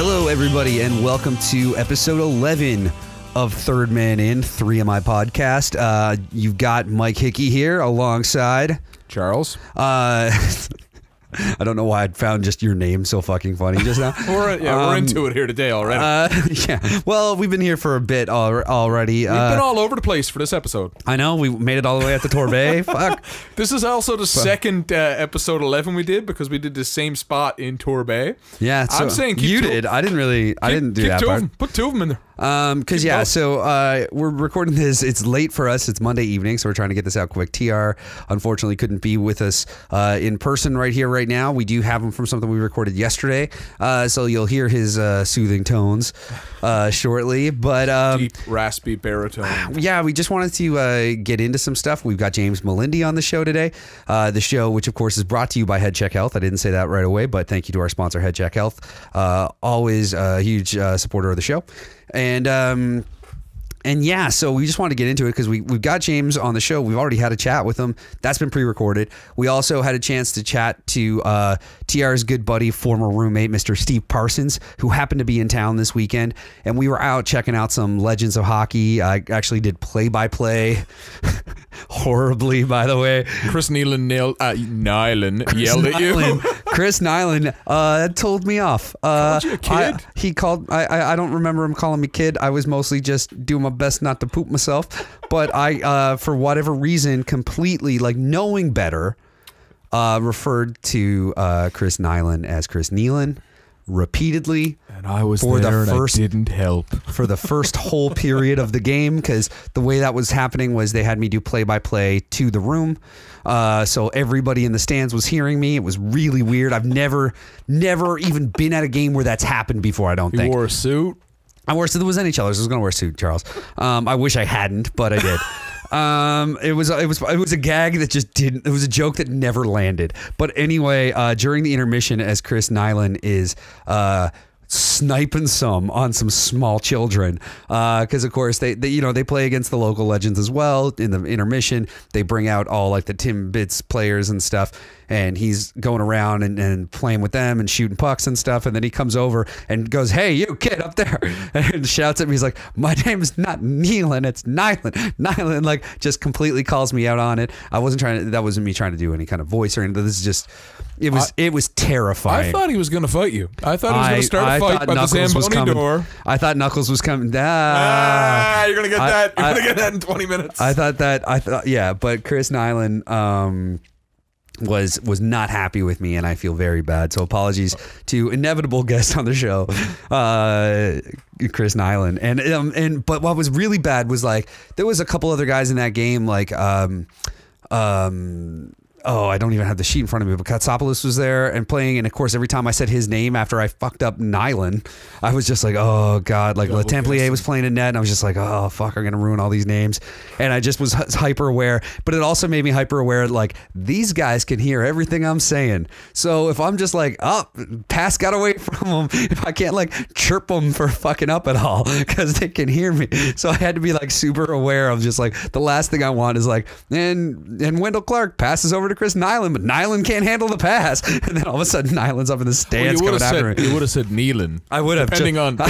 Hello, everybody, and welcome to episode 11 of Third Man In, 3MI podcast. You've got Mike Hickey here alongside Charles. I don't know why I found just your name so fucking funny just now. We're into it here today already. Yeah, well, we've been here for a bit already. We've been all over the place for this episode. I know, we made it all the way out to Torbay. Fuck. This is also the second episode 11 we did, because we did the same spot in Torbay. Yeah, so I'm saying you did. I didn't do that part. Put two of them in there. Because yeah, so we're recording this. It's late for us. It's Monday evening, so we're trying to get this out quick. TR unfortunately couldn't be with us in person right here, right now. We do have him from something we recorded yesterday, so you'll hear his soothing tones shortly. But deep, raspy baritone. Yeah, we just wanted to get into some stuff. We've got James Melindy on the show today. The show, which of course is brought to you by Head Check Health. I didn't say that right away, but thank you to our sponsor, Head Check Health. Always a huge supporter of the show. And yeah, so we just wanted to get into it because we've got James on the show. We've already had a chat with him. That's been pre-recorded. We also had a chance to chat to TR's good buddy, former roommate, Mr. Steve Parsons, who happened to be in town this weekend. And we were out checking out some Legends of Hockey. I actually did play-by-play horribly, by the way. Chris Nealon yelled at you. Chris Nyland told me off. Called you a kid? He called. I don't remember him calling me kid. I was mostly just doing my best not to poop myself. But I, for whatever reason, completely knowing better, referred to Chris Nyland as Chris Nealon repeatedly. And I was there and I didn't help. For the first whole period of the game, because the way that was happening was they had me do play-by-play to the room. So everybody in the stands was hearing me. It was really weird. I've never even been at a game where that's happened before, I don't think. You wore a suit? I wore a suit. There was NHLers. I was going to wear a suit, Charles. I wish I hadn't, but I did. It was a gag that just didn't. It was a joke that never landed. But anyway, during the intermission, as Chris Nyland is sniping some on some small children, because of course they play against the local Legends as well. In the intermission, they bring out all the Tim Bits players and stuff, and he's going around and playing with them and shooting pucks and stuff. And then he comes over and goes, "Hey, you kid up there," and shouts at me. He's like, "My name's not Nealon, it's Nyland." Nyland just completely calls me out on it. I wasn't trying to. That wasn't me trying to do any kind of voice or anything. This is just. It was terrifying. I thought he was going to fight you. I thought he was going to start a fight by the Zamboni door. I thought Knuckles was coming. You're going to get that. You're going to get that in 20 minutes. I thought, yeah, but Chris Nyland was not happy with me, and I feel very bad. So apologies to inevitable guest on the show, Chris Nyland. But what was really bad was there was a couple other guys in that game, oh, I don't even have the sheet in front of me, but Katsopoulos was there and playing. And of course, every time I said his name after I fucked up Nyland, I was just like, oh God, Le Templier was playing in net. And I was just like, oh fuck, I'm going to ruin all these names. And I just was hyper aware, but it also made me hyper aware. These guys can hear everything I'm saying. So if I'm just pass got away from them, if I can't chirp them for fucking up at all, because they can hear me. So I had to be super aware of just the last thing I want is and Wendell Clark passes over to Chris Nyland, but Nyland can't handle the pass, and then all of a sudden Nyland's up in the stands coming after him. You would have said Nealon. I would have, depending on the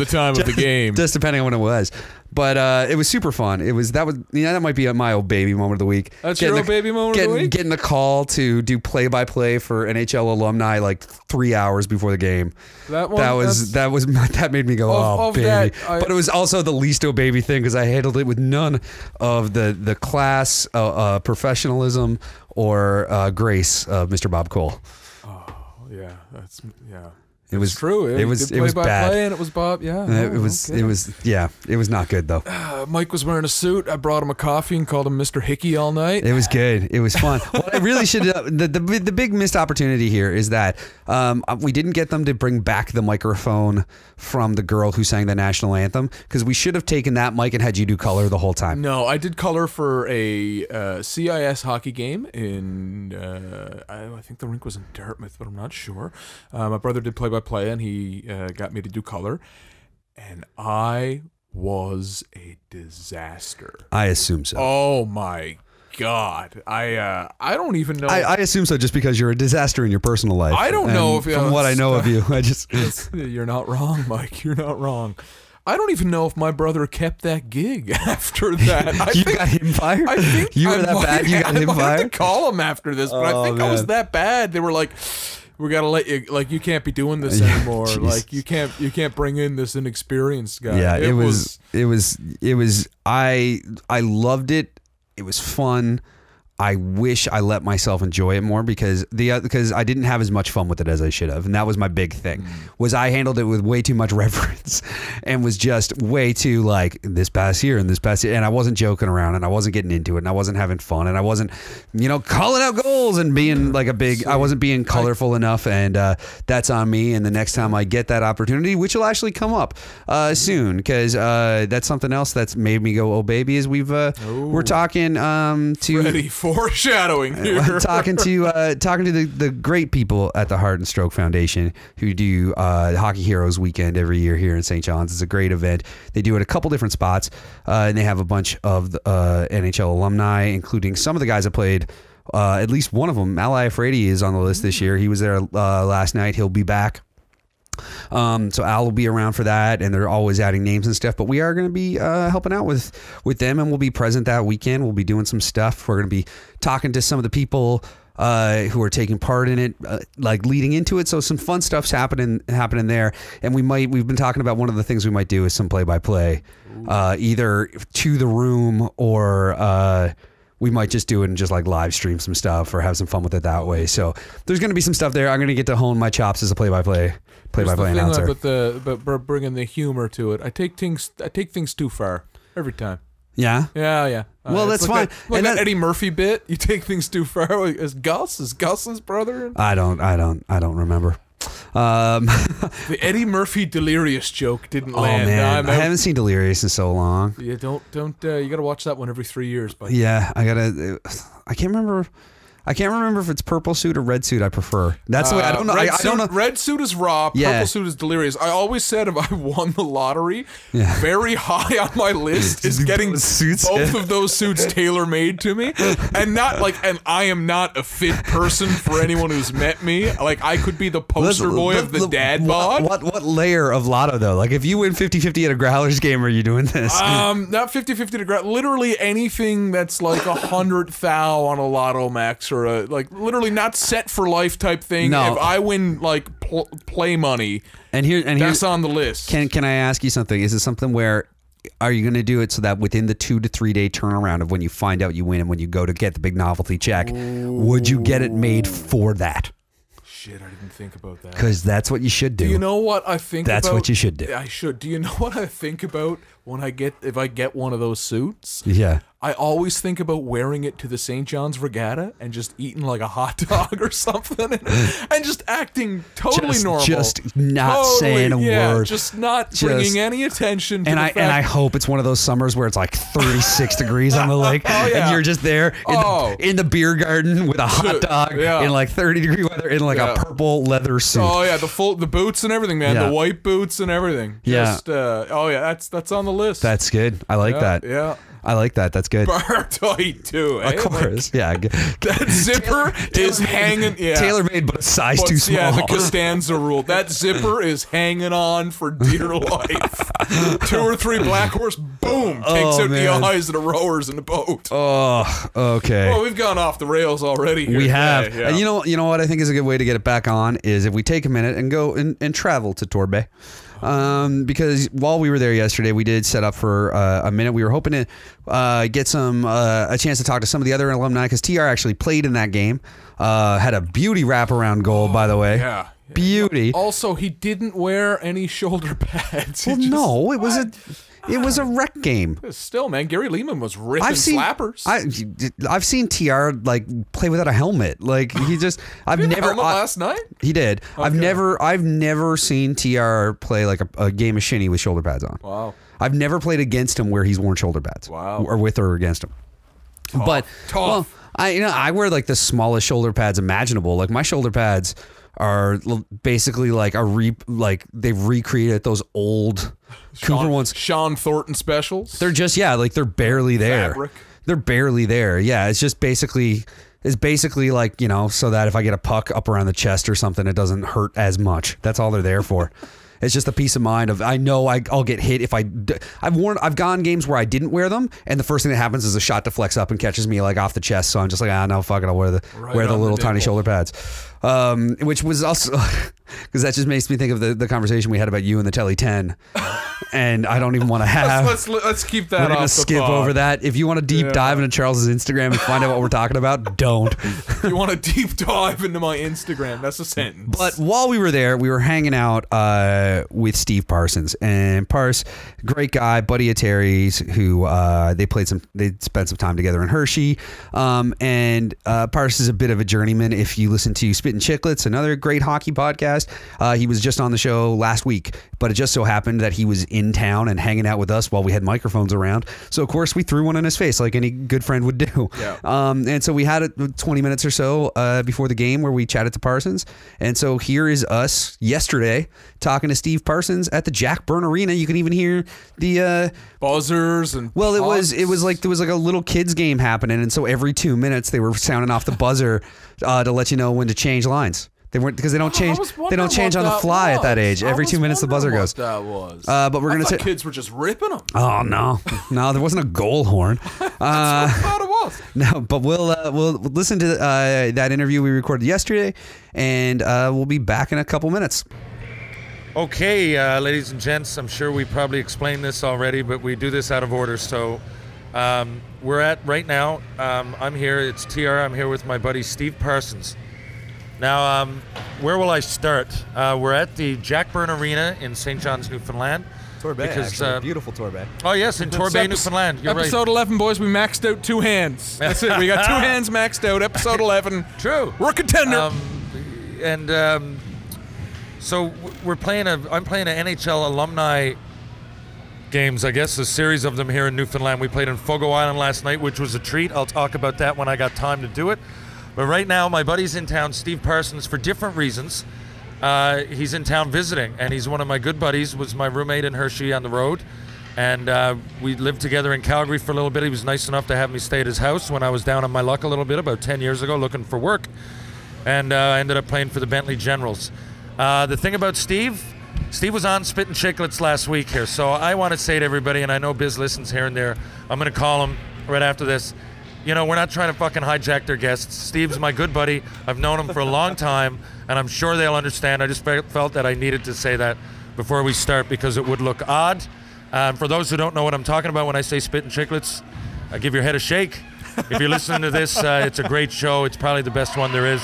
time of the game, just depending on when it was. But it was super fun. That might be my old baby moment of the week. That's your old baby moment of the week? Getting the call to do play-by-play for NHL alumni 3 hours before the game. That made me go, oh baby. But it was also the least oh baby thing, because I handled it with none of the class, professionalism, or grace of Mr. Bob Cole. Oh yeah, yeah. It was true. It was bad. And it was Bob. Yeah. It was not good though. Mike was wearing a suit. I brought him a coffee and called him Mr. Hickey all night. It was good. It was fun. What I really should the big missed opportunity here is that we didn't get them to bring back the microphone from the girl who sang the national anthem, because we should have taken that mic and had you do color the whole time. No, I did color for a CIS hockey game in I think the rink was in Dartmouth, but I'm not sure. My brother did play-by-play, and he got me to do color, and I was a disaster. I assume so. Oh my God, I don't even know. I assume so, just because you're a disaster in your personal life. I don't know if from what I know of you, I just you're not wrong, Mike. You're not wrong. I don't even know if my brother kept that gig after that. Got him fired? I think you were that bad. You got him fired. I have to call him after this, but I think I was that bad. They were like, "We gotta let you. Like, you can't be doing this anymore. Like, you can't bring in this inexperienced guy." Yeah, it was. I loved it. It was fun. I wish I let myself enjoy it more because I didn't have as much fun with it as I should have, and that was my big thing. Was I handled it with way too much reverence and was just way too like this past year and this past year, and I wasn't joking around and I wasn't getting into it and I wasn't having fun and I wasn't calling out goals and being like a big. I wasn't being colorful enough, and that's on me. And the next time I get that opportunity, which will actually come up soon, because that's something else that's made me go, oh baby, is we're talking to. Ready. Foreshadowing here. talking to the great people at the Heart and Stroke Foundation who do Hockey Heroes Weekend every year here in St. John's. It's a great event. They do it a couple different spots, and they have a bunch of NHL alumni, including some of the guys that played. At least one of them, Ally Afraidy, is on the list this year. He was there last night. He'll be back. So Al will be around for that, and they're always adding names and stuff, but we are going to be helping out with them, and we'll be present that weekend. We'll be doing some stuff. We're going to be talking to some of the people who are taking part in it, like leading into it. So some fun stuff's happening there, and we've been talking about one of the things we might do is some play-by-play, either to the room or we might just do it and just like live stream some stuff or have some fun with it that way. So there's going to be some stuff there. I'm going to get to hone my chops as a play-by-play announcer. But bringing the humor to it, I take things too far every time. Yeah. Yeah. Well, that's fine. Like that Eddie Murphy bit, you take things too far. Is Gus's brother? I don't remember. The Eddie Murphy Delirious joke didn't land. Man. I haven't seen Delirious in so long. Yeah, don't. You got to watch that one every 3 years. But yeah, I can't remember. I can't remember if it's purple suit or red suit I prefer. That's the way I don't know. I don't know. Red suit is raw. Purple suit is delirious. I always said if I won the lottery, very high on my list is getting both of those suits tailor made to me, and I am not a fit person for anyone who's met me. Like I could be the poster boy of the dad bod. What layer of lotto though? Like if you win 50-50 at a Growlers game, are you doing this? Not 50-50 to Growlers. Literally anything that's like 100 thou on a lotto max. Or a, like literally not set for life type thing. No. If I win like play money, that's on the list. Can I ask you something? Is it something where are you going to do it so that within the 2 to 3 day turnaround of when you find out you win and when you go to get the big novelty check, would you get it made for that? Shit, I didn't think about that. Because that's what you should do. Do you know what I think That's what you should do. I should. Do you know what I think about if I get one of those suits? Yeah. I always think about wearing it to the St. John's Regatta and just eating like a hot dog or something and just acting totally normal. Just not saying a word. Just not bringing any attention to and I hope it's one of those summers where it's like 36 degrees on the lake and you're just there in the beer garden with a hot dog in like 30-degree weather in like a purple leather suit. Oh yeah, the boots and everything, man. The white boots and everything. Just that's on the list. That's good. I like that. Yeah. I like that. That's good. Bar tight too. Of course, That zipper is hanging. Yeah, tailor made, but a size too small. Yeah, the Costanza rule. That zipper is hanging on for dear life. 2 or 3 black horse, boom, takes out the eyes of the rowers in the boat. Oh, okay. Well, we've gone off the rails already. Here we have. Yeah. And you know what I think is a good way to get it back on is if we take a minute and go and travel to Torbay. Because while we were there yesterday, we did set up for a minute. We were hoping to get a chance to talk to some of the other alumni because TR actually played in that game. Had a beauty wraparound goal, by the way. Yeah. Beauty. Also, he didn't wear any shoulder pads. No, it was a rec game. Still, man, Gary Lehman was ripping slappers. I've seen TR like play without a helmet. Like he just, I've never. Helmet last night. He did. Okay. I've never seen TR play like a game of shinny with shoulder pads on. Wow. I've never played against him where he's worn shoulder pads. Wow. Or with or against him. Tough. Well, I wear like the smallest shoulder pads imaginable. Like my shoulder pads are basically like they've recreated those old Cooper ones. Sean Thornton specials. They're just they're barely there. Fabric. They're barely there. Yeah, it's just basically like, you know, so that if I get a puck up around the chest or something, it doesn't hurt as much. That's all they're there for. It's just the peace of mind of I know I'll get hit if I've gone games where I didn't wear them, and the first thing that happens is a shot deflects up and catches me like off the chest. So I'm just like, no, fuck it, I'll wear the little tiny shoulder pads. Which was also because that just makes me think of the conversation we had about you and the Telly 10, and I don't even want to have. Let's keep that. We're gonna skip over that. If you want to deep dive into Charles's Instagram and find out what we're talking about, don't. If you want to deep dive into my Instagram, that's a sentence. But while we were there, we were hanging out with Steve Parsons, and great guy, buddy of Terry's, who they spent some time together in Hershey, and Parsons is a bit of a journeyman. If you listen to Spittin' Chicklets, another great hockey podcast, he was just on the show last week, but it just so happened that he was in town and hanging out with us while we had microphones around. So of course we threw one in his face like any good friend would do. Yeah. And so we had 20 minutes or so before the game where we chatted to Parsons. And so here is us yesterday talking to Steve Parsons at the Jack Byrne Arena. You can even hear the buzzers and it was like there was like a little kids game happening, and so every 2 minutes they were sounding off the buzzer to let you know when to change lines. They weren't, because they don't change. They don't change on the fly at that age. Every 2 minutes the buzzer goes. That was. But we're gonna. Kids were just ripping them. Oh no, there wasn't a goal horn. That's what I thought it was. No, but we'll listen to that interview we recorded yesterday, and we'll be back in a couple minutes. Okay, ladies and gents, I'm sure we probably explained this already, but we do this out of order. So we're at right now. I'm here. It's TR. I'm here with my buddy Steve Parsons. Now, where will I start? We're at the Jack Byrne Arena in St. John's, Newfoundland. Torbay, actually. Beautiful Torbay. Oh, yes, in Torbay, Newfoundland. You're episode 11, boys, we maxed out 2 hands. That's it. We got 2 hands maxed out. Episode 11. True. We're a contender. So I'm playing an NHL alumni games, I guess, a series of them here in Newfoundland. We played in Fogo Island last night, which was a treat. I'll talk about that when I got time to do it. But right now, my buddy's in town, Steve Parsons, for different reasons. He's in town visiting, and he's one of my good buddies, was my roommate in Hershey on the road. And we lived together in Calgary for a little bit. He was nice enough to have me stay at his house when I was down on my luck a little bit about 10 years ago looking for work. And I ended up playing for the Bentley Generals. The thing about Steve was on Spittin' Chicklets last week here. So I want to say to everybody, and I know Biz listens here and there, I'm going to call him right after this. You know, we're not trying to fucking hijack their guests. Steve's my good buddy. I've known him for a long time, and I'm sure they'll understand. I just felt that I needed to say that before we start because it would look odd. For those who don't know what I'm talking about when I say Spittin' Chicklets, I give your head a shake. If you're listening to this, it's a great show. It's probably the best one there is.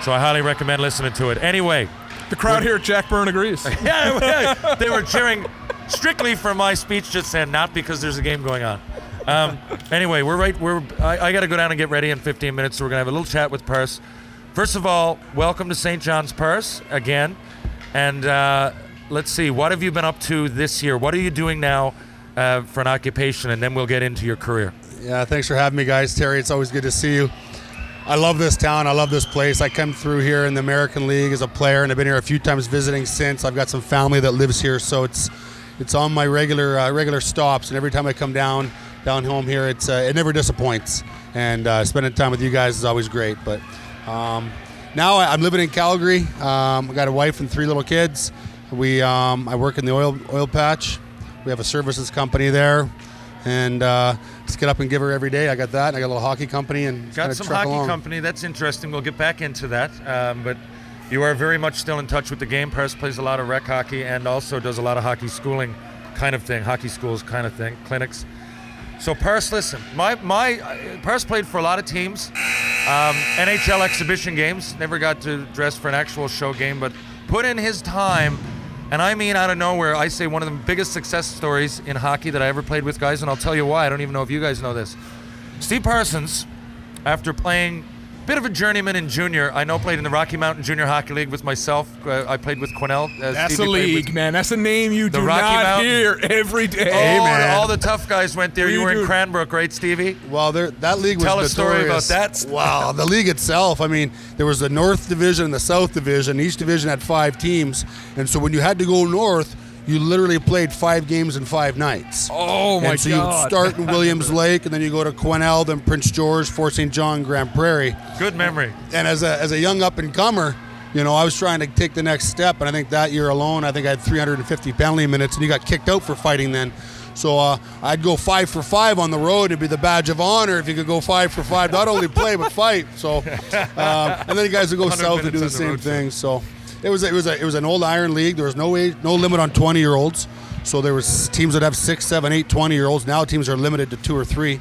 So I highly recommend listening to it. Anyway. The crowd here at Jack Byrne agrees. Yeah, they were cheering strictly for my speech just then, not because there's a game going on. Anyway, I got to go down and get ready in 15 minutes, so we're going to have a little chat with Purse. First of all, welcome to St. John's, Purse, again. And let's see, what have you been up to this year? What are you doing now for an occupation? And then we'll get into your career. Yeah, thanks for having me, guys. Terry, it's always good to see you. I love this town. I love this place. I come through here in the American League as a player, and I've been here a few times visiting since. I've got some family that lives here, so it's on my regular stops. And every time I come down home here, it never disappoints. And spending time with you guys is always great. But now I'm living in Calgary. I got a wife and 3 little kids. I work in the oil patch. We have a services company there, and just get up and give her every day. I got that. And I got a little hockey company and got some hockey along. company. That's interesting. We'll get back into that. But you are very much still in touch with the game. Purse plays a lot of rec hockey and also does a lot of hockey schooling kind of thing, hockey schools kind of thing, clinics. So Purse, listen, my Purse played for a lot of teams, NHL exhibition games. Never got to dress for an actual show game, but put in his time. And I mean, out of nowhere, I say one of the biggest success stories in hockey that I ever played with, guys, and I'll tell you why. I don't even know if you guys know this. Steve Parsons, after playing a bit of a journeyman in junior, I know played in the Rocky Mountain Junior Hockey League with myself. I played with Quinnell. That's Stevie a league, man. That's a name you do not hear every day. Hey, man. All the tough guys went there. You were in Cranbrook, right, Stevie? Well, that league was Tell notorious. a story about that. Wow, the league itself. I mean, there was the North Division and the South Division. Each division had 5 teams, and so when you had to go north, you literally played 5 games in 5 nights. Oh my God! So you start in Williams Lake, and then you go to Quesnel, then Prince George, Fort St. John, Grand Prairie. Good memory. And as a young up and comer, you know, I was trying to take the next step, and I think that year alone, I think I had 350 penalty minutes, and you got kicked out for fighting then. So I'd go 5 for 5 on the road. It'd be the badge of honor if you could go 5 for 5, not only play but fight. So, and then you guys would go south and do the same thing. So, it was an old iron league. There was no limit on 20-year-olds. So there was teams that have 6, 7, 8, 20-year-olds. Now teams are limited to 2 or 3.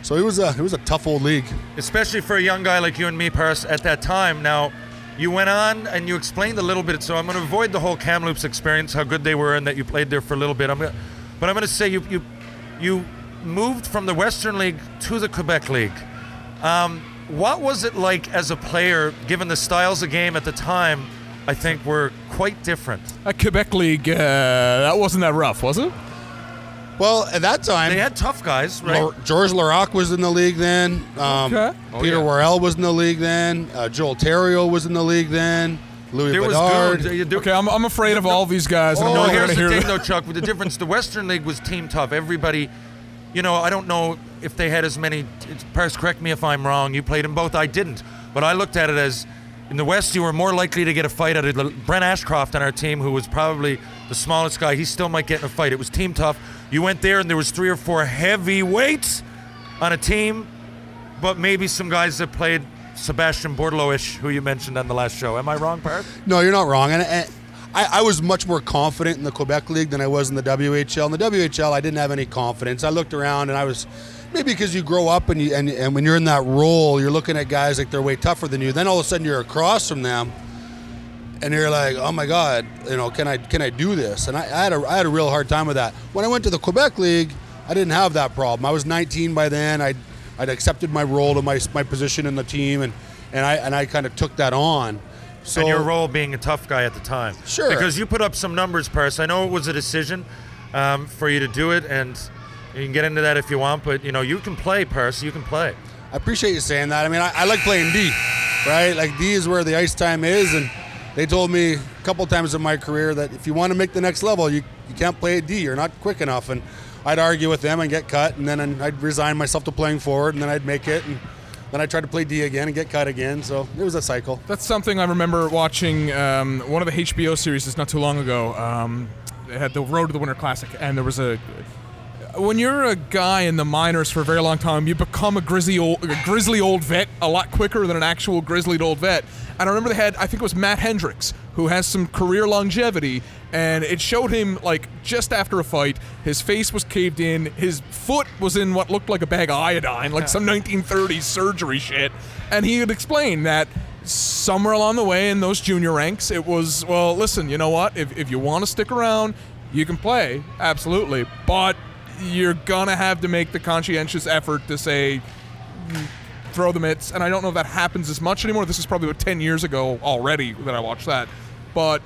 So it was a tough old league, especially for a young guy like you and me, Pars, at that time. Now, you went on and you explained a little bit. So I'm going to avoid the whole Kamloops experience, how good they were, and that you played there for a little bit. But I'm going to say you moved from the Western League to the Quebec League. What was it like as a player, given the styles of game at the time, I think were quite different? At Quebec League, that wasn't that rough, was it? Well, at that time, they had tough guys, right? George Larocque was in the league then. Okay. Peter Worrell was in the league then. Joel Theriault was in the league then. Louis Bedard. Okay, I'm afraid of all these guys. And no, here's the thing, though, Chuck. With the difference, the Western League was team tough. Everybody, you know, I don't know if they had as many. Pars, correct me if I'm wrong. You played in both. I didn't. But I looked at it as, in the West, you were more likely to get a fight out of Brent Ashcroft on our team, who was probably the smallest guy. He still might get in a fight. It was team tough. You went there, and there was 3 or 4 heavyweights on a team, but maybe some guys that played Sebastian Bordelot-ish, who you mentioned on the last show. Am I wrong, Pars? No, you're not wrong. And I was much more confident in the Quebec League than I was in the WHL. In the WHL, I didn't have any confidence. I looked around, and I was, maybe because you grow up and when you're in that role, you're looking at guys like they're way tougher than you. Then all of a sudden you're across from them, and you're like, oh my God, you know, can I do this? And I had a real hard time with that. When I went to the Quebec League, I didn't have that problem. I was 19 by then. I'd accepted my role to my position in the team, and I kind of took that on. So, and your role being a tough guy at the time. Sure. Because you put up some numbers, Pars. I know it was a decision for you to do it, and you can get into that if you want, but you know, you can play, Pars. You can play. I appreciate you saying that. I mean, I like playing D, right? Like D is where the ice time is, and they told me a couple times in my career that if you want to make the next level, you can't play D. You're not quick enough. And I'd argue with them and get cut, and then I'd resign myself to playing forward, and then I'd make it, and then I'd try to play D again and get cut again. So it was a cycle. That's something I remember watching one of the HBO series not too long ago. They had the Road to the Winter Classic, and there was when you're a guy in the minors for a very long time, you become a grizzly old vet a lot quicker than an actual grizzled old vet. And I remember they had, I think it was Matt Hendricks, who has some career longevity, and it showed him, like, just after a fight, his face was caved in, his foot was in what looked like a bag of iodine, like some 1930s surgery shit, and he would explain that somewhere along the way in those junior ranks, it was, well, listen, you know what, if you want to stick around, you can play, absolutely, but you're gonna have to make the conscientious effort to say, throw the mitts, and I don't know if that happens as much anymore. This is probably about 10 years ago already that I watched that, but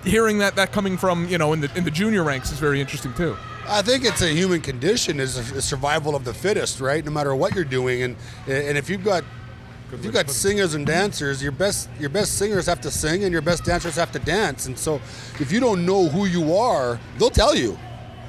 hearing that coming from, you know, in the junior ranks is very interesting too. I think it's a human condition, is a survival of the fittest, right? No matter what you're doing, and if you've got singers and dancers, your best singers have to sing and your best dancers have to dance, and so if you don't know who you are, they'll tell you.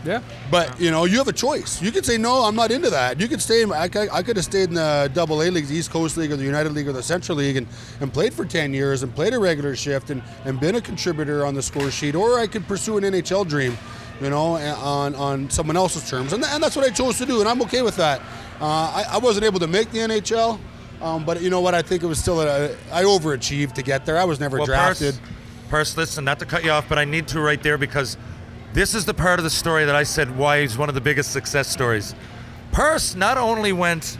Yeah. But, you know, you have a choice. You could say, no, I'm not into that. You could stay, I could have stayed in the AA League, the East Coast League, or the United League, or the Central League, and played for 10 years and played a regular shift and been a contributor on the score sheet, or I could pursue an NHL dream, you know, on someone else's terms. And that's what I chose to do, and I'm okay with that. I wasn't able to make the NHL, but you know what? I think it was still, I overachieved to get there. I was never drafted. Pars, listen, not to cut you off, but I need to right there, because this is the part of the story that I said why he's one of the biggest success stories. Pars not only went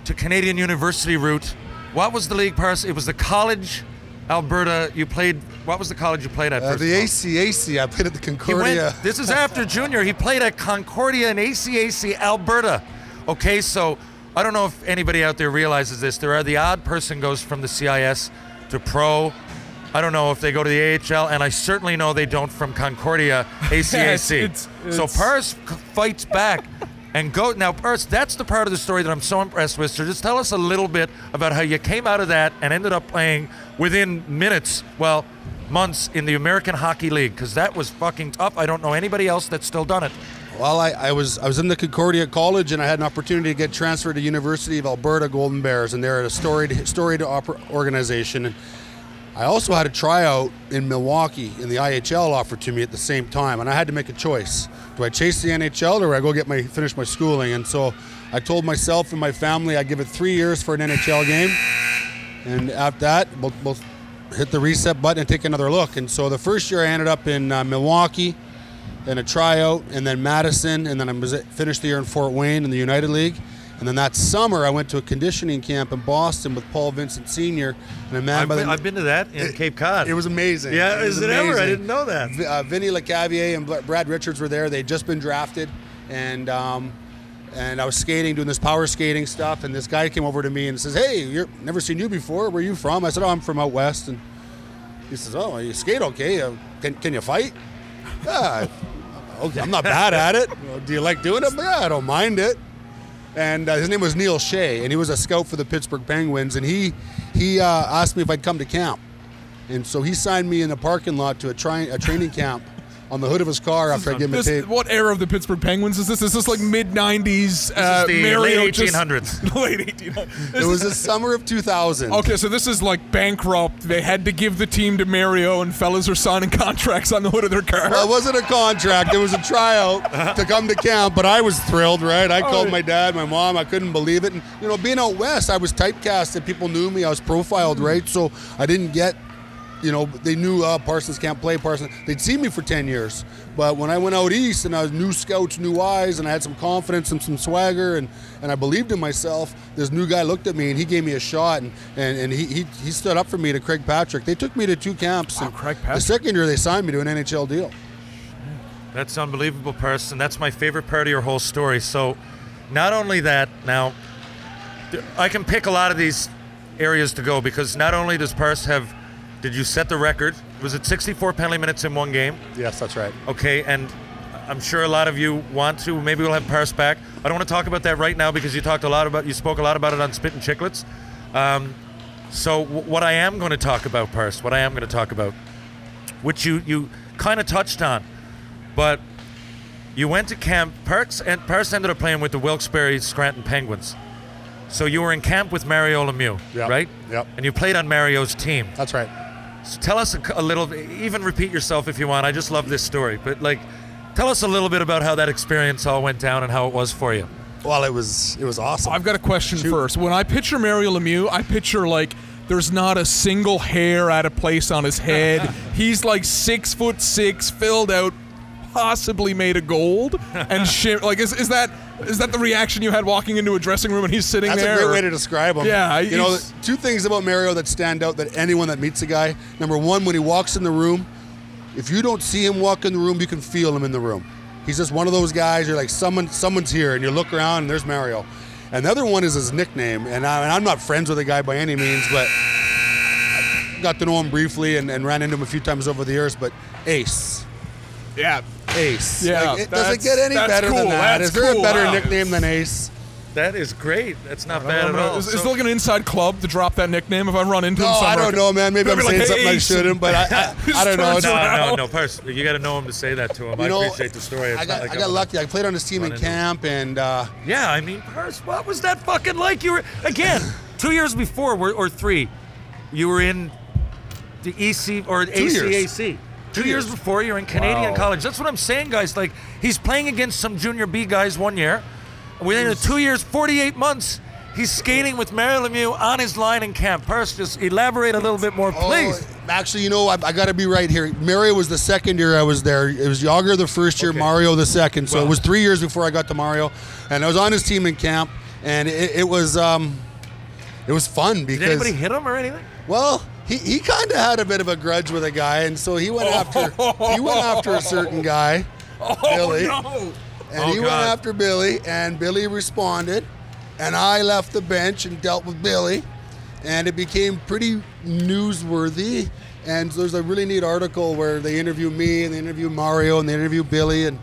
to Canadian University route. What was the league, Pars? It was the College Alberta. You played. What was the college you played at? The ACAC. I played at the Concordia. This is after junior. He played at Concordia and ACAC Alberta. Okay, so I don't know if anybody out there realizes this. The odd person goes from the CIS to pro. I don't know if they go to the AHL, and I certainly know they don't from Concordia ACAC. So Pars fights back and go. Now, Pars, that's the part of the story that I'm so impressed with. So just tell us a little bit about how you came out of that and ended up playing within minutes. Well, months in the American Hockey League? Because that was fucking tough. I don't know anybody else that's still done it. Well, I was in the Concordia College, and I had an opportunity to get transferred to University of Alberta Golden Bears, and they're a storied organization. And I also had a tryout in Milwaukee, and the IHL offered to me at the same time, and I had to make a choice. Do I chase the NHL, or do I go finish my schooling? And so I told myself and my family I'd give it 3 years for an NHL game, and after that, we'll hit the reset button and take another look. And so the first year I ended up in Milwaukee, then a tryout, and then Madison, and then I finished the year in Fort Wayne in the United League. And then that summer, I went to a conditioning camp in Boston with Paul Vincent Sr. and a man I've been to that in Cape Cod. It was amazing. Yeah, is it ever? I didn't know that. Vinny Lecavier and Brad Richards were there. They'd just been drafted, and I was skating, doing this power skating stuff, and this guy came over to me and says, "Hey, never seen you before. Where are you from?" I said, "Oh, I'm from out west." And he says, "Oh, you skate okay? Can you fight?" "Yeah, okay, I'm not bad at it." "Well, do you like doing it?" "Yeah, I don't mind it." And his name was Neil Shea, and he was a scout for the Pittsburgh Penguins, and he asked me if I'd come to camp. And so he signed me in the parking lot to a training camp on the hood of his car after I gave him a tape. What era of the Pittsburgh Penguins is this? Is this like mid-90s? The Mario late 1800s. Late 1800s. It was the summer of 2000. Okay, so this is like bankrupt. They had to give the team to Mario, and fellas are signing contracts on the hood of their car. Well, it wasn't a contract. It was a tryout to come to camp, but I was thrilled, right? I called my dad, my mom. I couldn't believe it. And, being out west, I was typecasted. People knew me. I was profiled, right? So I didn't get... they knew Parsons can't play Parsons. They'd seen me for 10 years. But when I went out east and I was new scouts, new eyes, and I had some confidence and some swagger, and I believed in myself, this new guy looked at me and he gave me a shot, and he stood up for me to Craig Patrick. They took me to 2 camps. Wow, and Craig Patrick. The second year they signed me to an NHL deal. That's unbelievable, Person. That's my favorite part of your whole story. So not only that, now, I can pick a lot of these areas to go because not only does Purse have... Did you set the record? Was it 64 penalty minutes in one game? Yes, that's right. Okay, and I'm sure a lot of you want to. Maybe we'll have Purse back. I don't want to talk about that right now because you spoke a lot about it on Spit and Chicklets. So what I am going to talk about, Purse, which you kind of touched on, but you went to camp. Purse ended up playing with the Wilkes-Barre Scranton Penguins. So you were in camp with Mario Lemieux, right? Yep. And you played on Mario's team. That's right. So tell us a little, even repeat yourself if you want. I just love this story. But tell us a little bit about how that experience all went down and how it was for you. Well, it was awesome. I've got a question first. When I picture Mario Lemieux, I picture there's not a single hair out of place on his head. He's 6'6", filled out, possibly made of gold, and shit. Is that the reaction you had walking into a dressing room and he's sitting there? That's a great way to describe him. Yeah. 2 things about Mario that stand out that anyone that meets a guy. Number one, when he walks in the room, if you don't see him walk in the room, you can feel him in the room. He's just one of those guys. You're like, someone's here, and you look around and there's Mario. And the other one is his nickname. And I'm not friends with the guy by any means, but I got to know him briefly and ran into him a few times over the years. But Ace. Yeah. Ace. Yeah. Does it get any better than that? Is there a better nickname than Ace? That is great. That's not bad at all. Is there like an inside club to drop that nickname if I run into him somewhere? I don't know, man. Maybe I'm saying something I shouldn't, but I don't know. No, Purse, you got to know him to say that to him. I appreciate the story. I got lucky. I played on his team in camp, and yeah, I mean, Purse, what was that fucking like? You were again 2 years before or 3. You were in the EC or ACAC. 2 years before, you're in Canadian college. That's what I'm saying, guys. He's playing against some junior B guys 1 year. Within 2 years, 48 months, he's skating with Mario Lemieux on his line in camp. Purse, just elaborate a little bit more, please. Actually, I got to be right here. Mario was the second year I was there. It was Yager the first year, Mario the second. So it was 3 years before I got to Mario. And I was on his team in camp, and it was fun because... Did anybody hit him or anything? Well... He kind of had a bit of a grudge with a guy, and so he went after a certain guy, Billy. No. And he went after Billy, and Billy responded, and I left the bench and dealt with Billy, and it became pretty newsworthy. And there's a really neat article where they interview me, and they interview Mario, and they interview Billy, and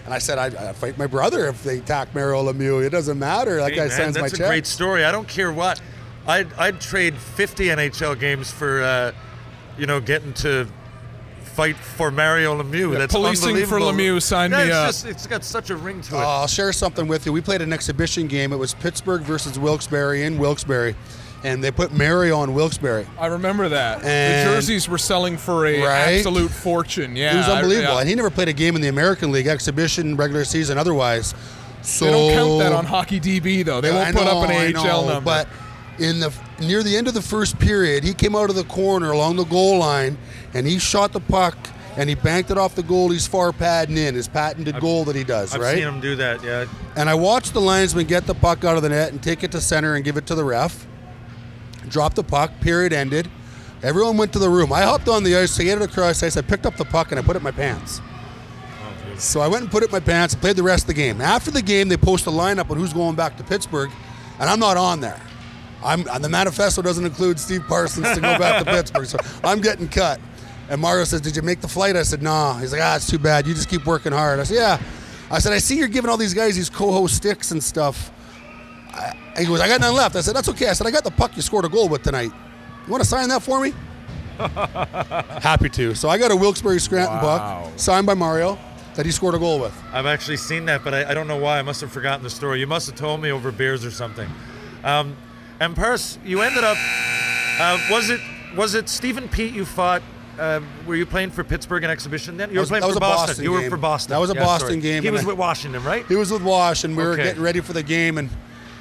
I said I'd fight my brother if they attack Mario Lemieux. It doesn't matter. That guy sends my check. That's a great story. I don't care what. I'd trade 50 NHL games for, getting to fight for Mario Lemieux. That's policing for unbelievable. Lemieux, sign me up. It's got such a ring to it. I'll share something with you. We played an exhibition game. It was Pittsburgh versus Wilkes-Barre in Wilkes-Barre, and they put Mario on Wilkes-Barre. I remember that. And the jerseys were selling for a absolute fortune. Yeah, it was unbelievable. yeah. And he never played a game in the American League, exhibition, regular season, otherwise. So They don't count that on Hockey DB though. They won't put up an AHL number. But near the end of the first period, he came out of the corner along the goal line, and he shot the puck, and he banked it off the goalie's far pad and in, his patented goal that he does, I've right? seen him do that, yeah. And I watched the linesman get the puck out of the net and take it to center and give it to the ref. Drop the puck, period ended. Everyone went to the room. I hopped on the ice, I get it across the ice, I picked up the puck and I put it in my pants. So I went and put it in my pants and played the rest of the game. After the game, they post a lineup on who's going back to Pittsburgh, and I'm not on there. The manifesto doesn't include Steve Parsons to go back to Pittsburgh, so I'm getting cut. And Mario says, "Did you make the flight?" I said, "No." He's like, "It's too bad. You just keep working hard." I said, "Yeah." I said, "I see you're giving all these guys these co-host sticks and stuff." He goes, "I got none left." I said, "That's okay." I said, "I got the puck you scored a goal with tonight. You want to sign that for me?" Happy to. So I got a Wilkes-Barre Scranton puck signed by Mario that he scored a goal with. I've actually seen that, but I don't know why. I must have forgotten the story. You must have told me over beers or something. And Purse, you ended up, was it Stephen Pete you fought? Were you playing for Pittsburgh in exhibition then? You were playing for Boston. You were for Boston. That was a Boston game. He was with Washington, right? He was with Wash, and we were getting ready for the game, and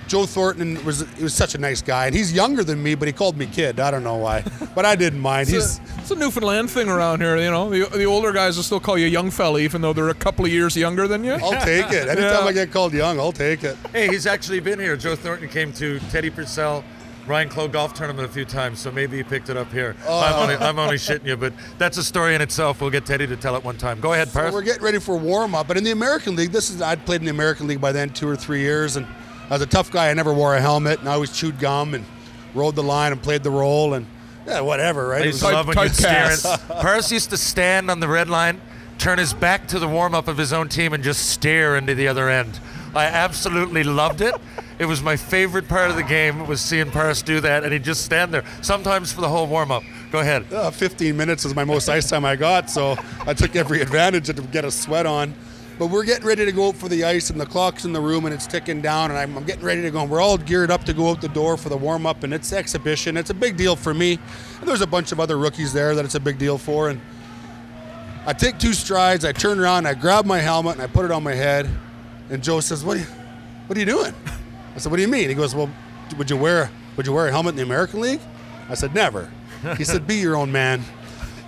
Joe Thornton was such a nice guy, and he's younger than me, but he called me kid. I don't know why, but I didn't mind. It's a Newfoundland thing around here, you know. The older guys will still call you young fella, even though they're a couple of years younger than you. I'll take it. Anytime I get called young, I'll take it. Hey, he's actually been here. Joe Thornton came to Teddy Purcell, Ryan Clough golf tournament a few times, so maybe he picked it up here. I'm only shitting you, but that's a story in itself. We'll get Teddy to tell it one time. Go ahead, Purse. So we're getting ready for warm-up, but in the American League, I'd played in the American League by then 2 or 3 years, and I was a tough guy. I never wore a helmet, and I always chewed gum and rode the line and played the role, and yeah, whatever, right? I used to love when you'd stare at Purse used to stand on the red line, turn his back to the warm-up of his own team, and just stare into the other end. I absolutely loved it. It was my favorite part of the game, was seeing Purse do that, and he'd just stand there, sometimes for the whole warm-up. Go ahead. 15 minutes is my most ice time I got, so I took every advantage to get a sweat on. But we're getting ready to go out for the ice, and the clock's in the room, and it's ticking down, and I'm getting ready to go. And we're all geared up to go out the door for the warm-up, and it's exhibition. It's a big deal for me. And there's a bunch of other rookies there that it's a big deal for. And I take 2 strides, I turn around, I grab my helmet, and I put it on my head. And Joe says, what are you doing? I said, "What do you mean?" He goes, "Well, would you wear a helmet in the American League?" I said, "Never." He said, "Be your own man."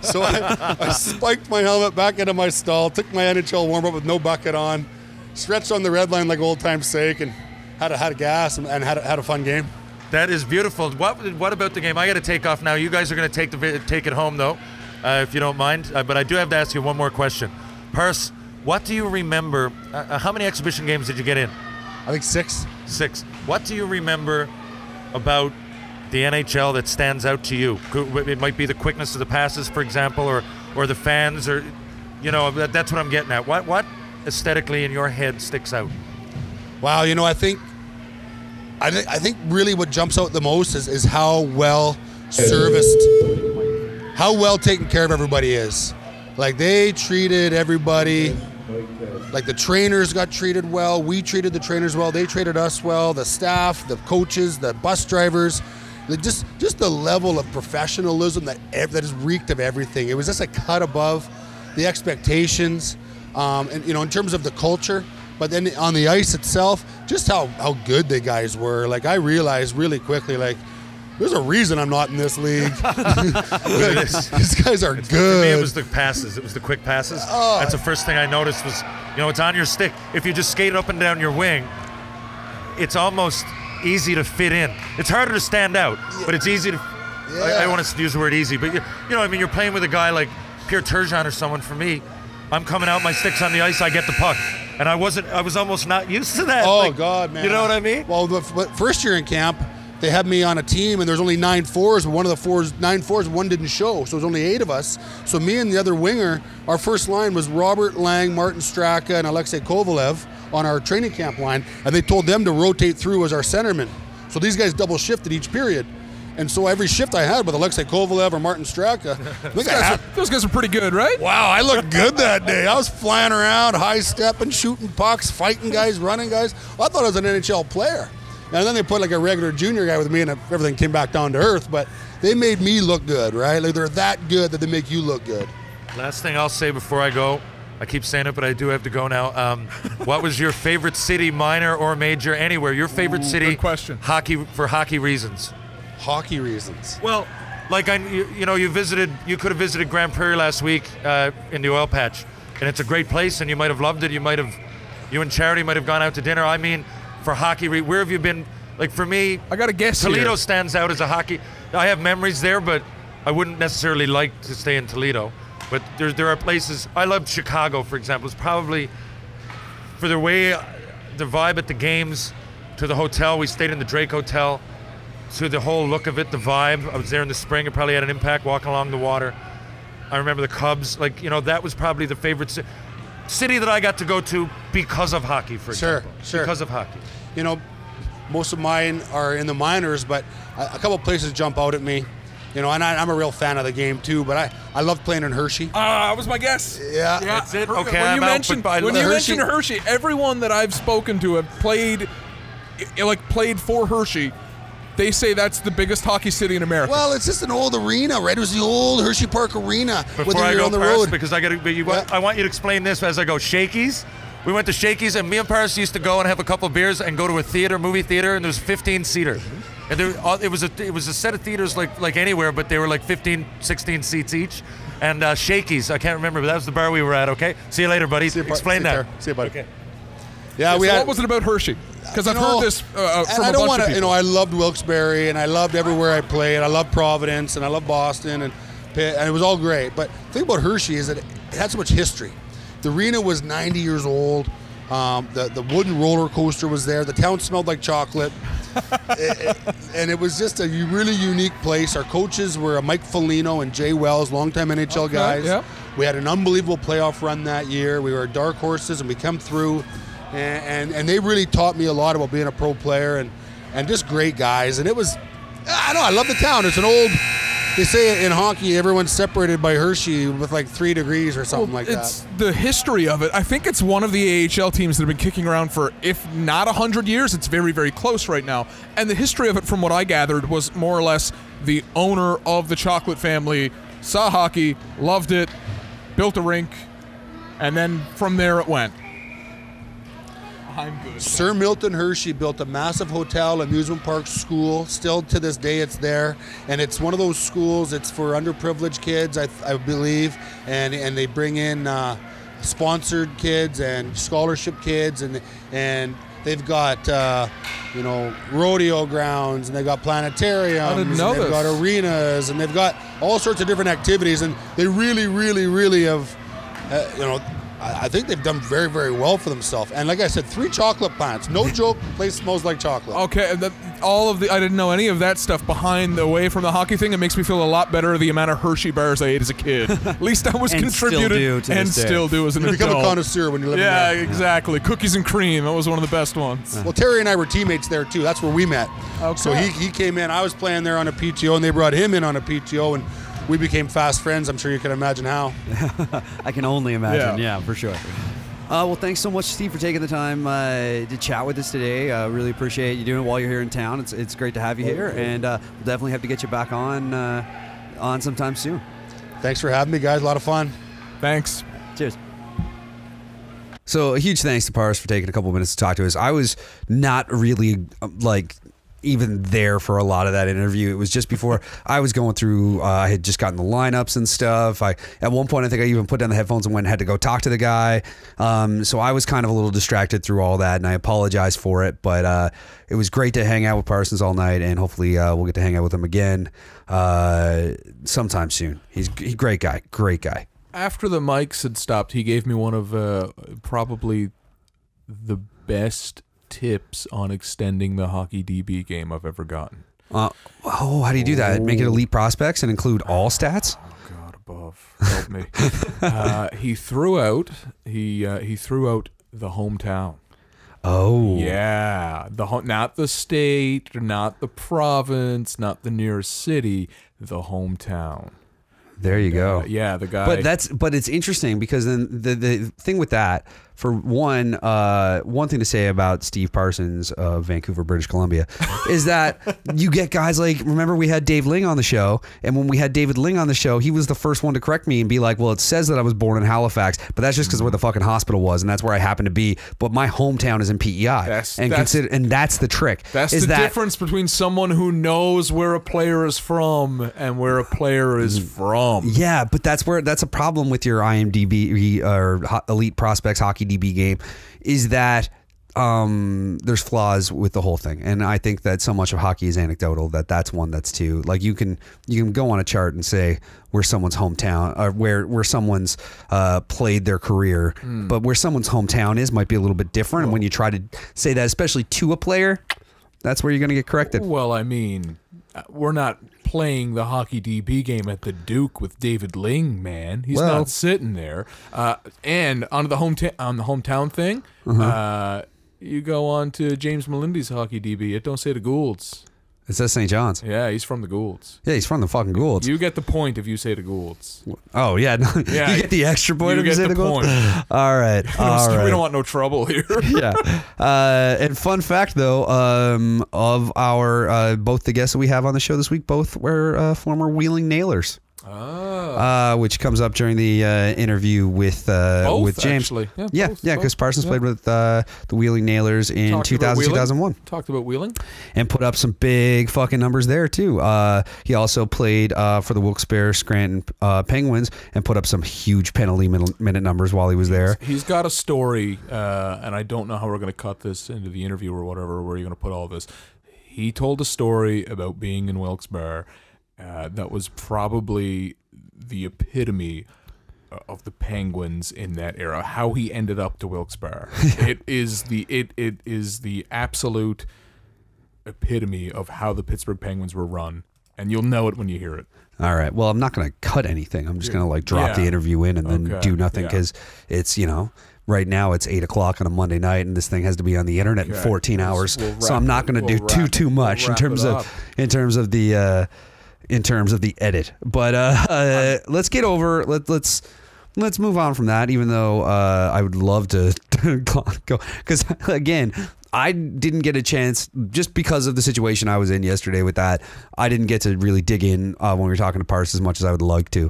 So I spiked my helmet back into my stall, took my NHL warm-up with no bucket on, stretched on the red line like old time's sake, and had a gas and had a fun game. That is beautiful. What about the game? I got to take off now. You guys are going to take it home, though, if you don't mind. But I do have to ask you one more question. Purse, what do you remember? How many exhibition games did you get in? I think 6. 6. What do you remember about the NHL that stands out to you? It might be the quickness of the passes, for example, or the fans, or that's what I'm getting at. What aesthetically in your head sticks out? Wow, I think really what jumps out the most is how well serviced, how well taken care of everybody is. Like, they treated everybody. Like, the trainers got treated well. We treated the trainers well. They treated us well. The staff, the coaches, the bus drivers. Just the level of professionalism that is reeked of everything. It was just a cut above the expectations, and in terms of the culture. But then on the ice itself, just how good the guys were. Like, I realized really quickly, like, there's a reason I'm not in this league. These guys are good. For me, it was the passes. It was the quick passes. That's the first thing I noticed was, it's on your stick. If you just skate up and down your wing, it's almost easy to fit in. It's harder to stand out, but it's easy to. Yeah. I don't want to use the word easy, but you're playing with a guy like Pierre Turgeon or someone. For me, I'm coming out, my stick's on the ice, I get the puck, and I was almost not used to that. Oh, God, man! You know what I mean? Well, the first year in camp, they had me on a team, and there's only 9 fours, but one of the 9 fours, one didn't show, so there's only 8 of us. So me and the other winger, our first line was Robert Lang, Martin Straka, and Alexei Kovalev on our training camp line, and they told them to rotate through as our centerman. So these guys double shifted each period. And so every shift I had with Alexei Kovalev or Martin Straka, those guys are pretty good, right? wow, I looked good that day. I was flying around, high-stepping, shooting pucks, fighting guys, running guys. I thought I was an NHL player. And then they put like a regular junior guy with me, and everything came back down to earth. But they made me look good, right? Like they're that good that they make you look good. Last thing I'll say before I go, I keep saying it, but I do have to go now. What was your favorite city, minor or major, anywhere? Your favorite city? Good question. Hockey, for hockey reasons. Hockey reasons. Well, like you could have visited Grand Prairie last week in the oil patch, and it's a great place, and you might have loved it. You and Charity might have gone out to dinner. I mean, for hockey, where have you been? Like for me, I got to guess Toledo here. stands out as a hockey. I have memories there, but I wouldn't necessarily like to stay in Toledo. But there are places. I love Chicago, for example. It's probably for the way, the vibe at the games, to the hotel. We stayed in the Drake Hotel. To the whole look of it, the vibe. I was there in the spring. It probably had an impact walking along the water. I remember the Cubs. Like, that was probably the favorite city that I got to go to because of hockey, for example. Sure. Because of hockey. Most of mine are in the minors, but a couple places jump out at me. And I'm a real fan of the game too, but I love playing in Hershey. That was my guess. Yeah. That's it. Okay, when you mentioned mentioned Hershey, everyone that I've spoken to have played for Hershey. They say that's the biggest hockey city in America. Well, it's just an old arena, right? It was the old Hershey Park Arena. Before I go, on the road, because I want you to explain this as I go. Shakey's. We went to Shakey's, and me and Paris used to go and have a couple of beers and go to a movie theater, and there was 15-seater. And it was a set of theaters like anywhere, but they were like 15, 16 seats each. And Shakey's, I can't remember, but that was the bar we were at. Okay, see you later, buddy. Explain that. See you, buddy. Okay. Yeah, what was it about Hershey? Because I've heard this from a bunch of people. I loved Wilkes-Barre, and I loved everywhere I played. I loved Providence, and I loved Boston, and Pitt, and it was all great. But the thing about Hershey is that it had so much history. The arena was 90 years old. The wooden roller coaster was there. The town smelled like chocolate. And it was just a really unique place. Our coaches were Mike Foligno and Jay Wells, longtime NHL guys. Yeah. We had an unbelievable playoff run that year. We were dark horses, and we come through. And they really taught me a lot about being a pro player and just great guys. And it was, I love the town. It's an old, they say in hockey, everyone's separated by Hershey with like 3 degrees or something like that. It's the history of it. I think it's one of the AHL teams that have been kicking around for, if not 100 years, it's very, very close right now. And the history of it, from what I gathered, was more or less the owner of the Chocolate family saw hockey, loved it, built a rink, and then from there it went. I'm good. Sir Milton Hershey built a massive hotel, amusement park, school. Still to this day it's there. And it's one of those schools, it's for underprivileged kids, I believe. And they bring in sponsored kids and scholarship kids. And they've got, rodeo grounds, and they've got planetariums. And they've got arenas, and they've got all sorts of different activities. And they really, really, really have, I think they've done very, very well for themselves. And like I said, 3 chocolate plants. No joke, place smells like chocolate. Okay, I didn't know any of that stuff away from the hockey thing. It makes me feel a lot better the amount of Hershey bars I ate as a kid. At least I was contributed and still do as an adult. You become a connoisseur when you live in there. Yeah, exactly. Cookies and cream, that was one of the best ones. Well, Terry and I were teammates there too. That's where we met. Okay. So he came in. I was playing there on a PTO, and they brought him in on a PTO, and we became fast friends. I'm sure you can imagine how. I can only imagine. Yeah, for sure. Well, thanks so much, Steve, for taking the time to chat with us today. Really appreciate you doing it while you're here in town. It's great to have you here, and we'll definitely have to get you back on sometime soon. Thanks for having me, guys. A lot of fun. Thanks. Cheers. So a huge thanks to Paris for taking a couple minutes to talk to us. I was not really even there for a lot of that interview. It was just before I was going through, I had just gotten the lineups and stuff. At one point, I think I even put down the headphones and went and had to go talk to the guy. So I was kind of a little distracted through all that, and I apologize for it, but it was great to hang out with Parsons all night, and hopefully we'll get to hang out with him again sometime soon. He's a great guy. After the mics had stopped, he gave me one of probably the best tips on extending the hockey DB game I've ever gotten. How do you do that? Make it elite prospects and include all stats? Oh God, above, help me. He threw out the hometown. Oh. Yeah. Not the state, not the province, not the nearest city, the hometown. There you go. Yeah, the guy. But it's interesting because then the thing with that, for one thing to say about Steve Parsons of Vancouver, British Columbia, is that you get guys like, remember we had Dave Ling on the show, and when we had David Ling on the show, he was the first one to correct me and be like, well, it says that I was born in Halifax, but that's just because where the fucking hospital was, and that's where I happen to be, but my hometown is in PEI. And that's the trick. That's the difference between someone who knows where a player is from and where a player is from. Yeah, but that's a problem with your IMDb or Elite Prospects Hockey DB game, is that there's flaws with the whole thing, and I think that so much of hockey is anecdotal that's one that's too, like, you can go on a chart and say where someone's hometown or where someone's played their career, but where someone's hometown is might be a little bit different. And when you try to say that, especially to a player, that's where you're going to get corrected. Well, I mean, we're not playing the hockey DB game at the Duke with David Ling, man. He's not sitting there. And on the hometown thing, you go on to James Melindy's hockey DB. It don't say the Goulds. It says St. John's. Yeah, he's from the Goulds. Yeah, he's from the fucking Goulds. You get the point if you say the Goulds. Oh, yeah. No, yeah, you get the extra point if you say the Goulds? All right. We don't want no trouble here. Yeah. And fun fact, though, of our both the guests that we have on the show this week, both were former Wheeling Nailers. Which comes up during the interview with James. Actually. Yeah, because Parsons played with the Wheeling Nailers in 2001. Talked about Wheeling. And put up some big fucking numbers there, too. He also played for the Wilkes-Barre Scranton Penguins and put up some huge penalty minute numbers while he was there. He's got a story, and I don't know how we're going to cut this into the interview or whatever, where you're going to put all this. He told a story about being in Wilkes-Barre that was probably the epitome of the Penguins in that era. How he ended up to Wilkes-Barre, it is the absolute epitome of how the Pittsburgh Penguins were run, and you'll know it when you hear it. All right. Well, I'm not going to cut anything. I'm just going to drop the interview in and then do nothing because it's right now it's 8 o'clock on a Monday night, and this thing has to be on the internet in 14 hours. So I'm not going to do too much in terms of the edit, but let's get over. Let's move on from that. Even though I would love to go, because again, I didn't get a chance just because of the situation I was in yesterday with that. I didn't get to really dig in when we were talking to Parsons as much as I would like to.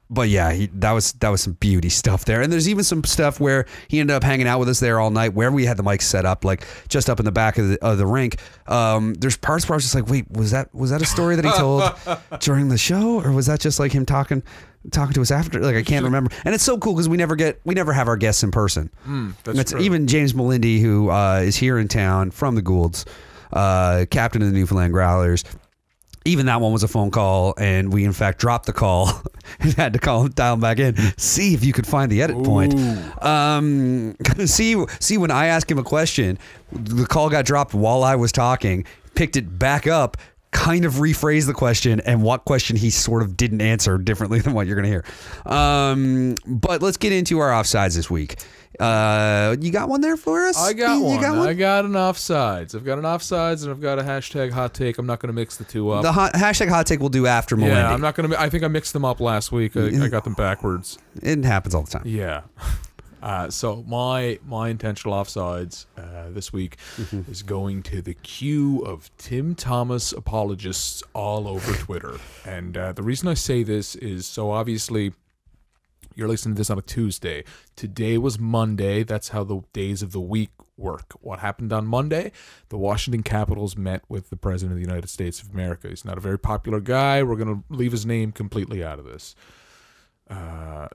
But yeah, that was some beauty stuff there. And there's even some stuff where he ended up hanging out with us there all night, where we had the mics set up, like just up in the back of the rink. There's parts where I was just like, wait, was that a story that he told during the show, or was that just like him talking to us after? Like, I can't remember. And it's so cool because we never have our guests in person. That's true. Even James Melindy, who is here in town from the Goulds, captain of the Newfoundland Growlers. Even that one was a phone call, and we in fact dropped the call and had to dial him back in, see if you could find the edit point. See when I asked him a question, the call got dropped while I was talking, picked it back up, kind of rephrased the question, and what question he sort of didn't answer differently than what you're going to hear. But let's get into our offsides this week. You got one there for us? I got one. You got one? I got an offsides. I've got an offsides, and I've got a hashtag hot take. I'm not going to mix the two up. The hashtag hot take we'll do after Melindy. Yeah, I'm not going to. I think I mixed them up last week. I got them backwards. It happens all the time. Yeah. So my intentional offsides this week is going to the queue of Tim Thomas apologists all over Twitter. And the reason I say this is, so obviously you're listening to this on a Tuesday. Today was Monday. That's how the days of the week work. What happened on Monday? The Washington Capitals met with the President of the United States of America. He's not a very popular guy. We're going to leave his name completely out of this.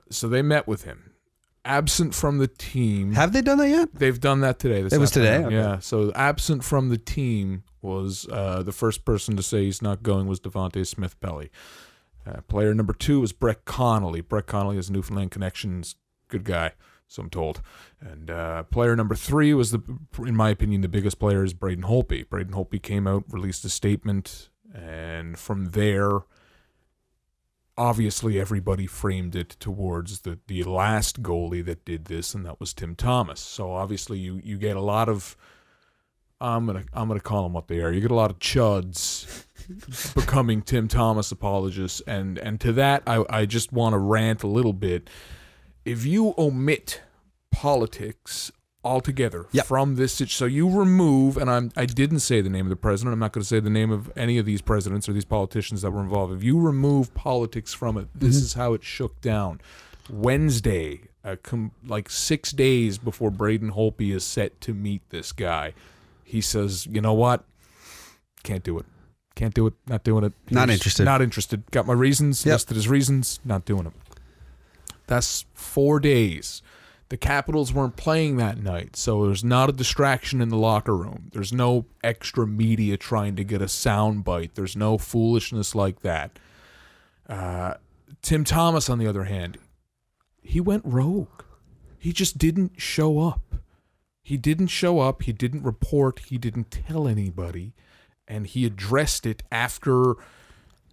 So they met with him. Absent from the team. Have they done that yet? They've done that today. It was today? Okay. Yeah. So absent from the team was the first person to say he's not going was Devontae Smith-Pelly. Player number 2 was Brett Connolly. Brett Connolly has Newfoundland connections. Good guy, so I'm told. And player number 3 was, in my opinion, the biggest player is Braden Holtby. Braden Holtby came out, released a statement, and from there, obviously everybody framed it towards the last goalie that did this, and that was Tim Thomas. So obviously you get a lot of, I'm gonna call them what they are. You get a lot of chuds becoming Tim Thomas apologists, and to that I just want to rant a little bit. If you omit politics altogether from this, so you remove, and I didn't say the name of the president, I'm not going to say the name of any of these presidents or these politicians that were involved. If you remove politics from it, this is how it shook down. Wednesday, like 6 days before Braden Holtby is set to meet this guy, he says, you know what, can't do it, not doing it. Not interested. Got my reasons, listed as reasons, not doing it. That's 4 days. The Capitals weren't playing that night, so there's not a distraction in the locker room. There's no extra media trying to get a sound bite. There's no foolishness like that. Tim Thomas, on the other hand, he went rogue. He just didn't show up. He didn't show up. He didn't report. He didn't tell anybody. And he addressed it after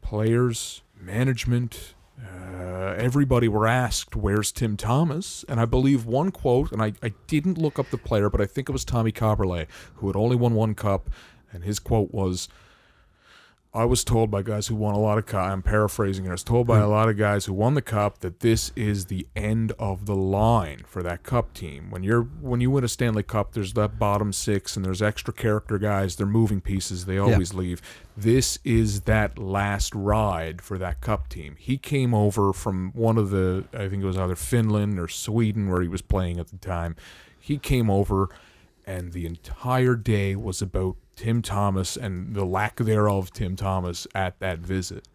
players, management, everybody were asked, where's Tim Thomas? And I believe one quote, and I didn't look up the player, but I think it was Tommy Copperley, who had only won one cup, and his quote was, I was told by guys who won a lot of cup, I'm paraphrasing here, I was told by a lot of guys who won the cup that this is the end of the line for that cup team. When you win a Stanley Cup, there's that bottom six, and there's extra character guys, they're moving pieces, they always leave. This is that last ride for that cup team. He came over from one of the, I think it was either Finland or Sweden where he was playing at the time. He came over, and the entire day was about Tim Thomas and the lack thereof Tim Thomas at that visit.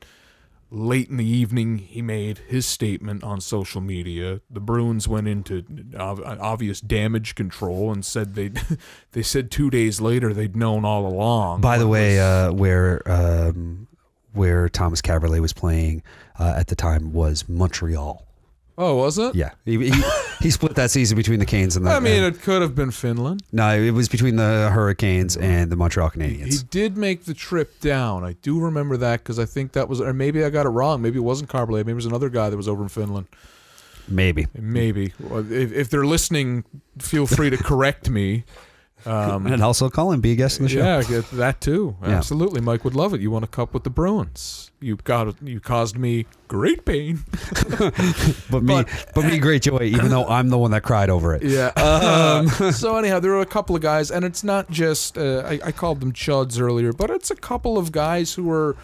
Late in the evening, he made his statement on social media. The Bruins went into obvious damage control and said they said 2 days later they'd known all along. By the way, where Thomas Caberlet was playing at the time was Montreal. Oh, was it? Yeah. He split that season between the Canes and the... I mean, it could have been Finland. No, it was between the Hurricanes and the Montreal Canadiens. He did make the trip down. I do remember that because I think that was... Or maybe I got it wrong. Maybe it wasn't Carblay. Maybe it was another guy that was over in Finland. Maybe. Well, if they're listening, feel free to correct me. And also call him, be a guest on the show. Yeah, that too. Yeah. Absolutely. Mike would love it. You won a cup with the Bruins. You caused me great pain. but me great joy, even though I'm the one that cried over it. Yeah. So anyhow, there were a couple of guys, and it's not just, I called them chuds earlier, but it's a couple of guys who are,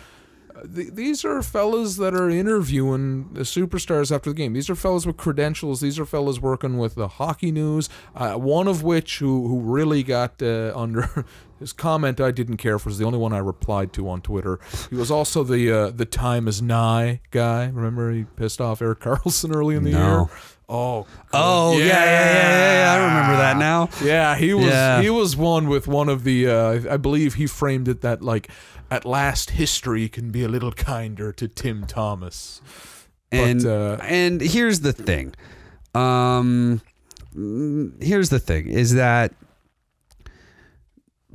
these are fellas that are interviewing the superstars after the game. These are fellas with credentials. These are fellas working with the Hockey News. One of which who really got under his comment I didn't care for was the only one I replied to on Twitter. He was also the time is nigh guy. Remember he pissed off Erik Karlsson early in the year? Oh, yeah. I remember that now. Yeah, he was one with one of the I believe he framed it that like, at last history can be a little kinder to Tim Thomas. And here's the thing. Is that,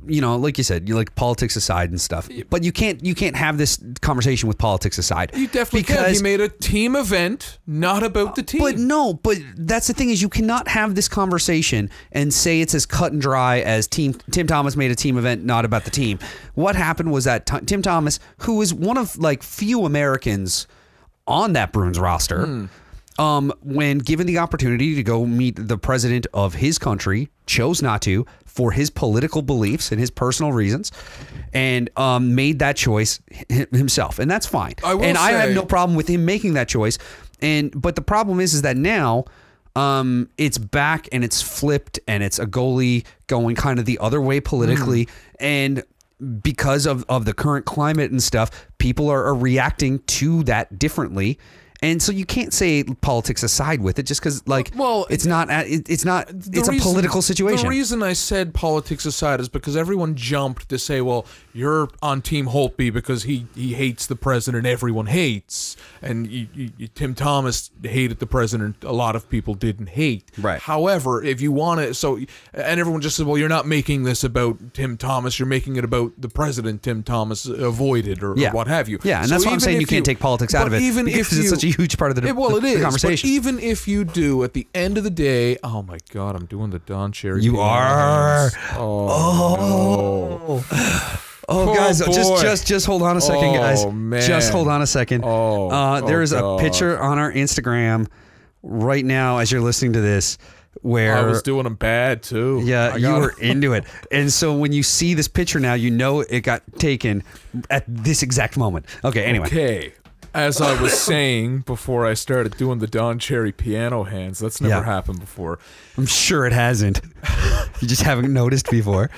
you know, like you said, you like politics aside and stuff, but you can't have this conversation with politics aside. You definitely can. He made a team event, not about the team. But that's the thing is you cannot have this conversation and say it's as cut and dry as Tim Thomas made a team event, not about the team. What happened was that Tim Thomas, who is one of like few Americans on that Bruins roster, when given the opportunity to go meet the president of his country, chose not to for his political beliefs and his personal reasons, and made that choice himself, and that's fine. I have no problem with him making that choice. But the problem is that now it's back and it's flipped, and it's a goalie going kind of the other way politically, and because of the current climate and stuff, people are reacting to that differently. And so you can't say politics aside with it just because, like, it's a political situation. The reason I said politics aside is because everyone jumped to say, well, you're on Team Holtby because he hates the president everyone hates. And Tim Thomas hated the president a lot of people didn't hate. Right. However, if you want to, and everyone just said, well, you're not making this about Tim Thomas, you're making it about the president Tim Thomas avoided or what have you. Yeah, and that's why I'm saying you can't take politics out of it because it's such a huge part of the conversation. But even if you do, at the end of the day, oh my God, I'm doing the Don Cherry. You are. Oh, no. Oh, guys, just hold on a second, guys. Man. Just hold on a second. There's a picture on our Instagram right now as you're listening to this where I was doing them bad too. Yeah, you were into it. And so when you see this picture now, you know it got taken at this exact moment. Okay, anyway. Okay. As I was saying before I started doing the Don Cherry piano hands, that's never happened before. I'm sure it hasn't. You just haven't noticed before.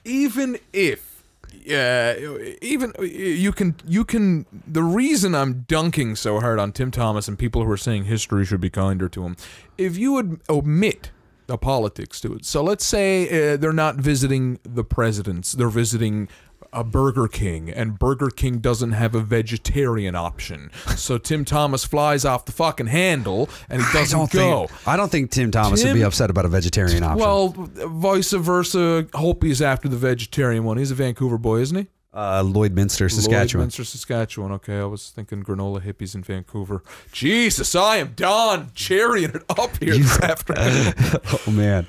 Even if even you can the reason I'm dunking so hard on Tim Thomas and people who are saying history should be kinder to him, if you would omit the politics to it. So let's say they're not visiting the presidents, they're visiting a Burger King, and Burger King doesn't have a vegetarian option. So Tim Thomas flies off the fucking handle and he doesn't go. I don't think Tim Thomas would be upset about a vegetarian option. Well, vice versa. Holtby's after the vegetarian one. He's a Vancouver boy, isn't he? Lloydminster, Saskatchewan. Lloydminster, Saskatchewan. Okay, I was thinking granola hippies in Vancouver. Jesus, I am Don Cherrying it up here this afternoon. Oh, man.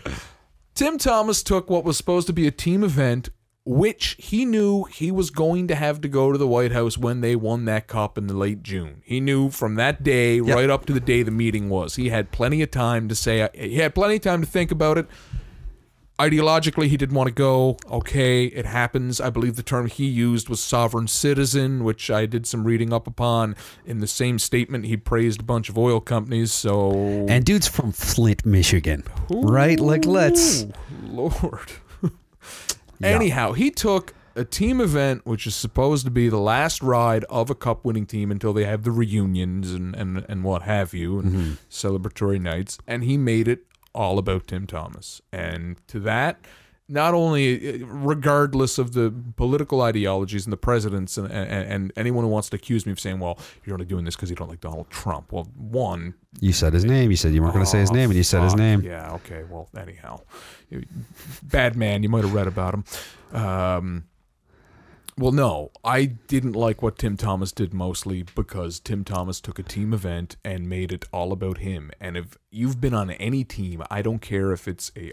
Tim Thomas took what was supposed to be a team event, which he knew he was going to have to go to the White House when they won that cup in the late June. He knew from that day right up to the day the meeting was. He had plenty of time to say, he had plenty of time to think about it. Ideologically, he didn't want to go. Okay, it happens. I believe the term he used was sovereign citizen, which I did some reading up upon. In the same statement, he praised a bunch of oil companies, so... And dude's from Flint, Michigan, right? Like, let's... Lord... Anyhow, he took a team event, which is supposed to be the last ride of a cup-winning team until they have the reunions and what have you, and celebratory nights, and he made it all about Tim Thomas. And to that, not only, regardless of the political ideologies and the presidents and anyone who wants to accuse me of saying, well, you're only doing this because you don't like Donald Trump. Well, one... You said his name. You said you weren't going to say his name, and you said his name. Yeah, okay. Well, anyhow. Bad man. You might have read about him. Well, no. I didn't like what Tim Thomas did mostly because Tim Thomas took a team event and made it all about him. And if you've been on any team, I don't care if it's a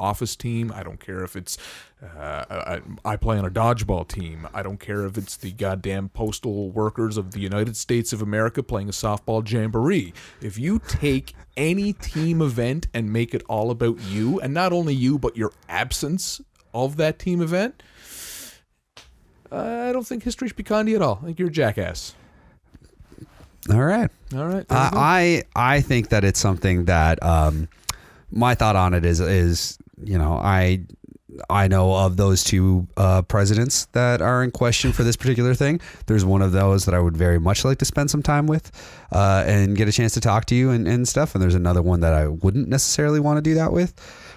office team, I don't care if it's I play on a dodgeball team, I don't care if it's the goddamn postal workers of the United States of America playing a softball jamboree. If you take any team event and make it all about you, and not only you but your absence of that team event, I don't think history should be kind to you at all. I think you're a jackass. All right. I think that it's something that my thought on it is you know, I know of those two presidents that are in question for this particular thing. There's one of those that I would very much like to spend some time with and get a chance to talk to you and stuff. And there's another one that I wouldn't necessarily want to do that with.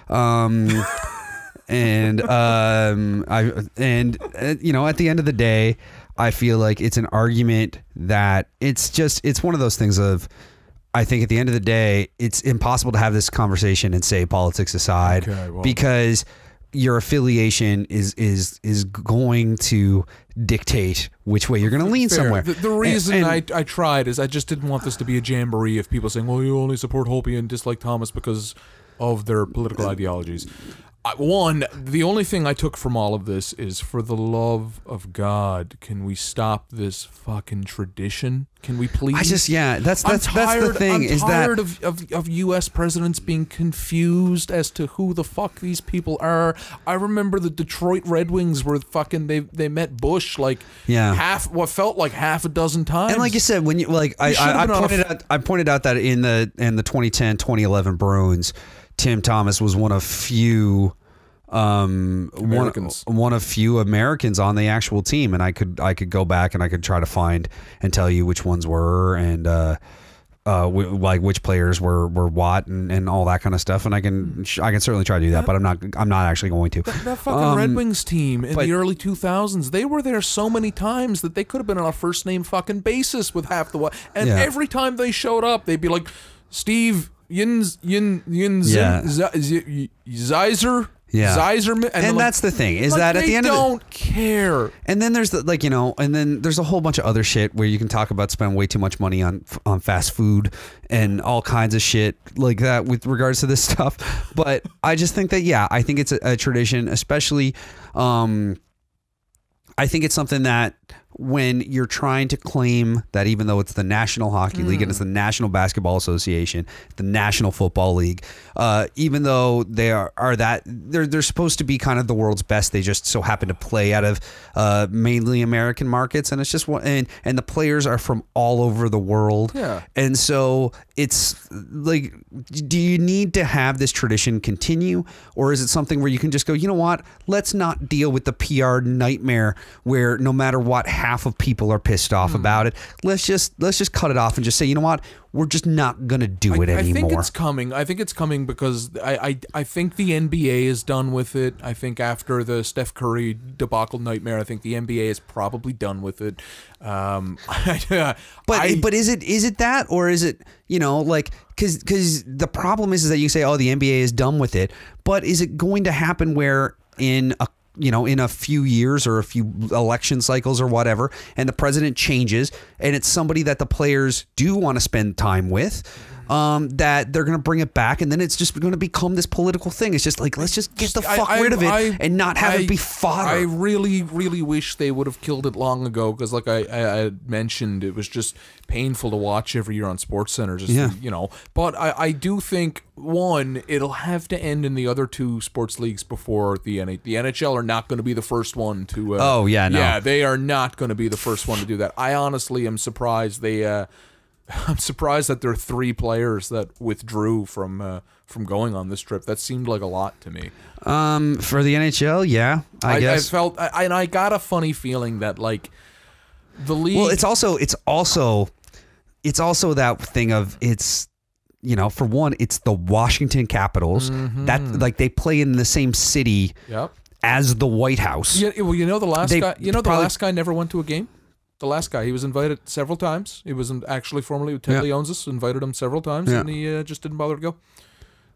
You know, at the end of the day, I feel like it's an argument that it's one of those things of, I think at the end of the day, it's impossible to have this conversation and say politics aside, because your affiliation is going to dictate which way you're going to lean somewhere. The reason I tried is I just didn't want this to be a jamboree of people saying, well, you only support Holtby and dislike Thomas because of their political ideologies. One, the only thing I took from all of this is, for the love of God, can we stop this fucking tradition? Can we please? That's the thing. I'm tired of U.S. presidents being confused as to who the fuck these people are. I remember the Detroit Red Wings were fucking, they met Bush like what felt like half a dozen times. And like you said, when you I pointed out that in the 2010-2011 Bruins, Tim Thomas was one of few one of few Americans on the actual team, and I could go back and I could try to find and tell you which ones were, and like which players were what, and all that kind of stuff, and I can certainly try to do that, but I'm not actually going to. That fucking Red Wings team in the early 2000s, they were there so many times that they could have been on a first name fucking basis with half the and every time they showed up, they'd be like, Steve Zeiser. Yeah, Zeiserman, and that's the thing is that at the end they of don't care. And then there's and then there's a whole bunch of other shit where you can talk about spending way too much money on fast food and all kinds of shit like that with regards to this stuff. But I just think that I think it's a tradition, especially. I think it's something that when you're trying to claim that even though it's the National Hockey League and it's the National Basketball Association, the National Football League, even though they are that they're supposed to be kind of the world's best, they just so happen to play out of mainly American markets, and it's just and the players are from all over the world. Yeah. And so it's like, do you need to have this tradition continue, or is it something where you can just go, you know what, let's not deal with the PR nightmare where no matter what, half of people are pissed off about it. Let's just cut it off and just say, you know what, we're just not gonna do it anymore. I think it's coming. I think it's coming because I think the NBA is done with it. I think after the Steph Curry debacle nightmare, I think the NBA is probably done with it. But is it that, or is it, like, because the problem is that you say, oh, the NBA is done with it, but is it going to happen where in a few years or a few election cycles or whatever, and the president changes and it's somebody that the players do want to spend time with, that they're going to bring it back, and then it's just going to become this political thing. It's just like, let's just get the fuck rid of it and not have it be fodder. I really, really wish they would have killed it long ago, because like I mentioned, it was just painful to watch every year on SportsCenter. But I do think, one, it'll have to end in the other two sports leagues before the NHL are not going to be the first one to. Yeah, they are not going to be the first one to do that. I honestly am surprised I'm surprised that there are 3 players that withdrew from going on this trip. That seemed like a lot to me. For the NHL, I guess. I felt, and I got a funny feeling that like the league. Well, it's also that thing of for one, it's the Washington Capitals that like they play in the same city as the White House. Yeah, well, the last guy never went to a game. The last guy, he was invited several times. He was actually formerly with Ted Leonsis, invited him several times, and he just didn't bother to go.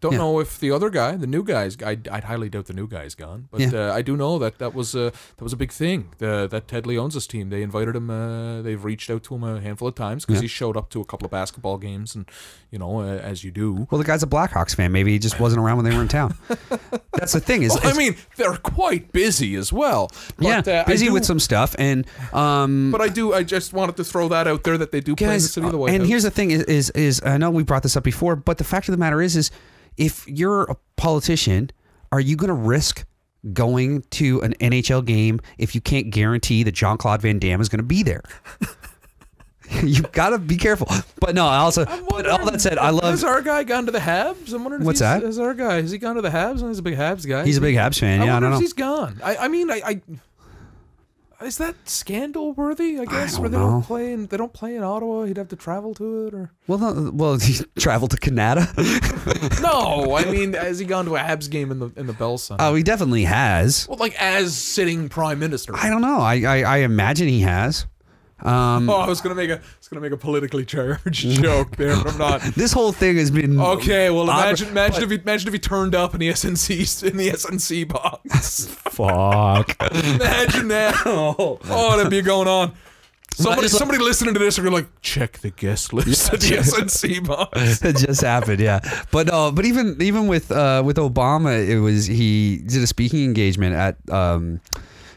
Don't know if the other guy, the new guy, I'd highly doubt the new guy is gone, but I do know that was a big thing. That Ted Leonsis team, they invited him. They've reached out to him a handful of times because he showed up to a couple of basketball games, and as you do. Well, the guy's a Blackhawks fan. Maybe he just wasn't around when they were in town. That's the thing. I mean, they're quite busy as well. But, busy with some stuff, and but I just wanted to throw that out there that they do play in the city of the White House. And here's the thing: is I know we brought this up before, but the fact of the matter is if you're a politician, are you going to risk going to an NHL game if you can't guarantee that Jean-Claude Van Damme is going to be there? You've got to be careful. But no, but all that said, I love. Has our guy gone to the Habs? I'm wondering. What's that? Has he gone to the Habs? He's a big Habs guy. He's a big Habs fan. I don't know. He's gone. I mean, is that scandal worthy? I guess where they don't play in Ottawa. He'd have to travel to it, or he traveled to Canada. No, I mean, has he gone to a Habs game in the Bell Center? Oh, he definitely has. Well, like as sitting prime minister. I don't know. I imagine he has. I was gonna make a politically charged joke there, but I'm not. This whole thing has been okay. Well, imagine if he turned up in the SNC box. Fuck. Imagine that. Oh, that'd be going on. Somebody listening to this are gonna like check the guest list at the SNC box. It just happened, yeah. But even with Obama, he did a speaking engagement at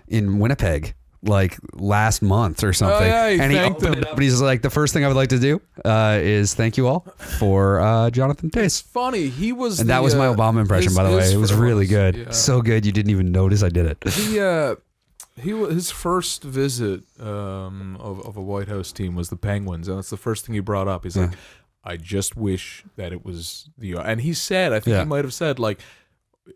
in Winnipeg. Like last month or something, and he opened it up and he's like, the first thing I would like to do is thank you all for Jonathan Tace. It's funny, he was, and that was my Obama impression, by the way. It was really good, so good you didn't even notice I did it. His first visit of a White House team was the Penguins, and that's the first thing he brought up. He's like, I just wish that it was and he said, I think he might have said, like,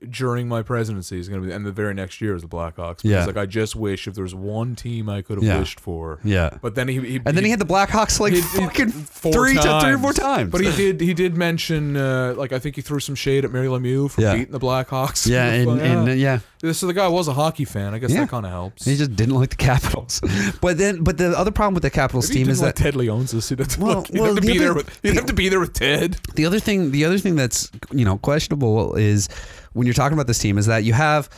during my presidency is going to be, and the very next year is the Blackhawks. Yeah. Like, I just wish if there's one team I could have wished for. Yeah. But then he had the Blackhawks like fucking three or four times. But he did mention like, I think he threw some shade at Mary Lemieux for beating the Blackhawks. Yeah, and So the guy was a hockey fan. I guess that kind of helps. He just didn't like the Capitals. But the other problem with the Capitals team is that Ted Leonsis. He'd have to be there with Ted. The other thing that's questionable is when you're talking about this team is that you have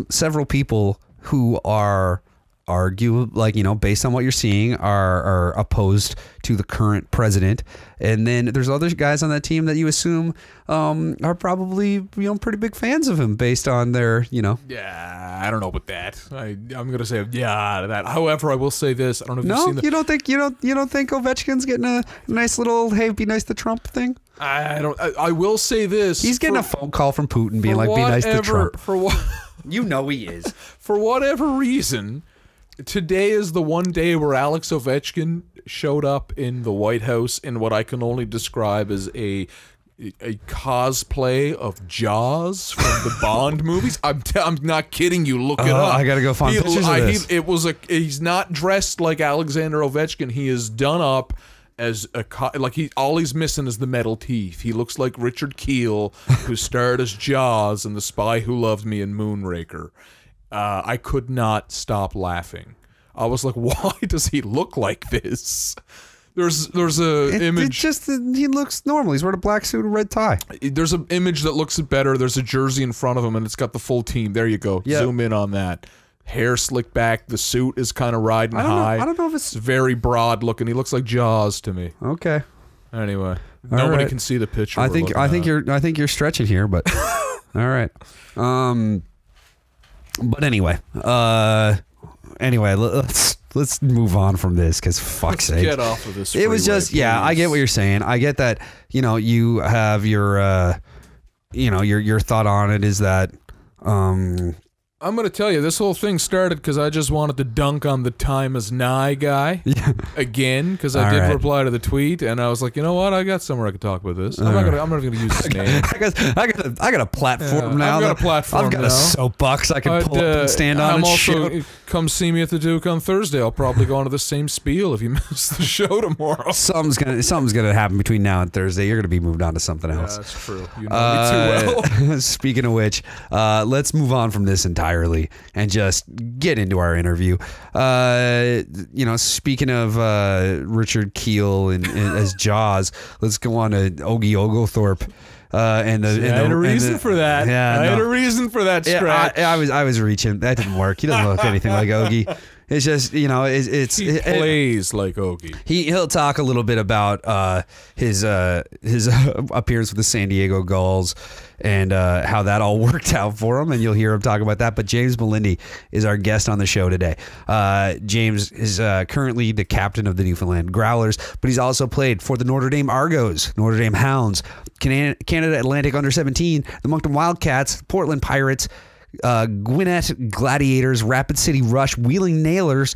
several people who are based on what you're seeing are opposed to the current president, and then there's other guys on that team that you assume are probably pretty big fans of him based on their Yeah, I don't know about that. I'm gonna say to that. However, I will say this: I don't know if you've seen you don't think Ovechkin's getting a nice little "hey, be nice to Trump" thing? I don't. I will say this: he's getting a phone call from Putin being like, "Be nice to Trump." For what? He is. For whatever reason, today is the one day where Alex Ovechkin showed up in the White House in what I can only describe as a cosplay of Jaws from the Bond movies. I'm not kidding you. Look it up. I gotta go find pictures of this. He's not dressed like Alexander Ovechkin. He is done up as all he's missing is the metal teeth. He looks like Richard Kiel, who starred as Jaws in The Spy Who Loved Me and Moonraker. I could not stop laughing. I was like, why does he look like this? There's a image. He looks normal. He's wearing a black suit and red tie. There's an image that looks better. There's a jersey in front of him, and it's got the full team. There you go. Yep. Zoom in on that. Hair slicked back. The suit is kind of riding high. I don't know if it's very broad looking. He looks like Jaws to me. Okay. Anyway, nobody can see the picture. I think you're stretching here, but all right. But anyway, let's move on from this because fuck's sake. Get off of this. It was just please. I get what you're saying. I get that you have your your thought on it is that I'm going to tell you, this whole thing started because I just wanted to dunk on the time is nigh guy again, because I did reply to the tweet, and I was like, you know what? I got somewhere I could talk about this. I'm not going to use his name. I got a platform now. I've got a platform I've got now. a soapbox I can pull up and stand on. Come see me at the Duke on Thursday. I'll probably go on to the same spiel if you miss the show tomorrow. Something's gonna happen between now and Thursday. You're gonna be moved on to something else. Yeah, that's true. You know me too well. Speaking of which, let's move on from this entirely and just get into our interview. Speaking of Richard Kiel and as Jaws, let's go on to Ogie Oglethorpe. I had a reason for that. Yeah, I had a reason for that stretch. I was reaching. That didn't work. He doesn't look anything like Ogie. It's just he plays like Ogie. He'll talk a little bit about his appearance with the San Diego Gulls and how that all worked out for him, and you'll hear him talk about that. But James Melindy is our guest on the show today. James is currently the captain of the Newfoundland Growlers, but he's also played for the Notre Dame Argos, Notre Dame Hounds, Canada Atlantic Under-17, the Moncton Wildcats, Portland Pirates, Gwinnett Gladiators, Rapid City Rush, Wheeling Nailers,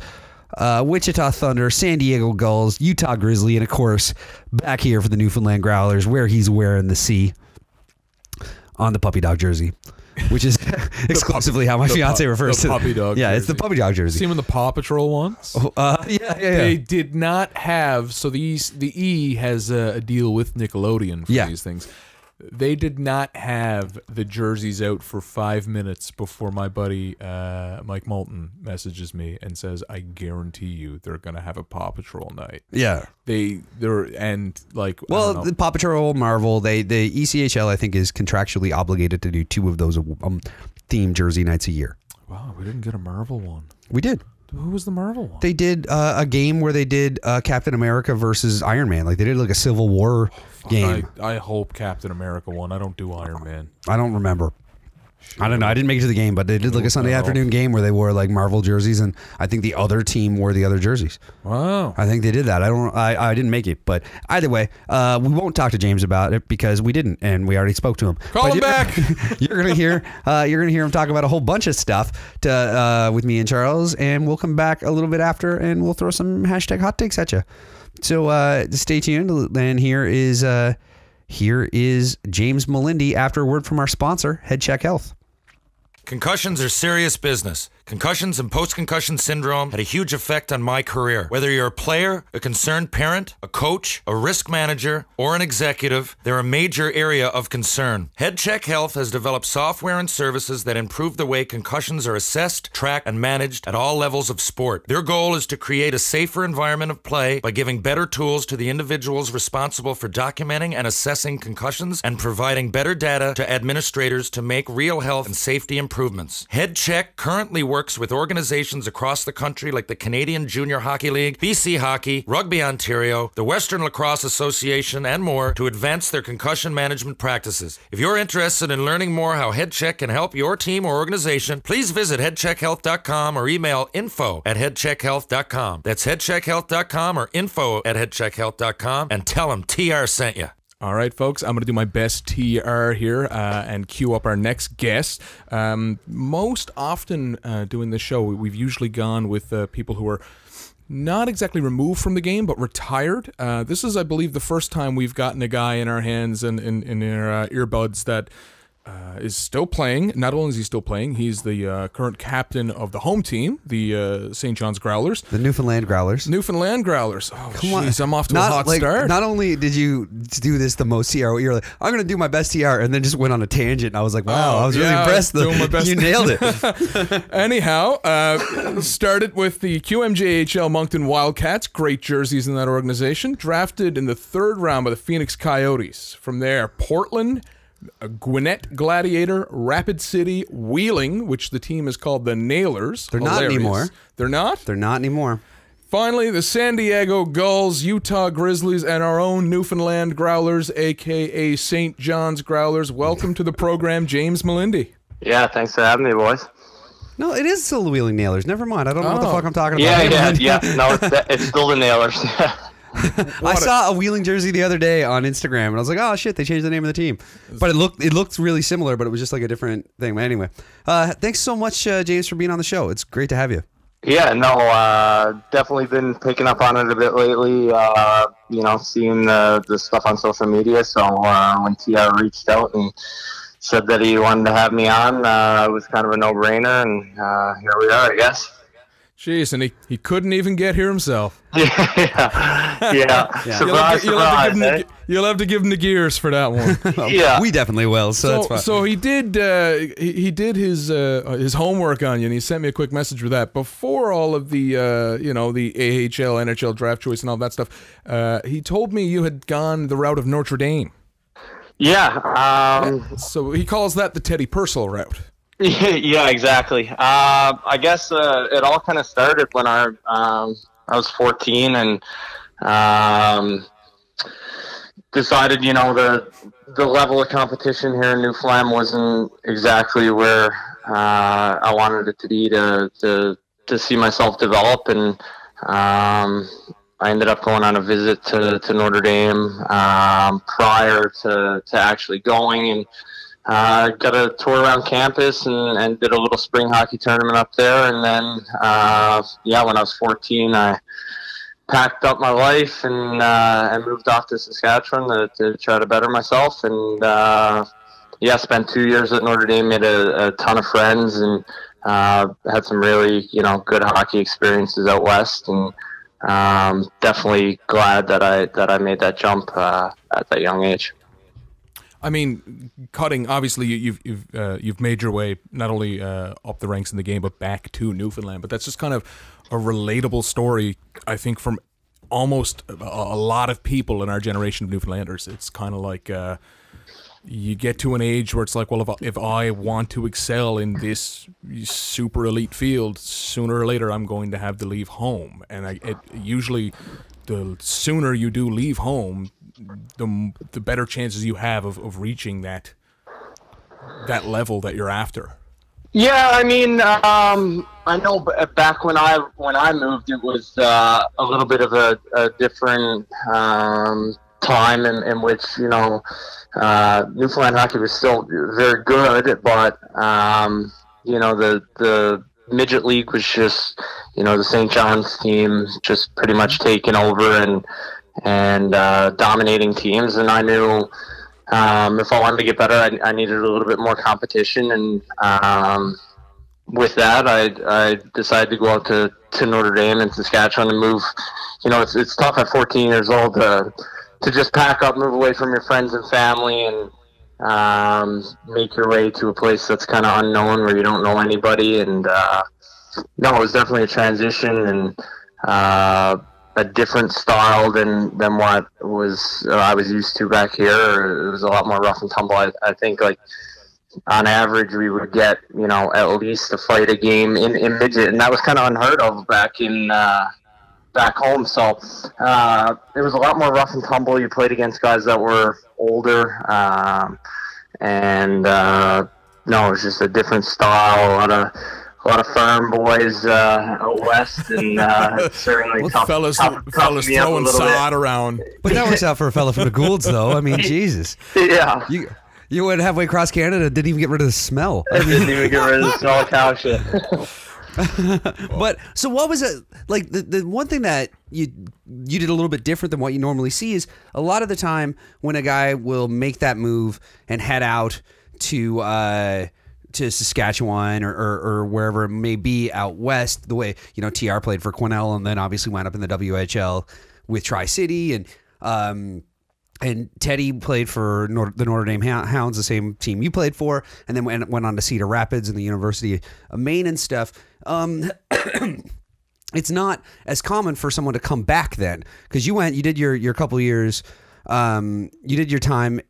Wichita Thunder, San Diego Gulls, Utah Grizzly, and of course back here for the Newfoundland Growlers, where he's wearing the C on the puppy dog jersey, which is exclusively how my fiance refers to puppy dog. Yeah, jersey. It's the puppy dog jersey. See him in the Paw Patrol ones. Yeah. They did not have. So the E has a deal with Nickelodeon for these things. They did not have the jerseys out for 5 minutes before my buddy Mike Moulton messages me and says, "I guarantee you they're gonna have a Paw Patrol night." Yeah, the Paw Patrol, Marvel, the ECHL I think is contractually obligated to do 2 of those themed jersey nights a year. Wow, we didn't get a Marvel one. We did. Who was the Marvel one? They did a game where they did Captain America versus Iron Man. Like they did like a Civil War game. I hope Captain America won. I don't do Iron Man. I don't remember. I don't know. I didn't make it to the game, but they did like a Sunday afternoon game where they wore like Marvel jerseys, and I think the other team wore the other jerseys. Wow. I think they did that. I didn't make it, but either way, we won't talk to James about it because we didn't, and we already spoke to him. Call him back. You're gonna hear him talk about a whole bunch of stuff with me and Charles, and we'll come back a little bit after, and we'll throw some hashtag hot takes at you. So stay tuned. And here is Here is James Melindy after a word from our sponsor, Head Check Health. Concussions are serious business. Concussions and post-concussion syndrome had a huge effect on my career. Whether you're a player, a concerned parent, a coach, a risk manager, or an executive, they're a major area of concern. Head Check Health has developed software and services that improve the way concussions are assessed, tracked, and managed at all levels of sport. Their goal is to create a safer environment of play by giving better tools to the individuals responsible for documenting and assessing concussions and providing better data to administrators to make real health and safety improvements. Head Check currently works with organizations across the country like the Canadian Junior Hockey League, BC Hockey, Rugby Ontario, the Western Lacrosse Association, and more to advance their concussion management practices. If you're interested in learning more how Head Check can help your team or organization, please visit headcheckhealth.com or email info@headcheckhealth.com. That's headcheckhealth.com or info@headcheckhealth.com and tell them TR sent you. All right, folks, I'm going to do my best TR here and queue up our next guest. Most often doing this show, we've usually gone with people who are not exactly removed from the game, but retired. This is, I believe, the first time we've gotten a guy in our hands and in our earbuds that is still playing. Not only is he still playing, he's the current captain of the home team, the St. John's Growlers. The Newfoundland Growlers. Newfoundland Growlers. Oh, Come on. I'm off to a hot start. Not only did you do this the most TR, you're like, I'm going to do my best TR, and then just went on a tangent. And I was like, wow, I was really impressed. Doing my best. You nailed it. Anyhow, started with the QMJHL Moncton Wildcats. Great jerseys in that organization. Drafted in the 3rd round by the Phoenix Coyotes. From there, Portland, Gwinnett Gladiator, Rapid City, Wheeling, which the team is called the Nailers. They're not anymore. They're not? They're not anymore. Finally, the San Diego Gulls, Utah Grizzlies, and our own Newfoundland Growlers, a.k.a. St. John's Growlers. Welcome to the program, James Melindy. Yeah, thanks for having me, boys. No, it is still the Wheeling Nailers. Never mind. I don't know what the fuck I'm talking about. Yeah. No, it's still the Nailers. I saw a Wheeling jersey the other day on Instagram, and I was like, "Oh shit, they changed the name of the team." But it looked really similar, but it was just like a different thing. But anyway, thanks so much, James, for being on the show. It's great to have you. Yeah, no, definitely been picking up on it a bit lately. Seeing the stuff on social media. So when TR reached out and said that he wanted to have me on, it was kind of a no-brainer, and here we are, I guess. Jeez, and he couldn't even get here himself. Yeah. Surprise, you'll have to give him the gears for that one. Yeah. We definitely will, so that's fine. So he did his homework on you, and he sent me a quick message with that. Before all of the, the AHL, NHL draft choice and all that stuff, he told me you had gone the route of Notre Dame. Yeah. So he calls that the Teddy Purcell route. Yeah, exactly. I guess it all kind of started when I was 14 and decided, the level of competition here in Newfoundland wasn't exactly where I wanted it to be to see myself develop, and I ended up going on a visit to Notre Dame prior to actually going, and got a tour around campus and did a little spring hockey tournament up there. And then, when I was 14, I packed up my life and moved off to Saskatchewan to try to better myself. And, spent 2 years at Notre Dame, made a ton of friends, and had some really, good hockey experiences out west. And definitely glad that I made that jump at that young age. I mean, obviously you've made your way not only up the ranks in the game, but back to Newfoundland. But that's just kind of a relatable story, I think, from almost a lot of people in our generation of Newfoundlanders. It's kind of like you get to an age where it's like, well, if I want to excel in this super elite field, sooner or later I'm going to have to leave home. And usually the sooner you do leave home, the better chances you have of reaching that level that you're after. Yeah, I mean, I know back when I moved, it was a little bit of a different time in which Newfoundland hockey was still very good, but the midget league was just the St. John's team just pretty much taking over and dominating teams, and I knew if I wanted to get better, I needed a little bit more competition, and with that, I decided to go out to Notre Dame in Saskatchewan and move. You know, it's tough at 14 years old to just pack up, move away from your friends and family, and make your way to a place that's kind of unknown where you don't know anybody. And no, it was definitely a transition and a different style than what I was used to back here. It was a lot more rough and tumble. I think, like, on average, we would get, you know, at least a fight a game in midget, and that was kind of unheard of back home. So it was a lot more rough and tumble. You played against guys that were older, and no, it was just a different style. A lot of firm boys out west, and certainly tough fellas me up a throwing little sod bit. around. But that works out for a fella from the Goulds, though. I mean, Jesus. Yeah. You went halfway across Canada, didn't even get rid of the smell. I didn't even get rid of the smell of cow shit. But so what was it like? The one thing that you did a little bit different than what you normally see is a lot of the time when a guy will make that move and head out to Saskatchewan or wherever it may be out west, the way, you know, TR played for Quesnel and then obviously wound up in the WHL with Tri-City, and Teddy played for the Notre Dame Hounds, the same team you played for, and then went on to Cedar Rapids and the University of Maine and stuff. It's not as common for someone to come back then, because you did your couple years, you did your time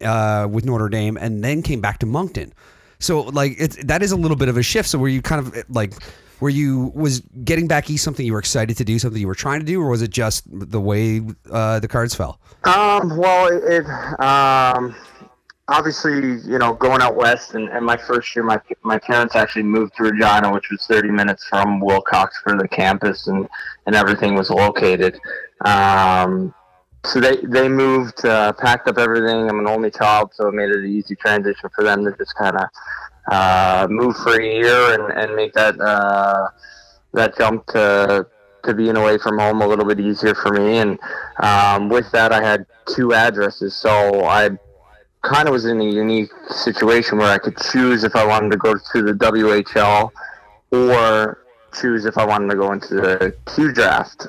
with Notre Dame and then came back to Moncton. So like that is a little bit of a shift. So were you kind of like, was getting back east something you were excited to do, something you were trying to do, or was it just the way the cards fell? Well, obviously, you know, going out west, and my first year, my parents actually moved to Regina, which was 30 minutes from Wilcox, where the campus and everything was located. So they moved, packed up everything. I'm an only child, so it made it an easy transition for them to just kind of move for a year and make that jump to being away from home a little bit easier for me. And with that, I had 2 addresses, so I kind of was in a unique situation where I could choose if I wanted to go to the WHL or choose if I wanted to go into the Q draft.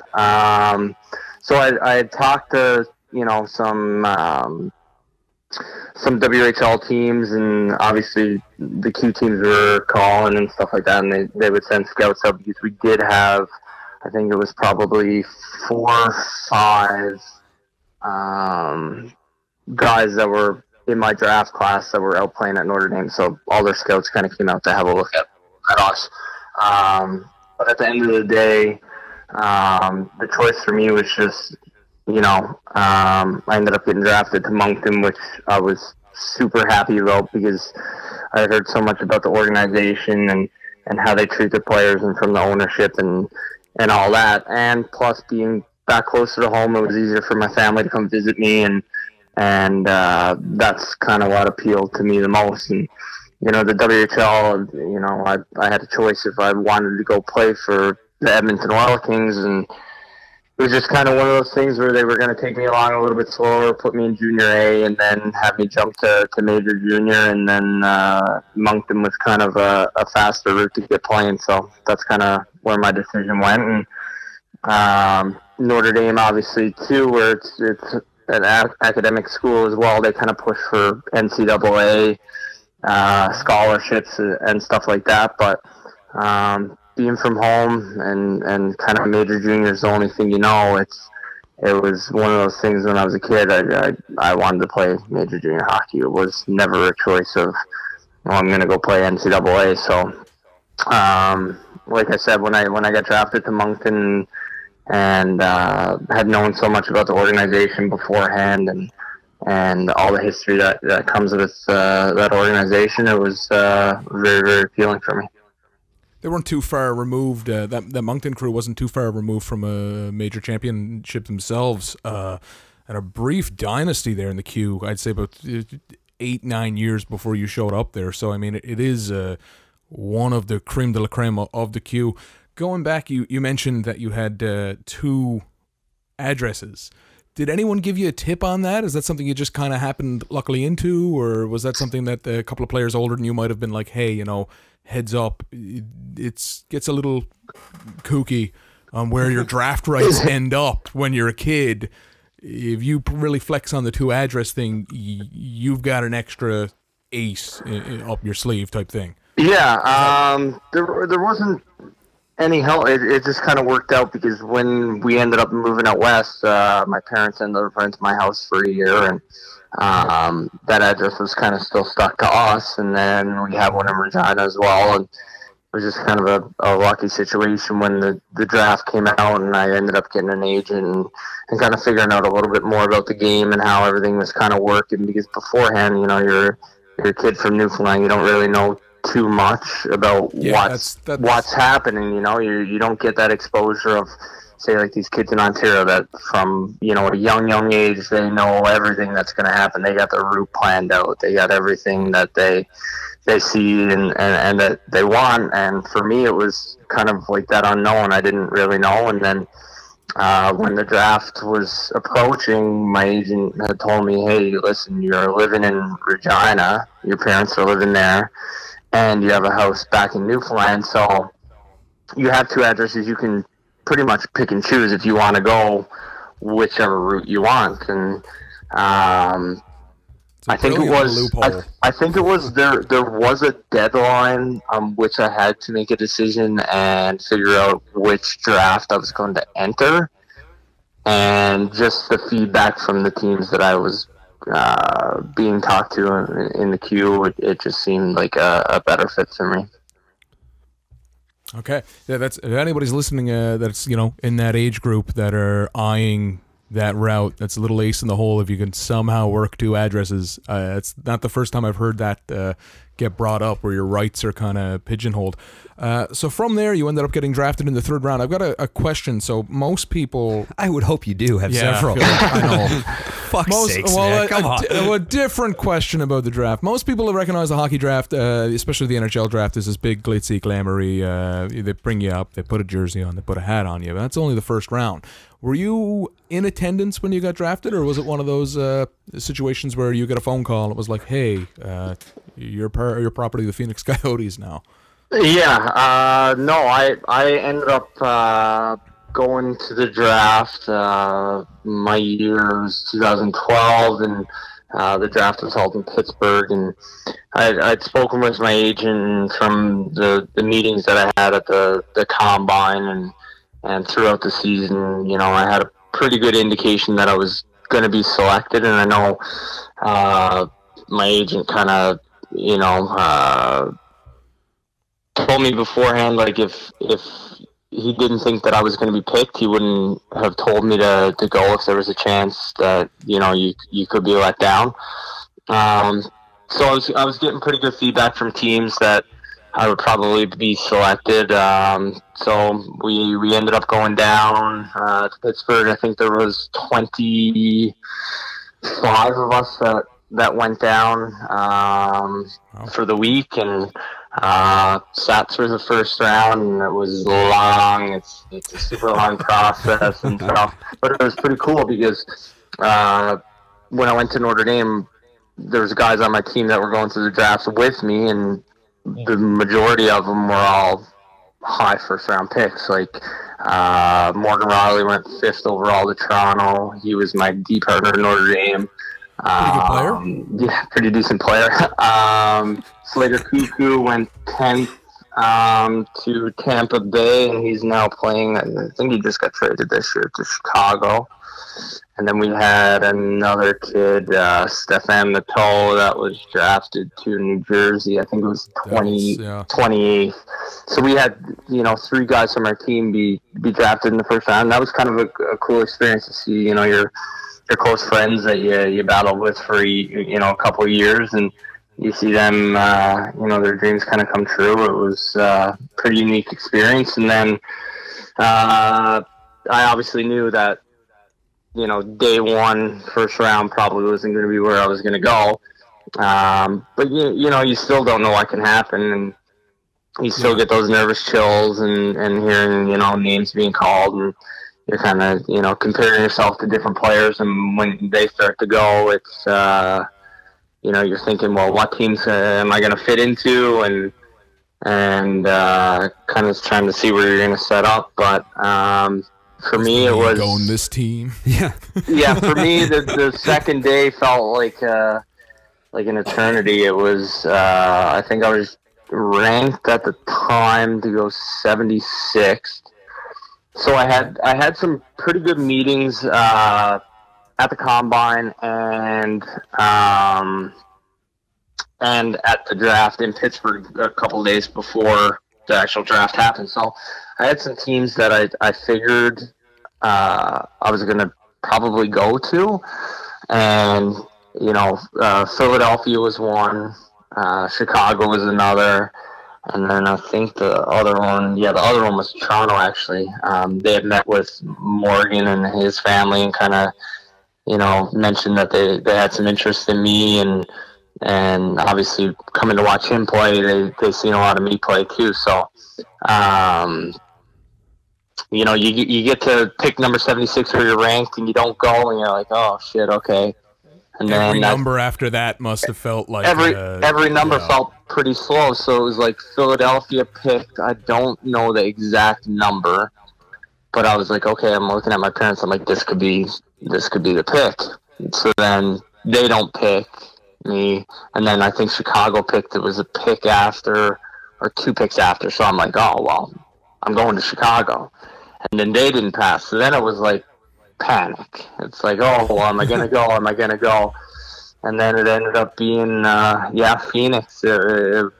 So I had talked to, you know, some WHL teams, and obviously the Q teams were calling and stuff like that, and they would send scouts up, because we did have, I think it was probably 4 or 5 guys that were in my draft class that were out playing at Notre Dame. So all their scouts kind of came out to have a look at us. But at the end of the day, the choice for me was just, you know, I ended up getting drafted to Moncton, which I was super happy about, because I heard so much about the organization and how they treat their players, and from the ownership and all that. And plus, being back closer to home, it was easier for my family to come visit me, and that's kind of what appealed to me the most. And, you know, the WHL, you know, I had a choice if I wanted to go play for the Edmonton Oil Kings, and it was just kind of one of those things where they were going to take me along a little bit slower, put me in junior A, and then have me jump to major junior, and then Moncton was kind of a faster route to get playing. So that's kind of where my decision went. And Notre Dame, obviously, too, where it's an academic school as well. They kind of push for NCAA scholarships and stuff like that. But being from home and kind of major junior is the only thing you know. It was one of those things when I was a kid. I wanted to play major junior hockey. It was never a choice of, oh, I'm going to go play NCAA. So, like I said, when I got drafted to Moncton and had known so much about the organization beforehand and all the history that comes with that organization, it was very, very appealing for me. They weren't too far removed. That Moncton crew wasn't too far removed from a major championship themselves. And a brief dynasty there in the Q, I'd say about 8-9 years before you showed up there. So, I mean, it is one of the creme de la creme of the Q. Going back, you mentioned that you had 2 addresses. Did anyone give you a tip on that? Is that something you just kind of happened luckily into, or was that something that a couple of players older than you might have been like, hey, you know, heads up, it gets a little kooky on where your draft rights end up when you're a kid. If you really flex on the 2 address thing, you've got an extra ace up your sleeve type thing. Yeah, there wasn't any help. It just kind of worked out because when we ended up moving out west, my parents ended up renting my house for a year, and that address was kind of still stuck to us. And then we had one in Regina as well, and it was just kind of a lucky situation when the draft came out, and I ended up getting an agent and kind of figuring out a little bit more about the game and how everything was kind of working. Because beforehand, you know, you're a kid from Newfoundland, you don't really know too much about what's happening. You know, you don't get that exposure of, say, like these kids in Ontario that from, you know, a young age, they know everything that's going to happen. They got their route planned out. They got everything that they see and that they want. And for me, it was kind of like that unknown. I didn't really know. And then when the draft was approaching, my agent had told me, hey, listen, you're living in Regina. Your parents are living there. And you have a house back in Newfoundland. So you have 2 addresses. You can pretty much pick and choose if you want to go whichever route you want. And I think it was there was a deadline on which I had to make a decision and figure out which draft I was going to enter, and just the feedback from the teams that I was being talked to in the queue, it just seemed like a better fit for me. Okay, yeah, that's if anybody's listening that's, you know, in that age group that are eyeing that route, that's a little ace in the hole if you can somehow work 2 addresses. It's not the first time I've heard that get brought up, where your rights are kind of pigeonholed. So from there, you ended up getting drafted in the 3rd round. I've got a question. So most people... I would hope you do have several. I know. Fuck's sakes, man. Come on. A different question about the draft. Most people recognize the hockey draft, especially the NHL draft, is this big glitzy, glamoury. They bring you up, they put a jersey on, they put a hat on you. That's only the 1st round. Were you in attendance when you got drafted, or was it one of those situations where you get a phone call and it was like, hey, you're property of the Phoenix Coyotes now? Yeah, no, I ended up going to the draft. My year was 2012, and the draft was held in Pittsburgh. And I'd spoken with my agent from the meetings that I had at the combine and throughout the season. You know, I had a pretty good indication that I was going to be selected, and I know my agent kind of, you know, told me beforehand, like, if he didn't think that I was going to be picked, he wouldn't have told me to go if there was a chance that, you know, you could be let down. So I was getting pretty good feedback from teams that I would probably be selected. So we ended up going down to Pittsburgh. I think there was 25 of us that went down for the week, and sat through the 1st round, and it was long. It's a super long process and stuff, but it was pretty cool because when I went to Notre Dame, there was guys on my team that were going through the drafts with me, and the majority of them were all high 1st round picks. Like Morgan Riley went 5th overall to Toronto. He was my D partner at Notre Dame. Pretty good player? Yeah, pretty decent player. Slater Cuckoo went 10th to Tampa Bay, and he's now playing, I think he just got traded this year to Chicago. And then we had another kid, Stefan Matteau, that was drafted to New Jersey. I think it was 28th. So we had, you know, 3 guys from our team be drafted in the 1st round. And that was kind of a cool experience to see, you know, your close friends that you battled with for, a couple of years, and you see them, their dreams kind of come true. It was a pretty unique experience. And then I obviously knew that, day one, 1st round probably wasn't going to be where I was going to go. But, you still don't know what can happen, and you still get those nervous chills and hearing, names being called. And you're kind of, you know, comparing yourself to different players, and when they start to go, it's, you know, you're thinking, well, what teams am I going to fit into, and kind of trying to see where you're going to set up. But for me, it was going this team. Yeah. Yeah, for me, the second day felt like an eternity. It was, I think I was ranked at the time to go 76th. So I had some pretty good meetings at the combine and at the draft in Pittsburgh a couple days before the actual draft happened. So I had some teams that I figured I was going to probably go to, and you know, Philadelphia was one, Chicago was another. And then I think the other one was Toronto, actually. They had met with Morgan and his family and kind of, you know, mentioned that they had some interest in me, and obviously coming to watch him play, they seen a lot of me play too. So, you know, you get to pick number 76 where you're ranked, and you don't go, and you're like, oh shit, okay. And every then number after that must have felt like every number felt pretty slow. So it was like Philadelphia picked. I don't know the exact number, but I was like, okay. I'm looking at my parents. I'm like, this could be the pick. So then they don't pick me, and then I think Chicago picked. It was a pick after or 2 picks after. So I'm like, oh well, I'm going to Chicago, and then they didn't pass. So then it was like panic. It's like, oh, well, am I gonna go? Am I gonna go? And then it ended up being Phoenix. You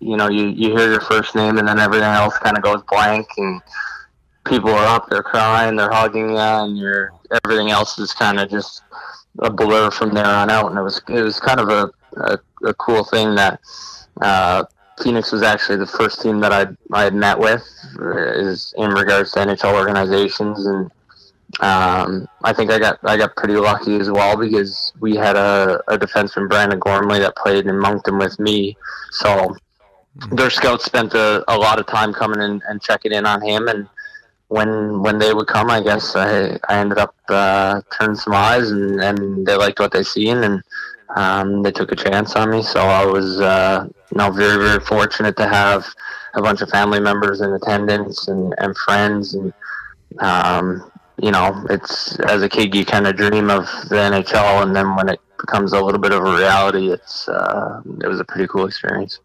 know, you hear your first name, and then everything else kind of goes blank, and people are up, they're crying, they're hugging you, and everything else is kind of just a blur from there on out. And it was kind of a cool thing that Phoenix was actually the first team that I had met with, is in regards to NHL organizations. And I think I got pretty lucky as well, because we had a defenseman, Brandon Gormley, that played in Moncton with me. So their scouts spent a lot of time coming in and checking in on him. And when they would come, I guess I ended up turning some eyes, and they liked what they seen, and they took a chance on me. So I was very, very fortunate to have a bunch of family members in attendance and friends. And you know, it's, as a kid, you kind of dream of the NHL, and then when it becomes a little bit of a reality, it was a pretty cool experience.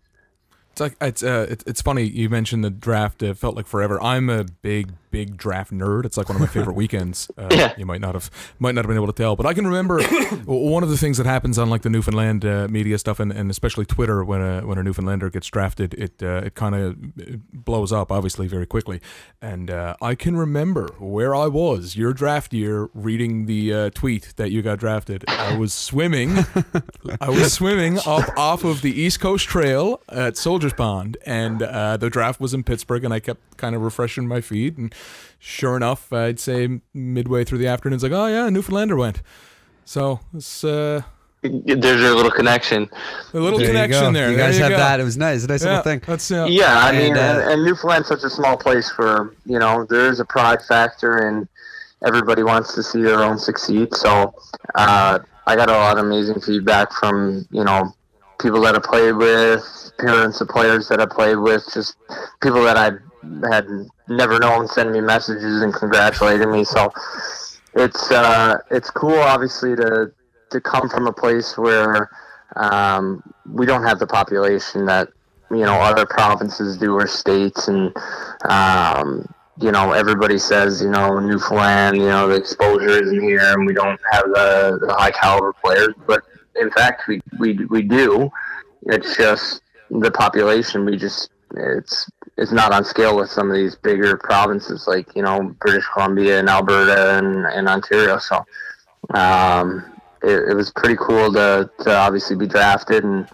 It's like it's funny you mentioned the draft. It felt like forever. I'm a big draft nerd. It's like one of my favorite weekends. Yeah. You might not have been able to tell, but I can remember one of the things that happens on like the Newfoundland media stuff, and especially Twitter, when a Newfoundlander gets drafted, it kind of blows up, obviously, very quickly. And I can remember where I was your draft year, reading the tweet that you got drafted. I was swimming up off of the East Coast Trail at Soldiers Pond, and the draft was in Pittsburgh, and I kept kind of refreshing my feed, and sure enough, I'd say midway through the afternoon, it's like, oh yeah, a Newfoundlander went. So it's there's your little connection. A little connection there. You guys have that. It was nice. A nice little thing. That's yeah. I mean, and Newfoundland's such a small place for, you know, there is a pride factor, and everybody wants to see their own succeed. So I got a lot of amazing feedback from, you know, people that I played with, parents of players that I played with, just people that I had never known sending me messages and congratulating me. So it's cool, obviously, to come from a place where we don't have the population that, you know, other provinces do, or states. And you know, everybody says, you know, Newfoundland, you know, the exposure isn't here, and we don't have the high caliber players, but in fact we do. It's just the population. It's not on scale with some of these bigger provinces, like, you know, British Columbia and Alberta and Ontario. So it was pretty cool to obviously be drafted and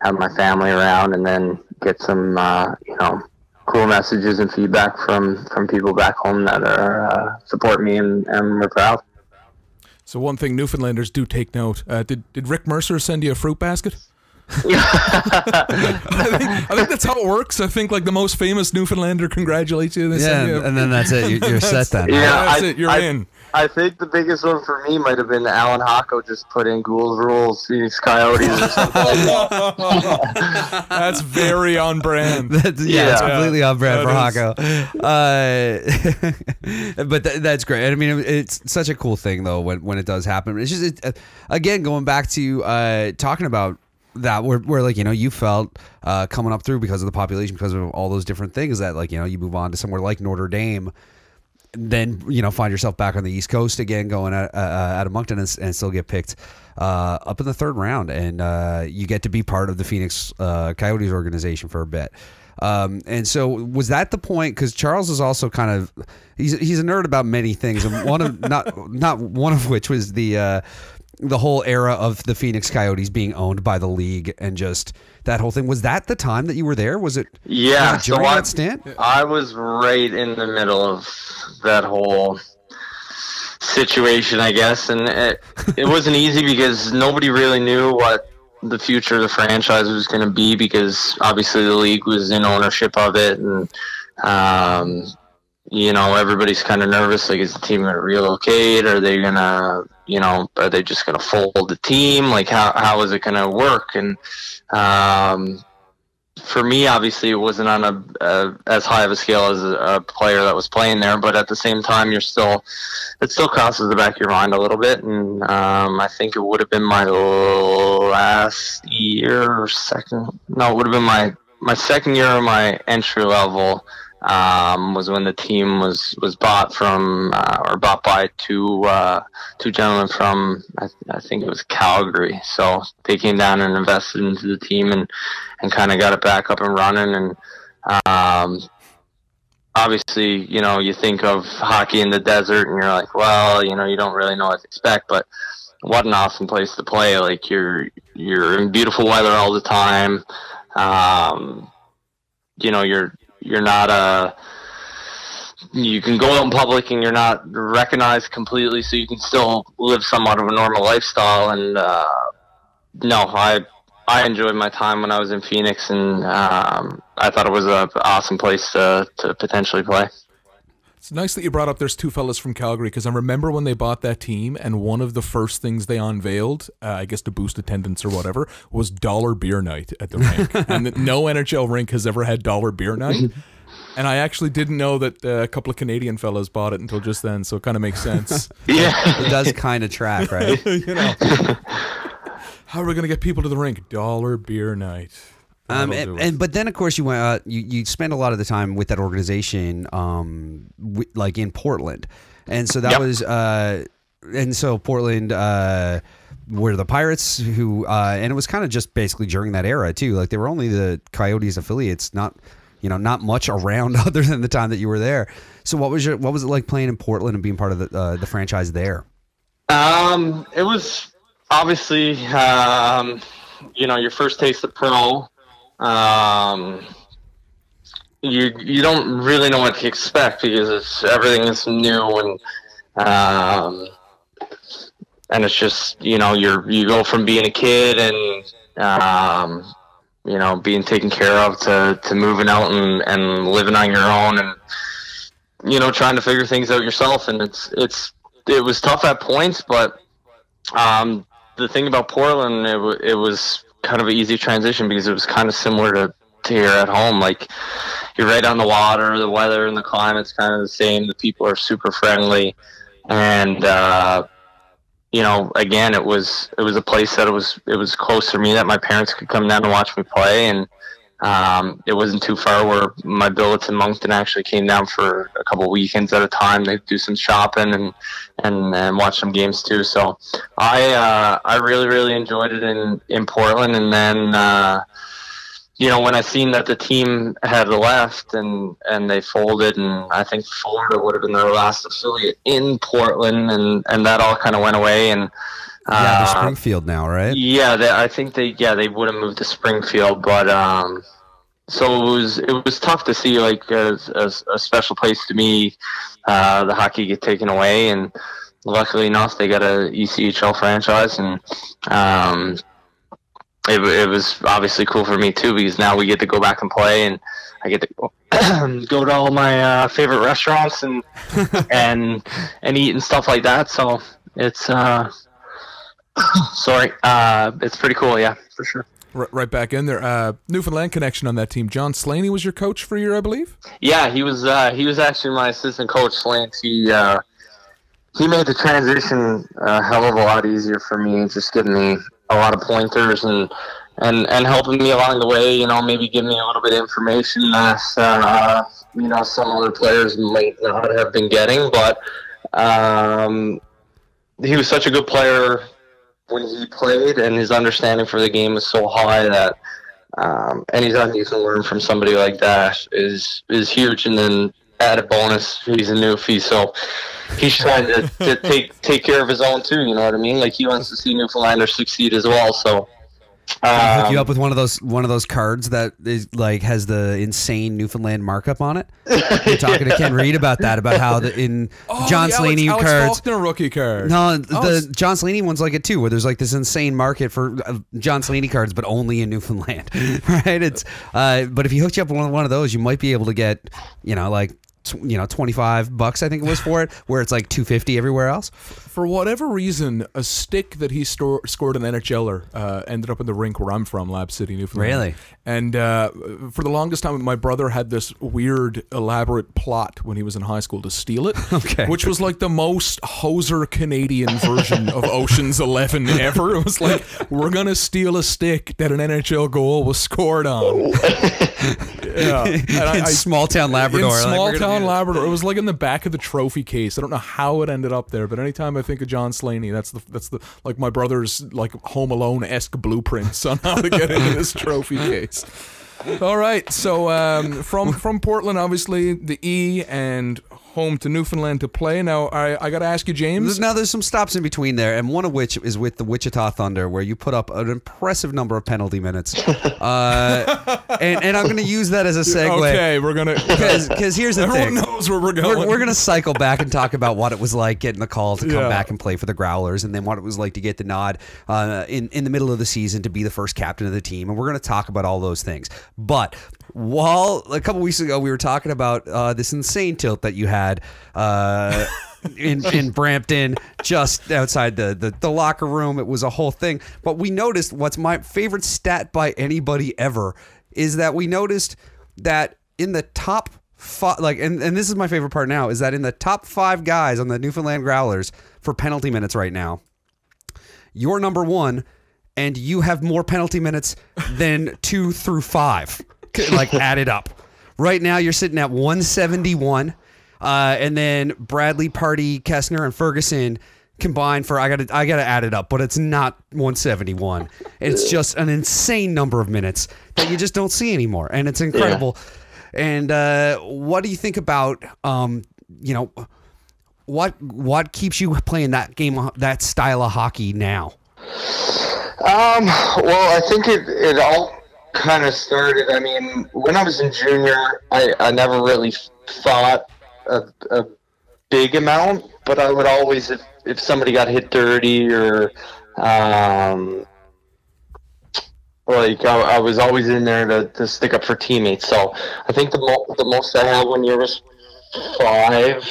have my family around, and then get some you know, cool messages and feedback from people back home that are support me, and we're proud. So one thing Newfoundlanders do take note. Did Rick Mercer send you a fruit basket? I think that's how it works. I think like the most famous Newfoundlander congratulates you. And then that's it. You're set then. Yeah, that's it. You're in. I think the biggest one for me might have been Alan Hocko just put in Ghouls Rules, Phoenix Coyotes or something like that. That's very on brand. It's completely on brand for Hocko. But that's great. I mean, it's such a cool thing though when it does happen. It's just again going back to talking about that where like you felt coming up through because of the population, because of all those different things that like you move on to somewhere like Notre Dame. Then find yourself back on the East Coast again, going out of Moncton and still get picked up in the third round, and you get to be part of the Phoenix Coyotes organization for a bit. And so was that the point? Because Charles is also kind of he's a nerd about many things, and one of not one of which was the whole era of the Phoenix Coyotes being owned by the league and just that whole thing. Was that the time that you were there? Was it? Yeah. During that stint? I was right in the middle of that whole situation, I guess. And it wasn't easy because nobody really knew what the future of the franchise was going to be, because obviously the league was in ownership of it. And, everybody's kind of nervous. Like, is the team going to relocate? Are they going to, are they just going to fold the team? Like, how is it going to work? And for me, obviously, it wasn't on as high of a scale as a player that was playing there. But at the same time, it still crosses the back of your mind a little bit. And I think it would have been my last year or second. No, it would have been my second year of my entry level. Was when the team was bought from or bought by two gentlemen from I think it was Calgary. So they came down and invested into the team and kind of got it back up and running. And obviously, you think of hockey in the desert and you're like, well, you don't really know what to expect, but what an awesome place to play. Like you're in beautiful weather all the time. You're not you can go out in public and you're not recognized completely, so you can still live somewhat of a normal lifestyle. And I enjoyed my time when I was in Phoenix, and I thought it was an awesome place to potentially play. It's nice that you brought up there's two fellas from Calgary, because I remember when they bought that team, and one of the first things they unveiled, I guess to boost attendance or whatever, was dollar beer night at the rink. And no NHL rink has ever had dollar beer night. And I actually didn't know that a couple of Canadian fellas bought it until just then, so it kind of makes sense. Yeah. It does kind of track, right? How are we going to get people to the rink? Dollar beer night. But then of course you went you spent a lot of the time with that organization like in Portland, and so that was and so Portland were the Pirates who and it was kind of just basically during that era too, like they were only the Coyotes affiliates, not much around other than the time that you were there. So what was it like playing in Portland and being part of the franchise there? It was obviously your first taste of pro. You don't really know what to expect because everything is new, and it's just you go from being a kid and being taken care of to moving out and living on your own and trying to figure things out yourself. And it was tough at points, but the thing about Portland, it was kind of an easy transition because it was kind of similar to here at home. Like you're right on the water, the weather and the climate's kind of the same. The people are super friendly, and again, it was a place that it was close to me that my parents could come down and watch me play, and it wasn't too far where my billets in Moncton actually came down for a couple weekends at a time. They'd do some shopping and watch some games too. So I really, really enjoyed it in Portland. And then, when I seen that the team had left and they folded, and I think Florida would have been their last affiliate in Portland, and that all kind of went away. And the Springfield now, right? Yeah, I think they would have moved to Springfield, but so it was tough to see like a special place to me, the hockey get taken away, and luckily enough they got a ECHL franchise, and it was obviously cool for me too, because now we get to go back and play, and I get to go to all my favorite restaurants and and eat and stuff like that. So it's it's pretty cool, yeah, for sure. Right back in there. Newfoundland connection on that team. John Slaney was your coach for a year, I believe. Yeah, he was actually my assistant coach. Lance, he made the transition a hell of a lot easier for me, just giving me a lot of pointers and helping me along the way. You know, maybe giving me a little bit of information that some other players might not have been getting. But he was such a good player when he played, and his understanding for the game is so high that anytime you can learn from somebody like that is huge. And then added bonus, he's a newfie, so he's trying to take care of his own too. You know what I mean? Like, he wants to see Newfoundlanders succeed as well. So hook you up with one of those cards that is like has the insane Newfoundland markup on it. You're talking to Ken Reed about that, about how John Slaney Alex cards. Faulkner rookie card. No, the John Slaney one's like it too, where there's like this insane market for John Slaney cards, but only in Newfoundland, right? It's but if he hooked you up with one of those, you might be able to get like $25 I think it was for it, where it's like $250 everywhere else. For whatever reason, a stick that he scored an NHLer ended up in the rink where I'm from, Lab City, Newfoundland. Really? And for the longest time, my brother had this weird, elaborate plot when he was in high school to steal it, which was like the most hoser Canadian version of Ocean's 11 ever. It was like, we're going to steal a stick that an NHL goal was scored on. Yeah. In small town Labrador. In small town Labrador. It was like in the back of the trophy case. I don't know how it ended up there, but anytime I think of John Slaney, that's the like my brother's like Home Alone-esque blueprints on how to get into this trophy case. All right, so from Portland, obviously the E, and home to Newfoundland to play. Now, I got to ask you, James. Now, there's some stops in between there, and one of which is with the Wichita Thunder, where you put up an impressive number of penalty minutes. And I'm going to use that as a segue. Okay, we're going to... Because here's the thing. Everyone knows where we're going. We're going to cycle back and talk about what it was like getting the call to come back and play for the Growlers, and then what it was like to get the nod in the middle of the season to be the first captain of the team. And we're going to talk about all those things. But while a couple weeks ago we were talking about this insane tilt that you had in Brampton, just outside the locker room, it was a whole thing. But we noticed, what's my favorite stat by anybody ever, is that we noticed that in the top five, and this is my favorite part now, is that in the top 5 guys on the Newfoundland Growlers for penalty minutes right now, you're number 1, and you have more penalty minutes than 2 through 5. Like, added up. Right now, you're sitting at 171, and then Bradley, Party, Kessner, and Ferguson combined for, I gotta add it up, but it's not 171. It's just an insane number of minutes that you just don't see anymore, and it's incredible. Yeah. And what do you think about, what keeps you playing that game, that style of hockey now? Well, I think it all kind of started, I mean, when I was in junior, I never really thought a big amount, but I would always, if somebody got hit dirty or I was always in there to stick up for teammates. So I think the most I had one year was 5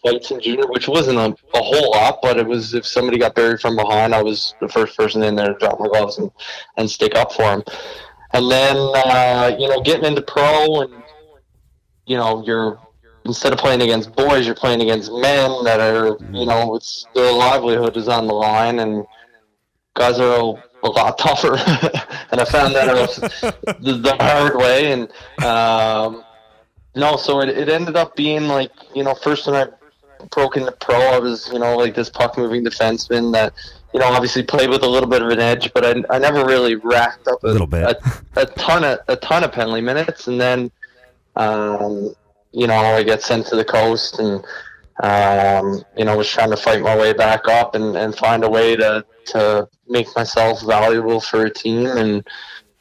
fights in junior, which wasn't a whole lot, but it was, if somebody got buried from behind, I was the first person in there to drop my gloves and stick up for them. And then, getting into pro, and, you're, instead of playing against boys, you're playing against men that are, it's their livelihood is on the line, and guys are a lot tougher. And I found that out the hard way. And, so it ended up being like, first when I broke into pro, I was, like this puck-moving defenseman that, obviously played with a little bit of an edge, but I never really racked up a ton of penalty minutes. And then, I get sent to the coast, and was trying to fight my way back up and find a way to make myself valuable for a team. And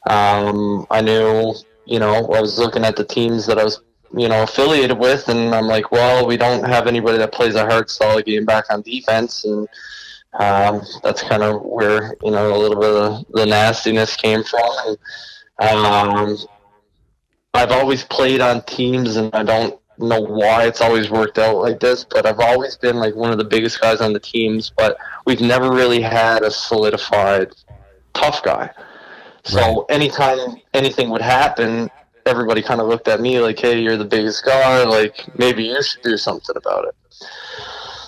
I knew, I was looking at the teams that I was, affiliated with, and I'm like, well, we don't have anybody that plays a hard, solid game back on defense, and That's kind of where, you know, a little bit of the nastiness came from. And, I've always played on teams, and I don't know why it's always worked out like this, but I've always been like one of the biggest guys on the teams, but we've never really had a solidified tough guy. So anytime anything would happen, everybody kind of looked at me like, hey, you're the biggest guy, like maybe you should do something about it.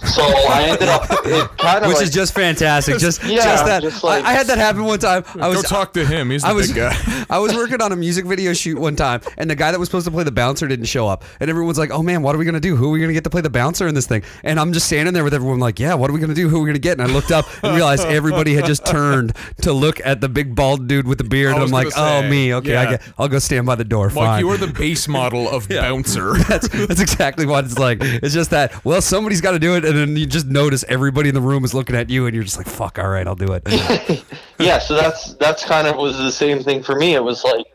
So I ended up kind of which is just fantastic. Just that. Just like, I had that happen one time. Go talk to him. He's the big guy. I was working on a music video shoot one time, and the guy that was supposed to play the bouncer didn't show up. And everyone's like, "Oh man, what are we gonna do? Who are we gonna get to play the bouncer in this thing?" And I'm just standing there with everyone like, "Yeah, what are we gonna do? Who are we gonna get?" And I looked up and realized everybody had just turned to look at the big bald dude with the beard. And I'm like, "Oh me, okay, yeah. I'll go stand by the door." Like fine. you are the base model of bouncer. That's exactly what it's like. It's just that, well, somebody's got to do it, and then you just notice everybody in the room is looking at you, and you're just like, fuck, all right, I'll do it. Yeah, so that's kind of was the same thing for me. It was like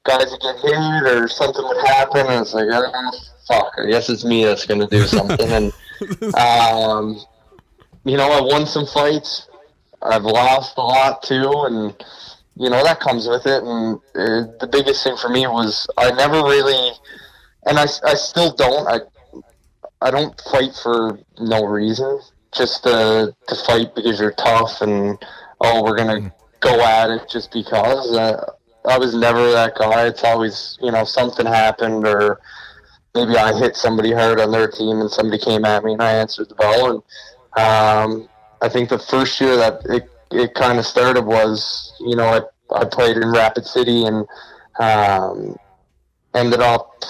guys would get hit or something would happen, and it's like, oh, fuck, I guess it's me that's going to do something. And, you know, I won some fights. I've lost a lot, too, and, you know, that comes with it. And the biggest thing for me was I never really, and I still don't, I don't fight for no reason, just to fight because you're tough and, oh, we're going to go at it just because. I was never that guy. It's always, you know, something happened, or maybe I hit somebody hard on their team and somebody came at me and I answered the bell. And I think the first year that it kind of started was, you know, I played in Rapid City and ended up,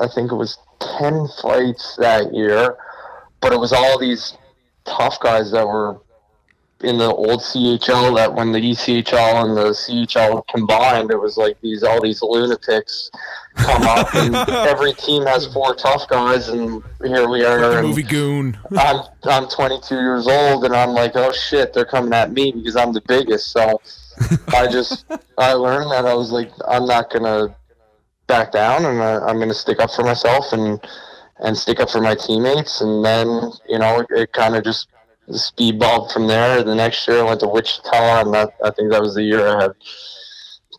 I think it was 10 fights that year, but it was all these tough guys that were in the old CHL, that when the ECHL and the CHL combined, it was like all these lunatics come up, and every team has 4 tough guys, and here we are. Like the movie Goon. I'm 22 years old, and I'm like, oh shit, they're coming at me because I'm the biggest. So I learned that I was like, I'm not gonna back down, and I'm gonna stick up for myself and stick up for my teammates. And then, you know, it kind of just speedballed from there. The next year I went to Wichita, and I think that was the year I had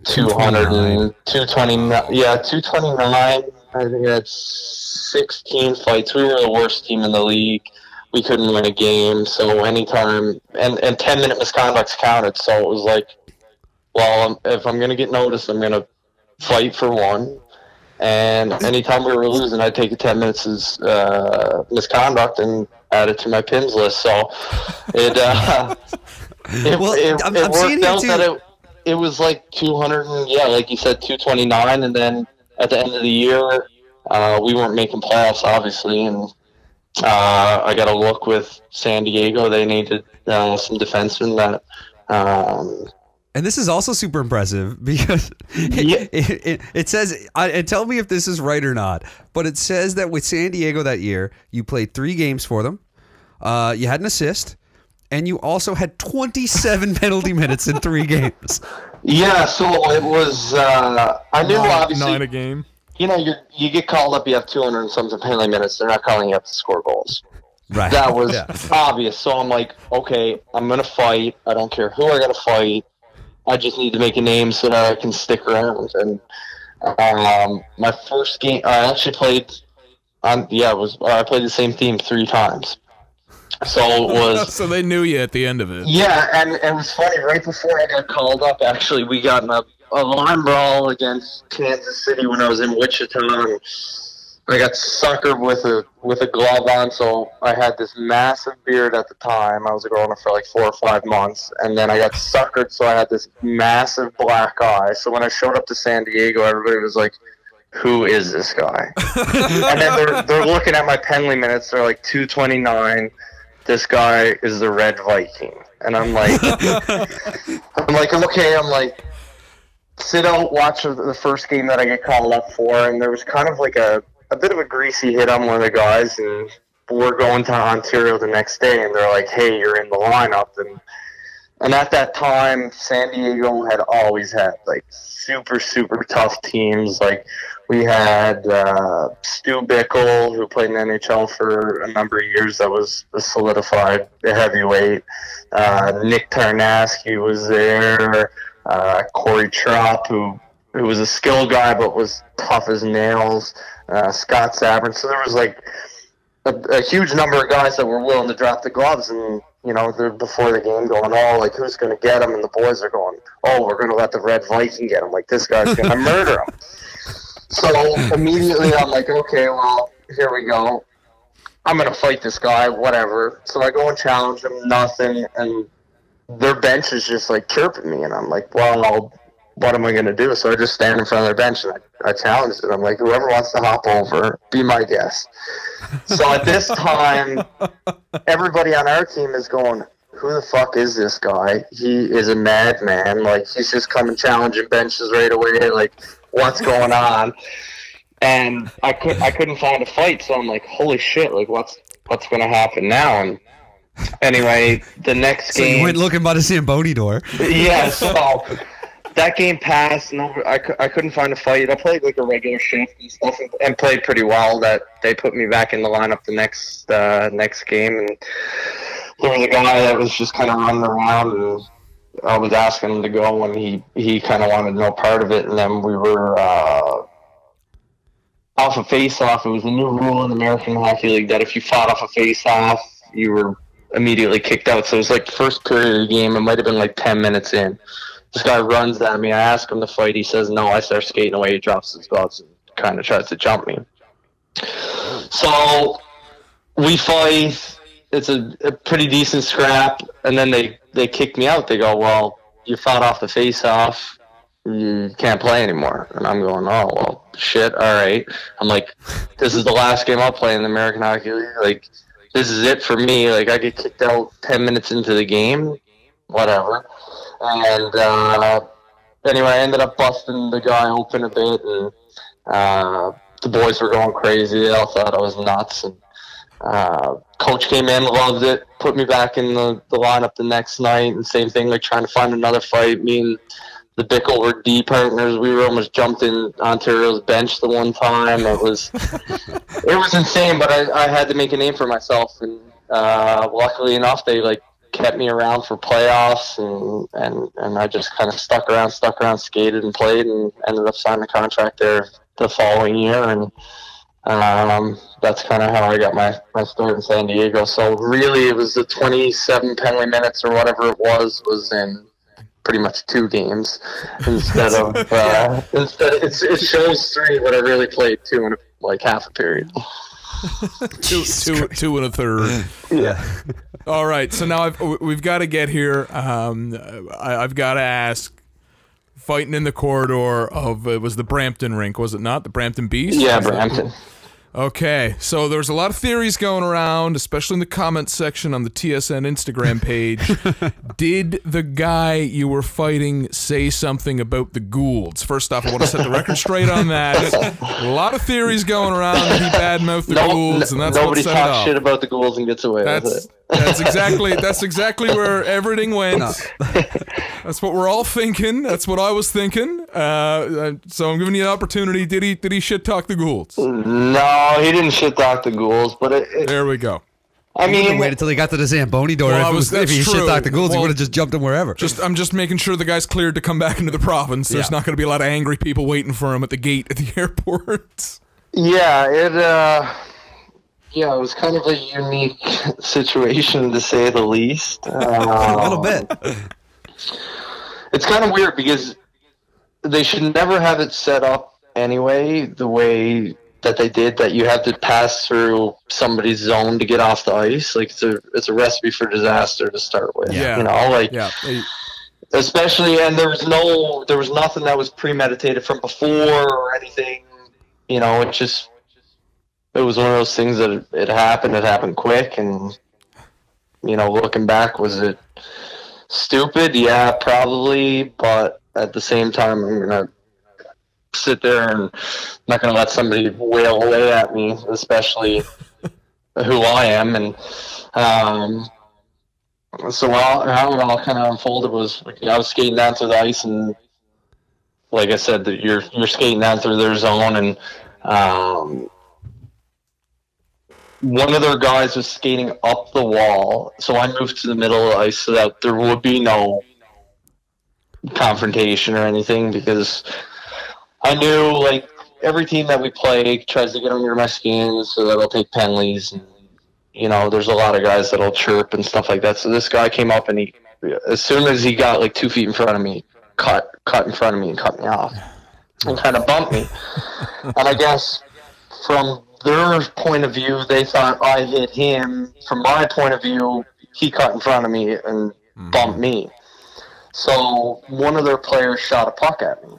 229. Yeah, 229. I think I had 16 fights. We were the worst team in the league. We couldn't win a game. So anytime, and 10-minute misconducts counted. So it was like, well, if I'm going to get noticed, I'm going to fight for one. And anytime we were losing, I'd take 10 minutes as misconduct and add it to my pins list. So it worked out that it was like 200, and yeah, like you said, 229. And then at the end of the year, we weren't making playoffs, obviously, and I got a look with San Diego. They needed some defensemen that. And this is also super impressive because it says, and tell me if this is right or not, but it says that with San Diego that year, you played 3 games for them. You had an assist, and you also had 27 penalty minutes in 3 games. Yeah, so it was, I knew obviously. 9 a game. You know, you get called up, you have 200 and something penalty minutes. They're not calling you up to score goals. Right. That was obvious. So I'm like, okay, I'm going to fight. I don't care who I got to fight. I just need to make a name so that I can stick around. And my first game, I actually played I played the same team 3 times. So it was. So they knew you at the end of it. Yeah, and it was funny. Right before I got called up, actually, we got in a line brawl against Kansas City when I was in Wichita. And I got suckered with a glove on, so I had this massive beard at the time. I was growing it for like 4 or 5 months, and then I got suckered, so I had this massive black eye. So when I showed up to San Diego, everybody was like, "Who is this guy?" And then they're looking at my penalty minutes. They're like 229. This guy is the Red Viking, and I'm like, okay. I'm like, sit out, watch the first game that I get called up for, and there was kind of like a bit of a greasy hit on one of the guys, and we're going to Ontario the next day, and they're like, hey, you're in the lineup. And at that time, San Diego had always had like super, super tough teams. Like, we had Stu Bickle, who played in the NHL for a number of years. That was a solidified heavyweight. Nick Tarnaski was there. Corey Trop, who was a skill guy but was tough as nails. Scott Sabrin. So there was like a huge number of guys that were willing to drop the gloves, and they're before the game going, oh, like, who's going to get him? And the boys are going, oh, we're going to let the Red Viking get him. Like, this guy's going to murder him. So immediately I'm like, okay, well, here we go. I'm going to fight this guy, whatever. So I go and challenge him, nothing, and their bench is just like chirping me, and I'm like, well, what am I going to do? So I just stand in front of their bench and I challenged it. I'm like, whoever wants to hop over, be my guest. So at this time, everybody on our team is going, who the fuck is this guy? He is a madman. Like, he's just coming challenging benches right away. Like, what's going on? And I couldn't find a fight, so I'm like, holy shit, like, what's going to happen now? And anyway, the next game... So you went looking by the Zamboni door. Yeah, so that game passed, and I couldn't find a fight. I played like a regular shift and stuff, and played pretty well. That they put me back in the lineup the next game, and there was a guy that was just kind of running around, and I was asking him to go, and he kind of wanted no part of it. And then we were off a face-off. It was a new rule in the American Hockey League that if you fought off a face-off, you were immediately kicked out. So it was like first period of the game. It might have been like 10 minutes in. This guy runs at me. I ask him to fight. He says no. I start skating away. He drops his gloves and kind of tries to jump me. So we fight. It's a pretty decent scrap. And then they kick me out. They go, well, you fought off the face-off. You can't play anymore. And I'm going, oh, well, shit, all right. I'm like, this is the last game I'll play in the American Hockey League. Like, this is it for me. Like, I get kicked out 10 minutes into the game. Whatever. And anyway, I ended up busting the guy open a bit, and the boys were going crazy. They all thought I was nuts. And coach came in, loved it, put me back in the lineup the next night, and same thing, like trying to find another fight. Me and the Bickle were D partners. We were almost jumped in Ontario's bench the one time. It was insane, but I had to make a name for myself, and luckily enough, they kept me around for playoffs, and I just kind of stuck around, skated and played, and ended up signing a contract there the following year, and that's kind of how I got my start in San Diego. So really, it was the 27 penalty minutes or whatever it was in pretty much 2 games instead of it shows 3, but I really played 2 in half a period. two and a third. Yeah. All right, so now we've got to get here. I've got to ask. Fighting in the corridor of it was the Brampton rink, was it not? The Brampton Beast? Yeah, Brampton. Okay, so there's a lot of theories going around, especially in the comments section on the TSN Instagram page. Did the guy you were fighting say something about the Goulds? First off, I want to set the record straight on that. A lot of theories going around that he badmouthed the Goulds, and that's nobody what set it talks off. shit about the Goulds and gets away with it. That's exactly where everything went. No. That's what we're all thinking. That's what I was thinking. So I'm giving you an opportunity. Did he shit talk the Goulds? No, he didn't shit talk the Goulds. But there we go. I mean, wait until he got to the Zamboni door. Well, if he shit talked the Goulds, he would have just jumped him wherever. I'm just making sure the guy's cleared to come back into the province. There's not going to be a lot of angry people waiting for him at the gate at the airport. Yeah, it was kind of a unique situation, to say the least. A little bit. It's kind of weird because they should never have it set up anyway the way that they did, that you have to pass through somebody's zone to get off the ice. Like, it's a recipe for disaster to start with. Yeah. Especially, and there was nothing that was premeditated from before or anything. It was one of those things that it happened quick, and looking back, was it stupid? Yeah, probably, but at the same time, I'm gonna sit there and not gonna let somebody wail away at me, especially who I am. And so how it all kind of unfolded was, I was skating down to the ice, and like I said, that you're skating down through their zone, and one of their guys was skating up the wall, so I moved to the middle of the ice so that there would be no confrontation or anything, because I knew, like, every team that we play tries to get under my skin so that I'll take penalties, and, you know, there's a lot of guys that'll chirp and stuff like that. So this guy came up, and he, as soon as he got like 2 feet in front of me, cut in front of me and cut me off and kind of bumped me. And I guess from their point of view, they thought I hit him. From my point of view, he cut in front of me and bumped me. So one of their players shot a puck at me.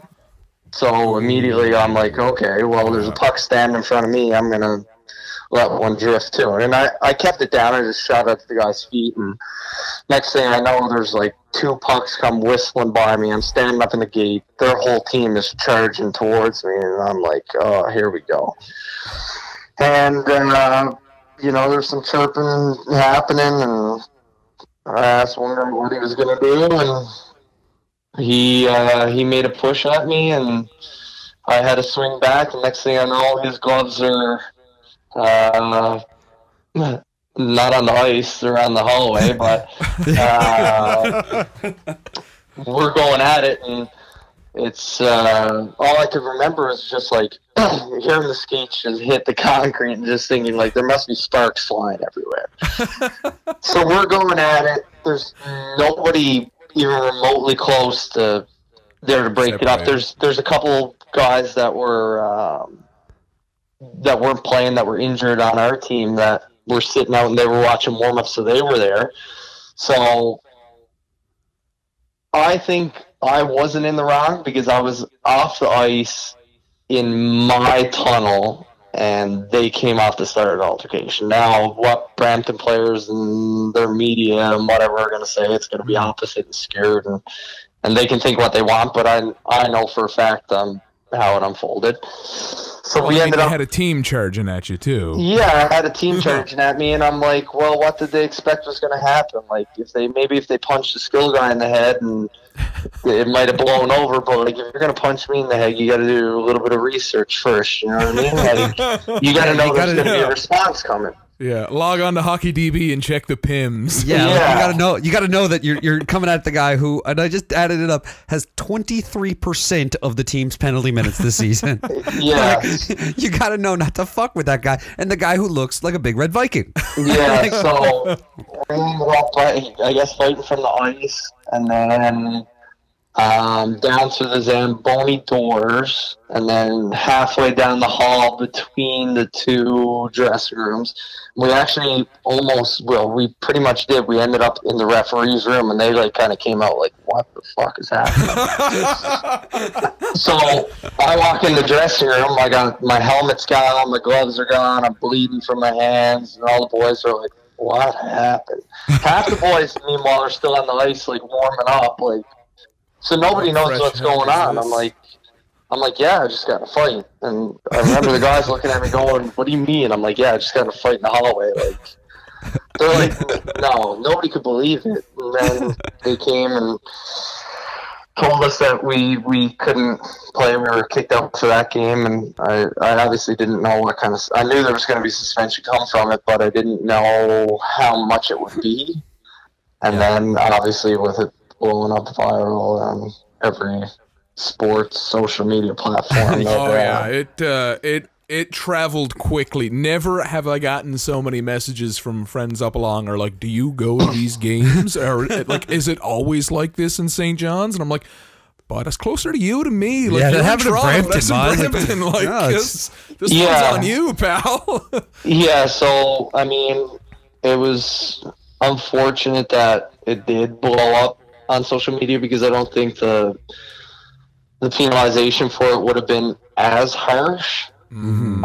So immediately I'm like, okay, well, there's a puck standing in front of me. I'm going to let one drift too. And I kept it down. I just shot at the guy's feet. And next thing I know, there's like 2 pucks come whistling by me. I'm standing up in the gate. Their whole team is charging towards me. And I'm like, oh, here we go. And you know, there's some chirping happening. And I asked one guy what he was going to do. And he made a push at me, and I had to swing back. The next thing I know, his gloves are not on the ice, they're on the hallway, but we're going at it, and it's all I could remember is just like hearing the skates just hit the concrete and just thinking like there must be sparks flying everywhere. So we're going at it. There's nobody even remotely close to there to break it up. There's a couple guys that were that weren't playing, that were injured on our team, that were sitting out and they were watching warm-ups, so they were there. So I think I wasn't in the wrong because I was off the ice in my tunnel and they came off to start an altercation. Now, what Brampton players and their media and whatever are going to say, it's going to be opposite and scared, and they can think what they want, but I know for a fact how it unfolded. So we ended up... had a team charging at you, too. Yeah, I had a team charging at me, and I'm like, well, what did they expect was going to happen? Like, if they punched the skill guy in the head, and it might have blown over, but, like, if you're going to punch me in the head, you got to do a little bit of research first, you know what I mean? Like, you got to know there's going to be a response coming. Yeah, log on to HockeyDB and check the PIMs. Yeah, like you got to know that you're coming at the guy who, and I just added it up, has 23% of the team's penalty minutes this season. Yeah, like, you got to know not to fuck with that guy and the guy who looks like a big red Viking. Yeah, so we ended up, I guess, fighting from the ice, and then down through the Zamboni doors, and then halfway down the hall between the 2 dressing rooms. We actually we pretty much did. We ended up in the referee's room, and they like kind of came out like, what the fuck is happening? So I walk in the dressing room, I got my helmet's gone, my gloves are gone, I'm bleeding from my hands, and all the boys are like, what happened? Half the boys, meanwhile, are still on the ice, like warming up, like, so nobody knows what's going on. I'm like, yeah, I just got in a fight. And I remember the guys looking at me going, what do you mean? I'm like, yeah, I just got in a fight in the hallway. Like, they're like, no, nobody could believe it. And then they came and told us that we couldn't play. We were kicked out for that game. And I obviously didn't know what kind of, I knew there was going to be suspension come from it, but I didn't know how much it would be. And then obviously with it blowing up viral on every sports social media platform. Oh yeah, it traveled quickly. Never have I gotten so many messages from friends up along, or like, do you go to these games, or like, is it always like this in St. John's? And I'm like, but it's closer to you to me. Like, yeah, that happened in Brampton. That's in Brampton. Like, no, this one's on you, pal. Yeah, so I mean, it was unfortunate that it did blow up on social media, because I don't think the penalization for it would have been as harsh. Mm-hmm.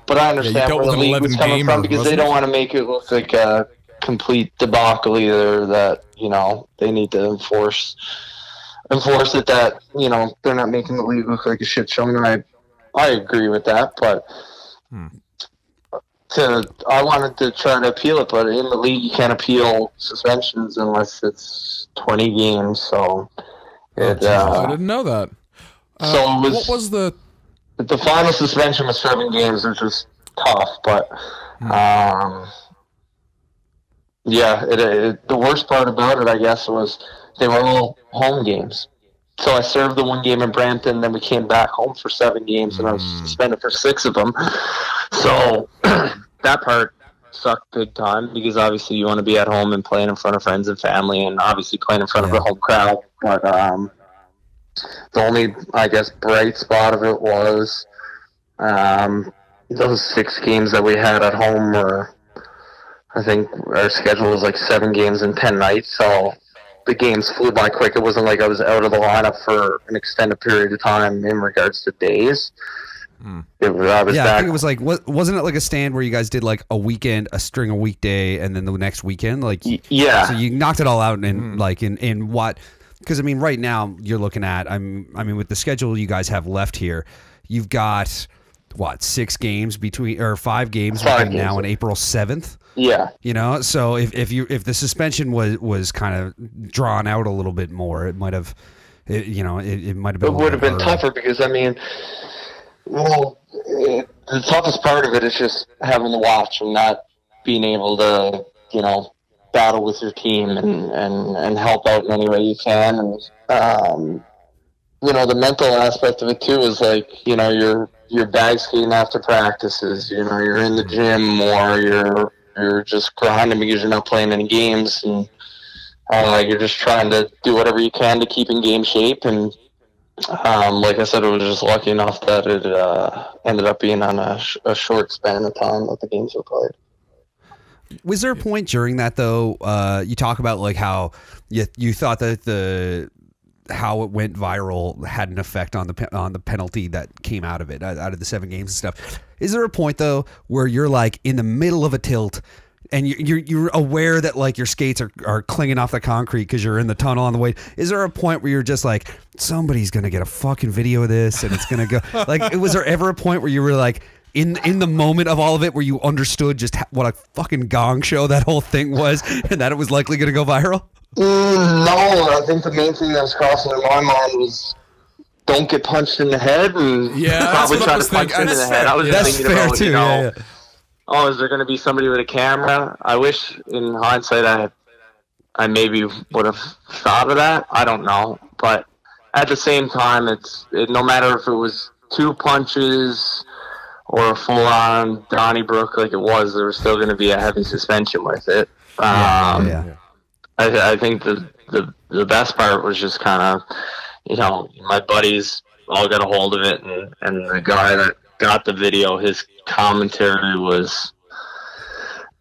But I understand where the league was coming from, because they don't want to make it look like a complete debacle either, that, you know, they need to enforce it, that, you know, they're not making the league look like a shit show. And I agree with that, but I wanted to try to appeal it, but in the league you can't appeal suspensions unless it's 20 games. So I didn't know that. So it was, what was the final suspension was 7 games, which was tough, but the worst part about it, I guess, was they were all home games. So I served the 1 game in Brampton, then we came back home for 7 games, and I was suspended for 6 of them. So that part sucked big time, because obviously you want to be at home and playing in front of friends and family, and obviously playing in front of a home crowd. But the only, I guess, bright spot of it was those 6 games that we had at home were, I think our schedule was like 7 games in 10 nights, so the games flew by quick. It wasn't like I was out of the lineup for an extended period of time in regards to days. I think it was like, wasn't it like a stand where you guys did like a weekend, a string, a weekday, and then the next weekend? Like, yeah. So you knocked it all out in like in what? Because I mean, right now you're looking at, I mean, with the schedule you guys have left here, you've got what, 6 games between, or 5 games between now and April 7th. Yeah. You know, so if the suspension was kind of drawn out a little bit more, it might have, it might have been. It would have been tougher, because I mean, the toughest part of it is just having to watch and not being able to, battle with your team and help out in any way you can. And, the mental aspect of it too is like, you're bag skating after practices, you're in the gym more, you're just grinding because you're not playing any games, and you're just trying to do whatever you can to keep in game shape. And like I said, it was just lucky enough that it ended up being on a short span of time that the games were played. Was there a point during that though? You talk about like how you thought that how it went viral had an effect on the penalty that came out of it, out of the 7 games and stuff. Is there a point though where you're like in the middle of a tilt and you're aware that like your skates are clinging off the concrete because you're in the tunnel on the way? Is there a point where you're just like, somebody's gonna get a fucking video of this and it's gonna go like? Was there ever a point where you were like in the moment of all of it where you understood just what a fucking gong show that whole thing was and that it was likely gonna go viral? No, I think the main thing that was crossing in my mind was don't get punched in the head, and probably try to punch him in the head. I was thinking about, too, oh, is there going to be somebody with a camera? I wish, in hindsight, I maybe would have thought of that. I don't know, but at the same time, no matter if it was 2 punches or a full-on Donnybrook like it was, there was still going to be a heavy suspension with it. I think the best part was just kind of, my buddies all got a hold of it, and the guy that got the video, his commentary was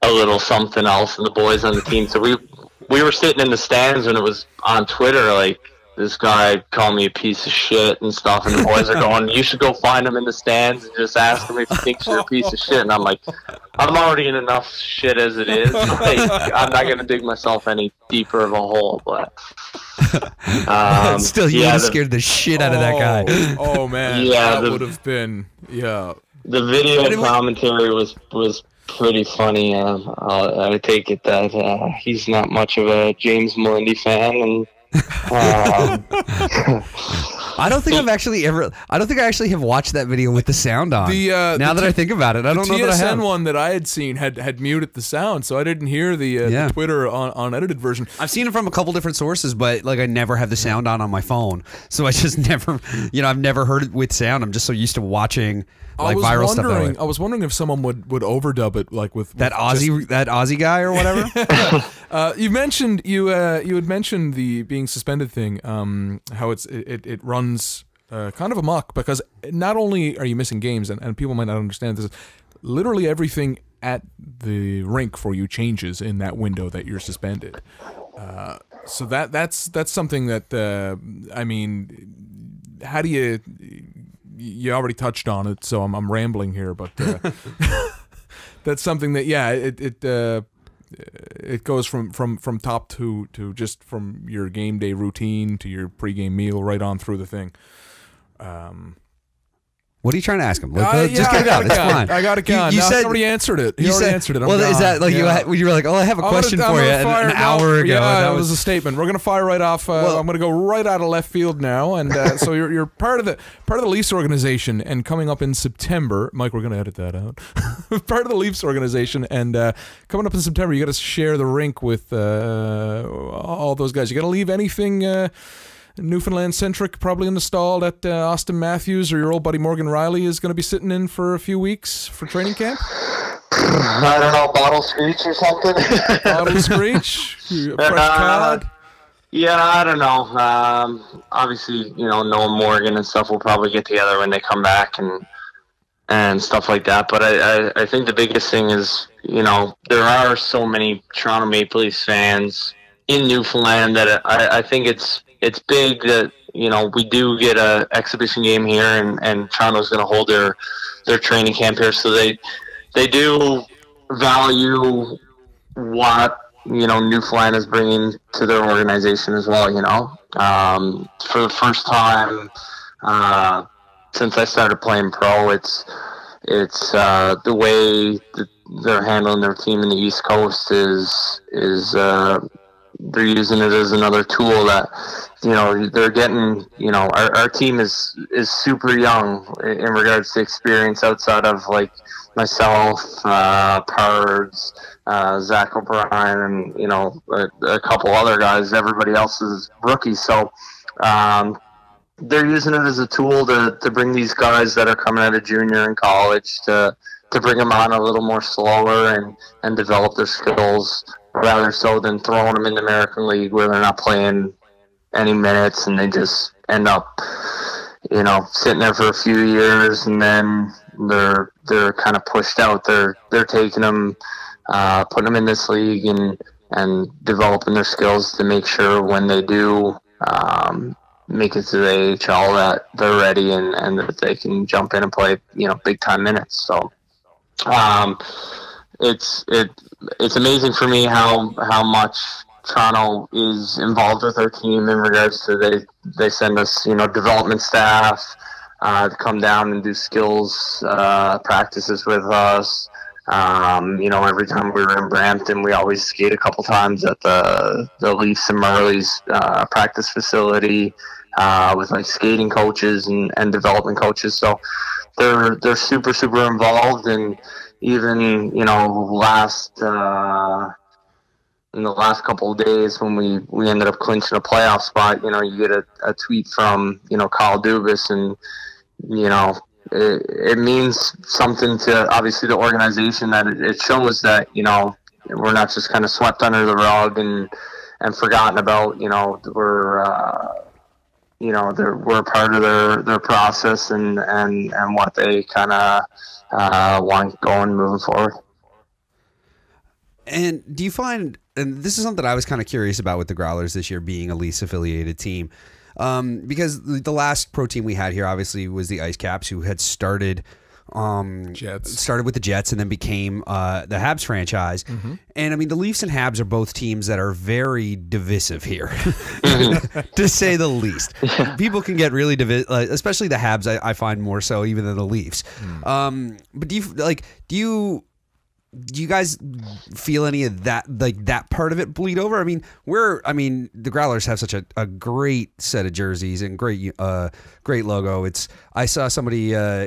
a little something else, and the boys on the team. So we were sitting in the stands when it was on Twitter, like, this guy called me a piece of shit and stuff, and the boys are going, you should go find him in the stands and just ask him if he thinks you're a piece of shit. And I'm like, I'm already in enough shit as it is. Like, I'm not going to dig myself any deeper of a hole, but still, you would have scared the shit out of that guy. Oh man, that would have been, the video commentary was pretty funny. I take it that he's not much of a James Melindy fan, and I don't think I actually have watched that video with the sound on. Now that I think about it, I don't know that I have. The TSN one that I had seen had muted the sound, so I didn't hear the Twitter unedited version. I've seen it from a couple different sources, but like I never have the sound on my phone, so I just never, I've never heard it with sound. I'm just so used to watching like viral stuff that way. I was wondering if someone would overdub it, like with that Aussie guy or whatever. You had mentioned the being suspended thing, how it runs kind of amok, because not only are you missing games, and people might not understand this, literally everything at the rink for you changes in that window that you're suspended. So that's something that I mean, how do you already touched on it, so I'm rambling here, but that's something that it goes from top to just from your game day routine to your pregame meal right on through the thing. What are you trying to ask him? Just get it out. It's fine. I got it gone. You said he already answered it. He already answered it. Well, is that like you were like, oh, I have a question for you an hour ago. Yeah, that was a statement. We're gonna fire right off. I'm gonna go right out of left field now, and so you're part of the Leafs organization, and coming up in September, Mike, we're gonna edit that out. Part of the Leafs organization, and coming up in September, you got to share the rink with all those guys. You got to leave anything. Newfoundland centric, probably installed at Austin Matthews, or your old buddy Morgan Riley is going to be sitting in for a few weeks for training camp. I don't know, bottle screech or something. Bottle screech, fresh cod. Yeah, I don't know. Obviously, Noah Morgan and stuff will probably get together when they come back and stuff like that. But I think the biggest thing is, there are so many Toronto Maple Leafs fans in Newfoundland that I think it's big that, we do get a exhibition game here, and Toronto's going to hold their training camp here. So they do value what, Newfoundland is bringing to their organization as well, For the first time since I started playing pro, it's the way that they're handling their team in the East Coast is they're using it as another tool that, they're getting, our team is super young in regards to experience outside of like myself, Pards, Zach O'Brien, and, a couple other guys. Everybody else is rookies. So, they're using it as a tool to bring these guys that are coming out of junior and college to bring them on a little more slower and develop their skills, rather so than throwing them in the American League where they're not playing any minutes and they just end up, sitting there for a few years, and then they're kind of pushed out. They're taking them, putting them in this league and developing their skills to make sure when they do make it to the AHL that they're ready and that they can jump in and play, big time minutes. So it's amazing for me how much Toronto is involved with our team in regards to they send us, development staff to come down and do skills practices with us. Every time we were in Brampton, we always skate a couple times at the Leafs and Marlies practice facility with like skating coaches and development coaches. So they're super, super involved, and even, in the last couple of days when we ended up clinching a playoff spot, you get a tweet from, Kyle Dubas, and, it means something to obviously the organization, that it shows that, we're not just kind of swept under the rug and forgotten about. We're we're part of their process and what they kind of want going moving forward. And do you find, and this is something I was kind of curious about with the Growlers this year being a Leafs affiliated team, because the last pro team we had here obviously was the Ice Caps, who had started with the Jets and then became the Habs franchise. Mm-hmm. And I mean, the Leafs and Habs are both teams that are very divisive here, to say the least. Yeah. People can get really divisive, especially the Habs. I find more so even than the Leafs. But do you guys feel any of that, like that part of it bleed over? I mean, the Growlers have such a great set of jerseys and great logo. I saw somebody,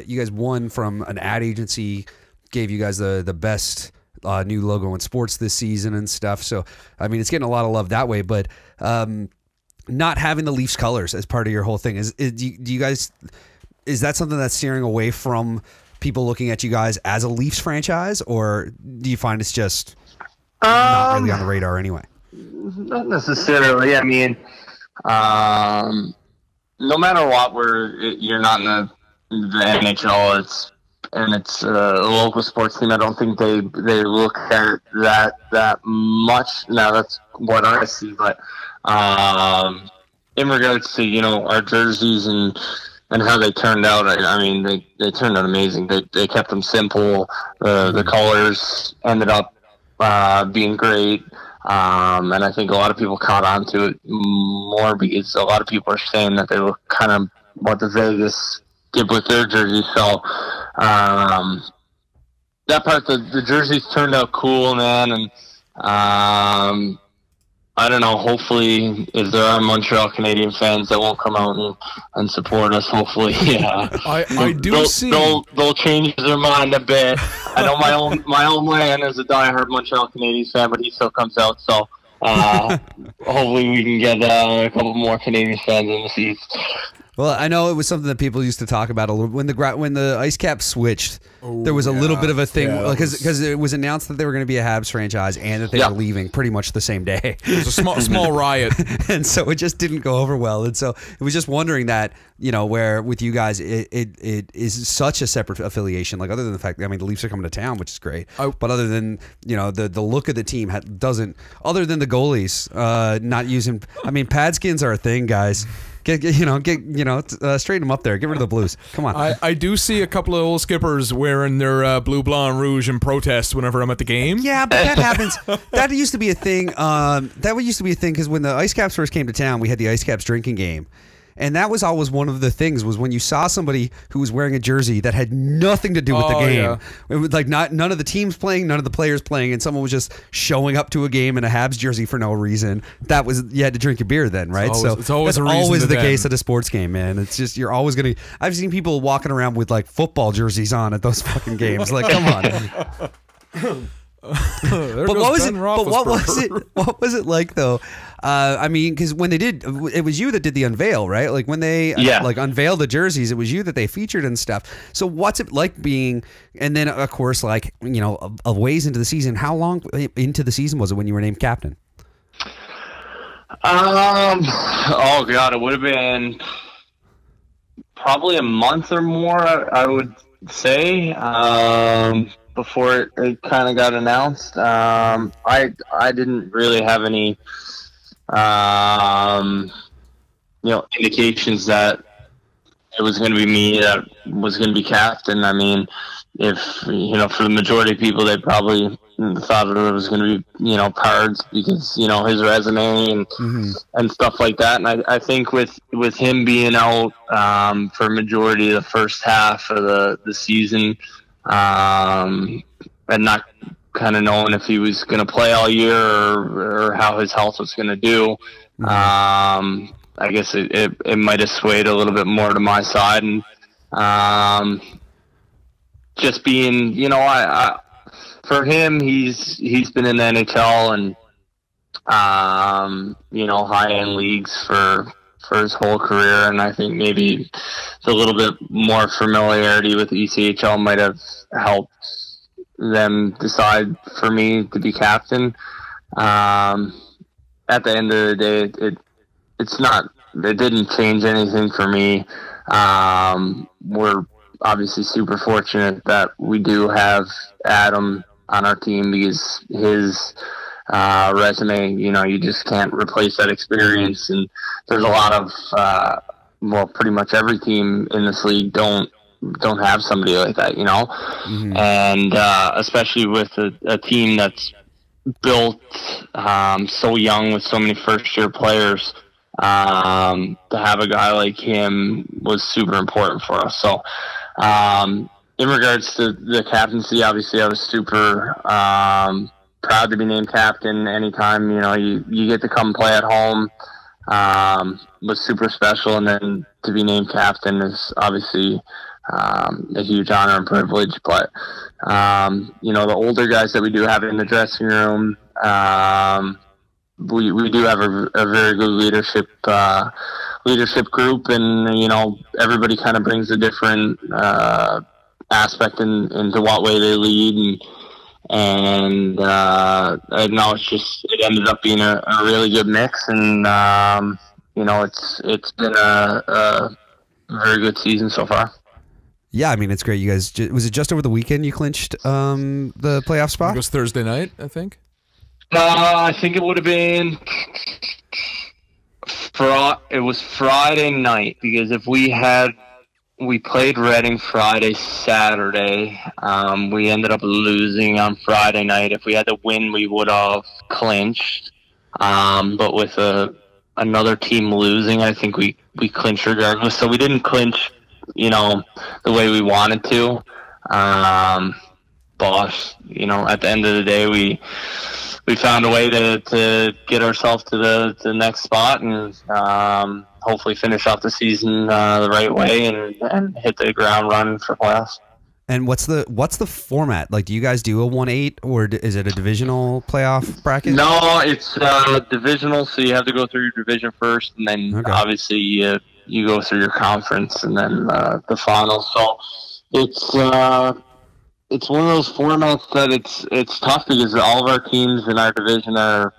you guys won from an ad agency, gave you guys the best new logo in sports this season and stuff. So, I mean, it's getting a lot of love that way, but not having the Leafs colors as part of your whole thing, is that something that's steering away from people looking at you guys as a Leafs franchise, or do you find it's just not really on the radar anyway? Not necessarily. I mean, no matter what, you're not in the NHL. It's a local sports team. I don't think they look at that much. Now that's what I see, but in regards to our jerseys and how they turned out, I mean, they turned out amazing. They kept them simple. The colors ended up being great. And I think a lot of people caught on to it more because a lot of people are saying that they look kind of what the Vegas did with their jerseys. So that part, the jerseys turned out cool, man, and I don't know, hopefully if there are Montreal Canadian fans that won't come out and support us, hopefully I do see they'll change their mind a bit. I know my own man is a diehard Montreal Canadiens fan, but he still comes out, so hopefully we can get a couple more Canadian fans in the seats. Well, I know it was something that people used to talk about a little when the ice cap switched. There was a little bit of a thing because it was announced that they were going to be a Habs franchise and that they were leaving pretty much the same day. It was a small riot, and so it just didn't go over well. And so it was just wondering that, you know, where with you guys it is such a separate affiliation. Like, other than the fact that, I mean, the Leafs are coming to town, which is great, but other than, you know, the look of the team doesn't, other than the goalies not using. I mean, pad skins are a thing, guys. Straighten them up there. Get rid of the blues. Come on. I do see a couple of old skippers wearing their blue, blanc, and rouge in protest whenever I'm at the game. Yeah, but that happens. That used to be a thing. That used to be a thing because when the Ice Caps first came to town, we had the Ice Caps drinking game. And that was always one of the things, was when you saw somebody who was wearing a jersey that had nothing to do with the game. Yeah. It was like none of the teams playing, none of the players playing, and someone was just showing up to a game in a Habs jersey for no reason. That was, you had to drink a beer then, right? It's always the case at a sports game, man. It's just, you're always going to. I've seen people walking around with like football jerseys on at those fucking games. Like, come on. But what was it like though? I mean, because when they did, it was you that did the unveil, right? Like when they like unveiled the jerseys, it was you that they featured and stuff. So what's it like being? And then of course, like, you know, a ways into the season. How long into the season was it when you were named captain? Oh God, it would have been probably a month or more, I would say. Before it kind of got announced, I didn't really have any, indications that it was going to be me that was going to be captain. I mean, if, you know, for the majority of people, they probably thought it was going to be, you know, Pards because, you know, his resume and stuff like that. And I think with him being out for a majority of the first half of the season, and not kind of knowing if he was going to play all year or how his health was going to do, I guess it might have swayed a little bit more to my side. And just being, you know, I for him, he's been in the NHL and you know, high-end leagues for his whole career, and I think maybe the little bit more familiarity with ECHL might have helped them decide for me to be captain. At the end of the day, it didn't change anything for me. We're obviously super fortunate that we do have Adam on our team because his resume, you know, you just can't replace that experience. And there's a lot of, pretty much every team in this league don't have somebody like that, you know? And especially with a team that's built so young with so many first-year players, to have a guy like him was super important for us. So in regards to the captaincy, obviously I was super proud to be named captain. Anytime, you know, you get to come play at home was super special, and then to be named captain is obviously a huge honor and privilege. But you know, the older guys that we do have in the dressing room, we do have a very good leadership group, and you know, everybody kind of brings a different aspect into what way they lead, and no, it ended up being a really good mix, and you know, it's been a very good season so far. Yeah, I mean, it's great. You guys, was it just over the weekend you clinched the playoff spot? It was Thursday night, I think. I think it would have been it was Friday night, because if we played Reading Friday, Saturday. We ended up losing on Friday night. If we had to win, we would have clinched. But with another team losing, I think we clinched regardless. So we didn't clinch the way we wanted to. But at the end of the day, we found a way to get ourselves to the next spot and hopefully finish off the season the right way and hit the ground running for playoffs. And what's the format? Like, do you guys do a 1-8 or is it a divisional playoff bracket? No, it's divisional, so you have to go through your division first, and then obviously you go through your conference, and then the finals. So it's one of those formats that it's tough because all of our teams in our division are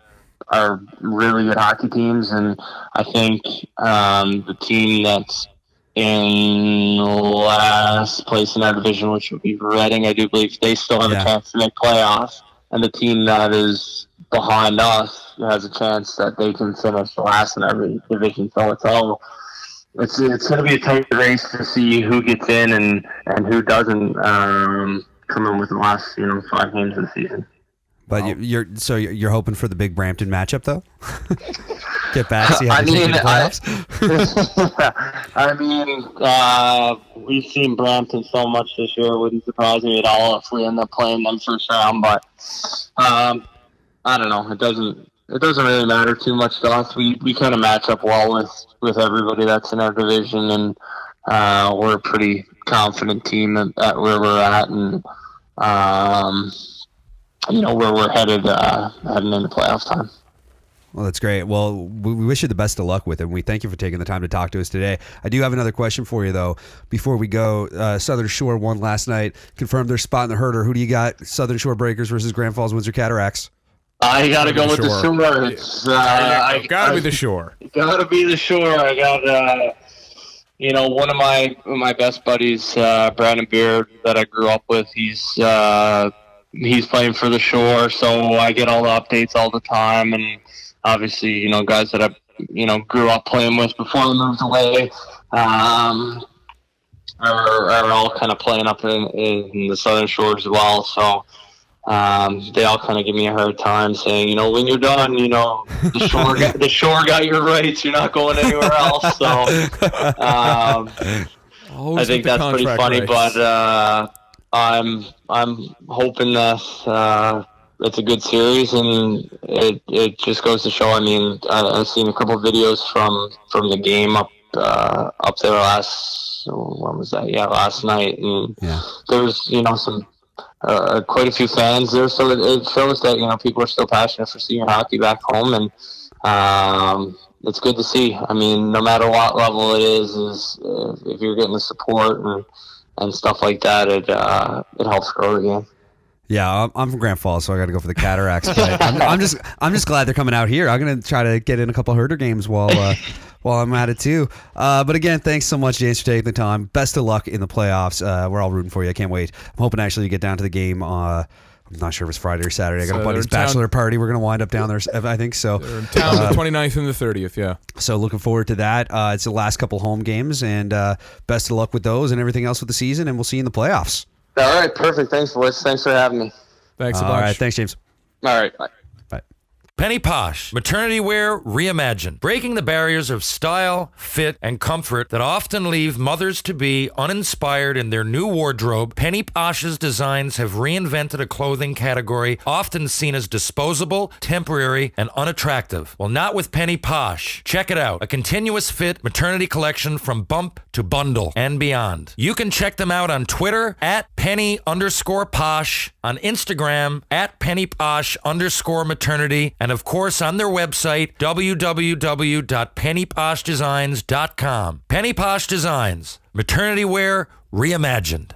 really good hockey teams, and I think the team that's in last place in our division, which would be Reading, I do believe they still have a chance to make playoffs, and the team that is behind us has a chance that they can finish last in every division. So it's going to be a tight race to see who gets in and who doesn't come in with the last 5 games of the season. But you're hoping for the big Brampton matchup though. Get back, see how they take the playoffs. We've seen Brampton so much this year. It wouldn't surprise me at all if we end up playing them first round. But I don't know. It doesn't really matter too much to us. We kind of match up well with everybody that's in our division, and we're a pretty confident team at where we're at, and where we're heading into playoff time. Well, that's great. Well, we wish you the best of luck with it. We thank you for taking the time to talk to us today. I do have another question for you, though. Before we go, Southern Shore won last night, confirmed their spot in the Herder. Who do you got? Southern Shore Breakers versus Grand Falls Windsor Cataracts? I got to go with the Shore. It's got to be the Shore. Got to be the Shore. I got one of my best buddies, Brandon Beard, that I grew up with. He's playing for the Shore, so I get all the updates all the time, and obviously, guys that I, grew up playing with before I moved away, are all kind of playing up in the Southern Shore as well. So they all kind of give me a hard time, saying, when you're done, the Shore got your rights. You're not going anywhere else. So I think that's pretty funny, rights. But I'm hoping that it's a good series, and it just goes to show. I mean, I've seen a couple of videos from the game up there last night, and there was some quite a few fans there, so it shows that people are still passionate for senior hockey back home, and it's good to see. I mean, no matter what level it is if you're getting the support and stuff like that, it helps grow the game. Yeah, I'm from Grand Falls, so I got to go for the Cataracts. But I'm just glad they're coming out here. I'm gonna try to get in a couple Herder games while I'm at it too. But again, thanks so much, James, for taking the time. Best of luck in the playoffs. We're all rooting for you. I can't wait. I'm hoping actually to get down to the game. I'm not sure if it's Friday or Saturday. I got a buddy's bachelor party. We're gonna wind up down there, I think so. They're in town the 29th and the 30th. Yeah. So looking forward to that. It's the last couple home games, and best of luck with those and everything else with the season. And we'll see you in the playoffs. All right, perfect. Thanks, boys. Thanks for having me. Thanks a bunch. All right, thanks, James. All right, bye. Penny Posh, maternity wear reimagined, breaking the barriers of style, fit, and comfort that often leave mothers-to-be uninspired in their new wardrobe. Penny Posh's designs have reinvented a clothing category often seen as disposable, temporary, and unattractive. Well, not with Penny Posh. Check it out, a continuous fit maternity collection from bump to bundle and beyond. You can check them out on Twitter at Penny_Posh, on Instagram at PennyPosh_maternity, and of course on their website, www.pennyposhdesigns.com. Penny Posh Designs, maternity wear reimagined.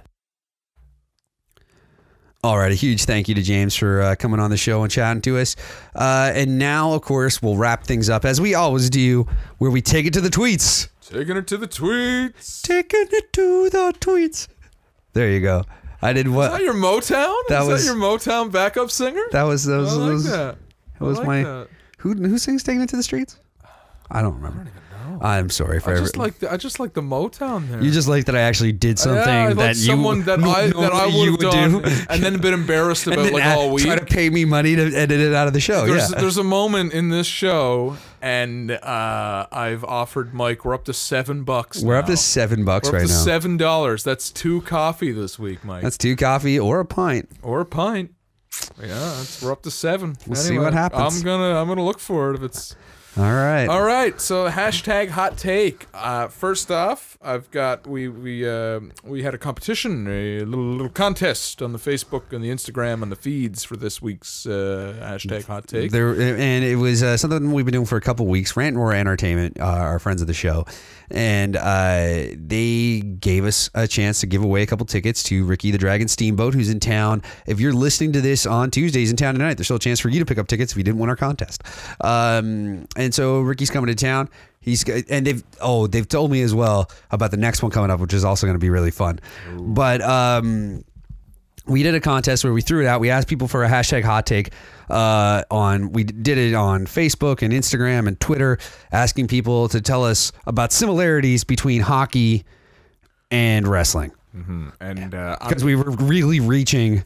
All right, a huge thank you to James for coming on the show and chatting to us. And now, of course, we'll wrap things up as we always do, where we take it to the tweets. Taking it to the tweets. Taking it to the tweets. There you go. I did what? Is that your Motown? That was your Motown backup singer? That was I like that. That was I like my that. Who sings "Taking It to the Streets"? I don't remember. I don't even know. I'm sorry for I just like the Motown there. You just like that I actually did something I like that someone that I would have done, and then been embarrassed about like all week. Try to pay me money to edit it out of the show. There's a moment in this show, and I've offered Mike. We're up to $7. We're up to $7 We're right up to now. $7. That's 2 coffee this week, Mike. That's 2 coffee or a pint. Or a pint. Yeah, we're up to 7. We'll see what happens. I'm gonna look for it if it's. All right. So hashtag hot take. First off, I've got we had a competition, a little contest on the Facebook and the Instagram and the feeds for this week's hashtag hot take. And it was something we've been doing for a couple weeks. Rant and Roar Entertainment, our friends of the show, and they gave us a chance to give away a couple tickets to Ricky the Dragon Steamboat, who's in town. If you're listening to this on Tuesdays in town tonight, there's still a chance for you to pick up tickets if you didn't win our contest. And so Ricky's coming to town. They've told me as well about the next one coming up, which is also going to be really fun. Ooh. But we did a contest where we threw it out. We asked people for a hashtag hot take. We did it on Facebook and Instagram and Twitter, asking people to tell us about similarities between hockey and wrestling. Mm-hmm. And because we were really reaching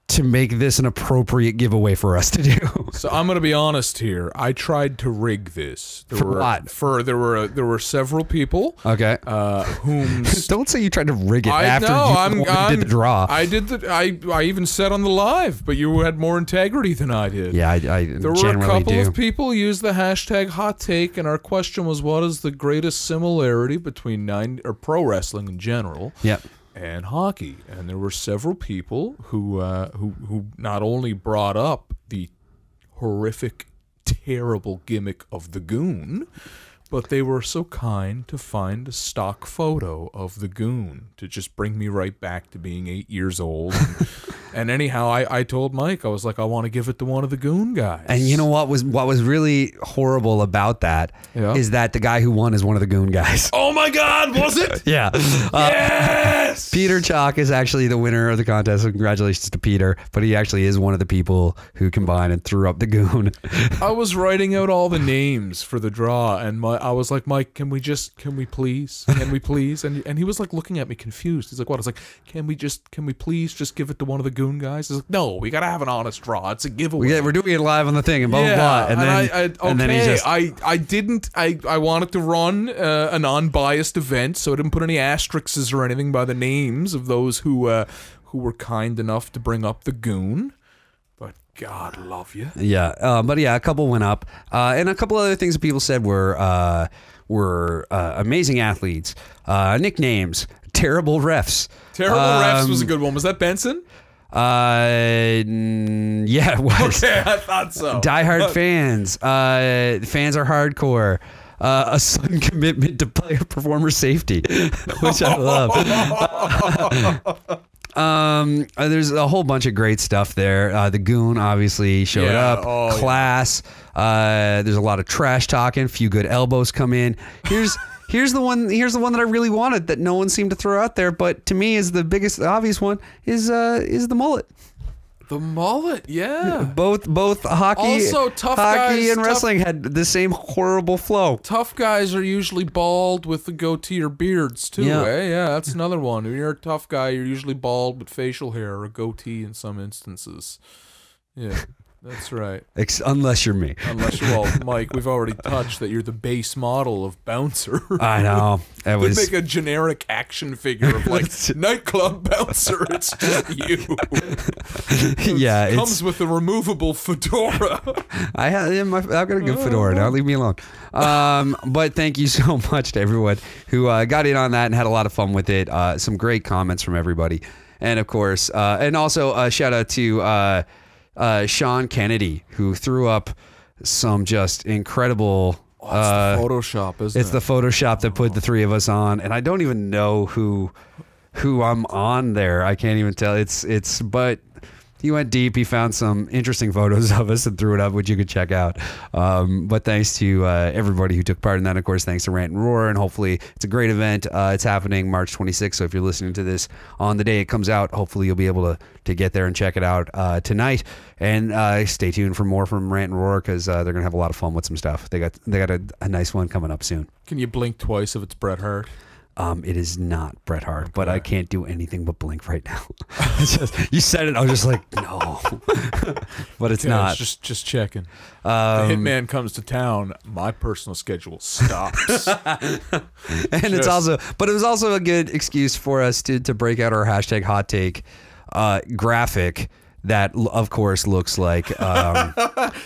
to make this an appropriate giveaway for us to do. So I'm going to be honest here. I tried to rig this. There were several people. Okay. Whom don't say you tried to rig it after you did the draw. I did I even said on the live, but you had more integrity than I did. Yeah, I there were a couple of people used the hashtag hot take, and our question was, what is the greatest similarity between pro wrestling in general? Yep. And hockey, and there were several people who not only brought up the horrific, terrible gimmick of the Goon, but they were so kind to find a stock photo of the Goon to just bring me right back to being 8 years old. And anyhow, I told Mike, I was like, I want to give it to one of the Goon guys. And you know what was really horrible about that is that the guy who won is one of the Goon guys. Oh my God, was it? Yeah. Yes! Peter Chalk is actually the winner of the contest. So congratulations to Peter. But he actually is one of the people who combined and threw up the Goon. I was writing out all the names for the draw, and I was like, Mike, can we please? And he was like looking at me confused. He's like, what? I was like, can we please just give it to one of the Goon guys? He's like, no, we got to have an honest draw. It's a giveaway. We're doing it live on the thing and blah, blah, blah. And then he just... I wanted to run a non-biased event, so I didn't put any asterisks or anything by the names of those who were kind enough to bring up the Goon. But God love you. Yeah. But yeah, a couple went up. And a couple other things that people said were amazing athletes. Nicknames. Terrible refs. Terrible refs was a good one. Was that Benson? Yeah, it was. Okay, I thought so. Diehard fans. Fans are hardcore. A sudden commitment to player performer safety, which I love. There's a whole bunch of great stuff there. The Goon obviously showed up. Class. Yeah. There's a lot of trash talking. A few good elbows come in. Here's the one that I really wanted that no one seemed to throw out there, but to me is the biggest, obvious one is the mullet. The mullet, yeah. Both hockey, also, tough guys, and wrestling had the same horrible flow. Tough guys are usually bald with the goatee or beards too. Yeah, that's another one. When you're a tough guy, you're usually bald with facial hair or a goatee in some instances. Yeah. That's right. Unless you're me. Mike, we've already touched that you're the base model of Bouncer. I know. They make a generic action figure of like nightclub Bouncer. It's just you. Yeah, it comes with a removable fedora. I've got a good fedora now. Leave me alone. But thank you so much to everyone who got in on that and had a lot of fun with it. Some great comments from everybody, and of course, and also a shout out to. Sean Kennedy, who threw up some just incredible... it's the Photoshop, isn't it? It's the Photoshop that put the three of us on, and I don't even know who I'm on there. I can't even tell. But He went deep. He found some interesting photos of us and threw it up, which you could check out. But thanks to everybody who took part in that. Of course, thanks to Rant and Roar. And hopefully it's a great event. It's happening March 26th. So if you're listening to this on the day it comes out, hopefully you'll be able to get there and check it out tonight. And stay tuned for more from Rant and Roar because they're going to have a lot of fun with some stuff. They got a nice one coming up soon. Can you blink twice if it's Bret Hart? It is not Bret Hart, but I can't do anything but blink right now. You said it, I was just like, no. But it's not. Just checking. The Hitman comes to town, my personal schedule stops. And it was also a good excuse for us to break out our hashtag hot take graphic. That, of course, looks like...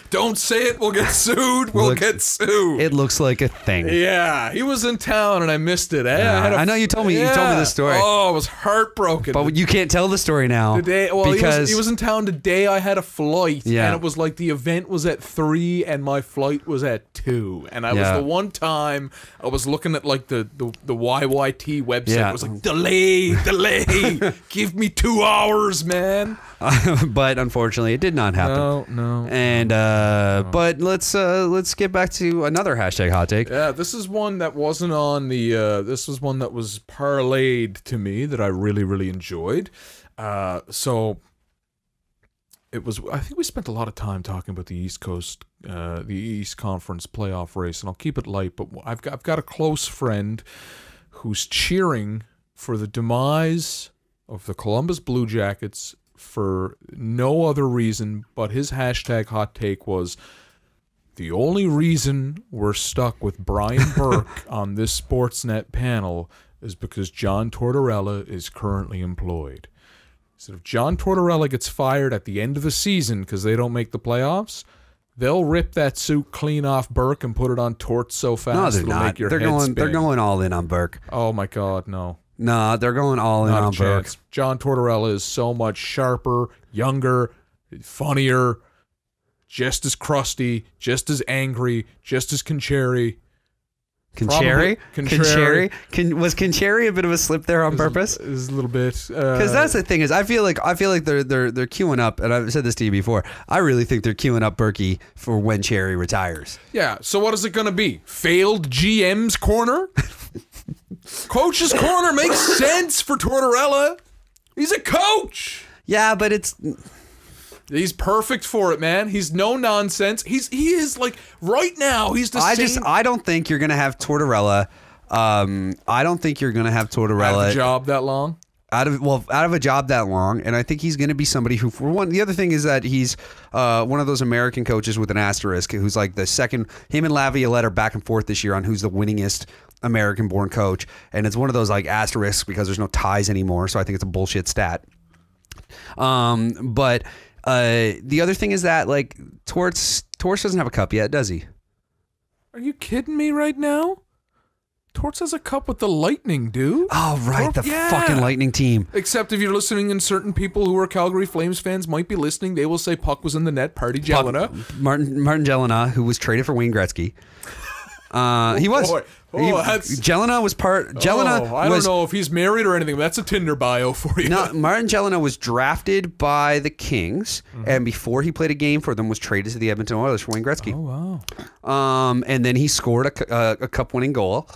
Don't say it. We'll get sued. We'll get sued. It looks like a thing. Yeah. He was in town, and I missed it. I know you told me. Yeah. You told me the story. Oh, I was heartbroken. But you can't tell the story now. Because he was in town the day I had a flight. Yeah. And it was like the event was at 3, and my flight was at 2. And I was the one time I was looking at, like, the YYT website. Yeah. It was like, delay. Give me 2 hours, man. But unfortunately, it did not happen. No. And but let's get back to another hashtag hot take. Yeah, this is one that wasn't on the. This was one that was parlayed to me that I really, really enjoyed. So it was. I think we spent a lot of time talking about the East Coast, the East Conference playoff race, and I'll keep it light. But I've got a close friend who's cheering for the demise of the Columbus Blue Jackets for no other reason but his hashtag hot take was the only reason we're stuck with Brian Burke on this Sportsnet panel is because John Tortorella is currently employed. So if John Tortorella gets fired at the end of the season because they don't make the playoffs, they'll rip that suit clean off Burke and put it on Torts so fast no, they're it'll not. make your they're head going. spin. They're going all in on Burke. Oh my God, no. Nah, they're going all in on Burke. John Tortorella is so much sharper, younger, funnier, just as crusty, just as angry, just as Concherry. Concherry? Was Concherry a bit of a slip there on purpose? It was a little bit. Because that's the thing is, I feel like they're queuing up, and I've said this to you before. I really think they're queuing up Berkey for when Cherry retires. Yeah. So what is it going to be? Failed GM's corner? Coach's corner makes sense for Tortorella. He's a coach. Yeah, but he's perfect for it, man. He's no nonsense. He is like right now. He's the same. I don't think you're gonna have Tortorella. I don't think you're gonna have Tortorella out of a job that long. Out of a job that long, and I think he's going to be somebody who, for one, the other thing is that he's one of those American coaches with an asterisk, who's like the second. Him and Laviolette are back and forth this year on who's the winningest American-born coach, and it's one of those like asterisks because there's no ties anymore. So I think it's a bullshit stat. But the other thing is that like Torts doesn't have a cup yet, does he? Are you kidding me right now? Torts has a cup with the Lightning, dude. Oh, right. Fucking Lightning team. Except if you're listening and certain people who are Calgary Flames fans might be listening, they will say Puck was in the net, Party Jelena. Martin Jelena, who was traded for Wayne Gretzky. He was. Boy. Jelena was part. Jelena. I don't know if he's married or anything, but that's a Tinder bio for you. No, Martin Jelena was drafted by the Kings, and before he played a game for them, was traded to the Edmonton Oilers for Wayne Gretzky. Oh wow. And then he scored a cup-winning goal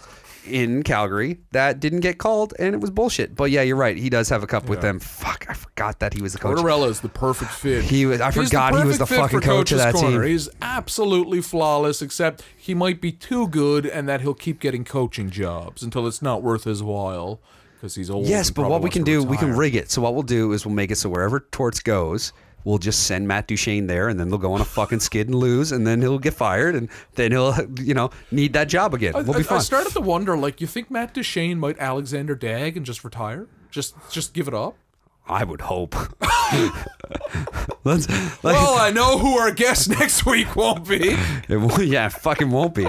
in Calgary that didn't get called, and it was bullshit. But yeah, you're right. He does have a cup with them. Fuck, I forgot that he was the coach. Tortorella is the perfect fit. I forgot he was the fucking coach of that team. He's absolutely flawless, except he might be too good, and that he'll keep getting coaching jobs until it's not worth his while because he's old. Yes, but what we can do, we can rig it. So what we'll do is we'll make it so wherever Torts goes, we'll just send Matt Duchene there, and then they'll go on a fucking skid and lose, and then he'll get fired, and then he'll, need that job again. We'll be fine. I started to wonder, like, you think Matt Duchene might Alexander Dag and just retire? Just give it up? I would hope. Well, I know who our guest next week won't be. It fucking won't be.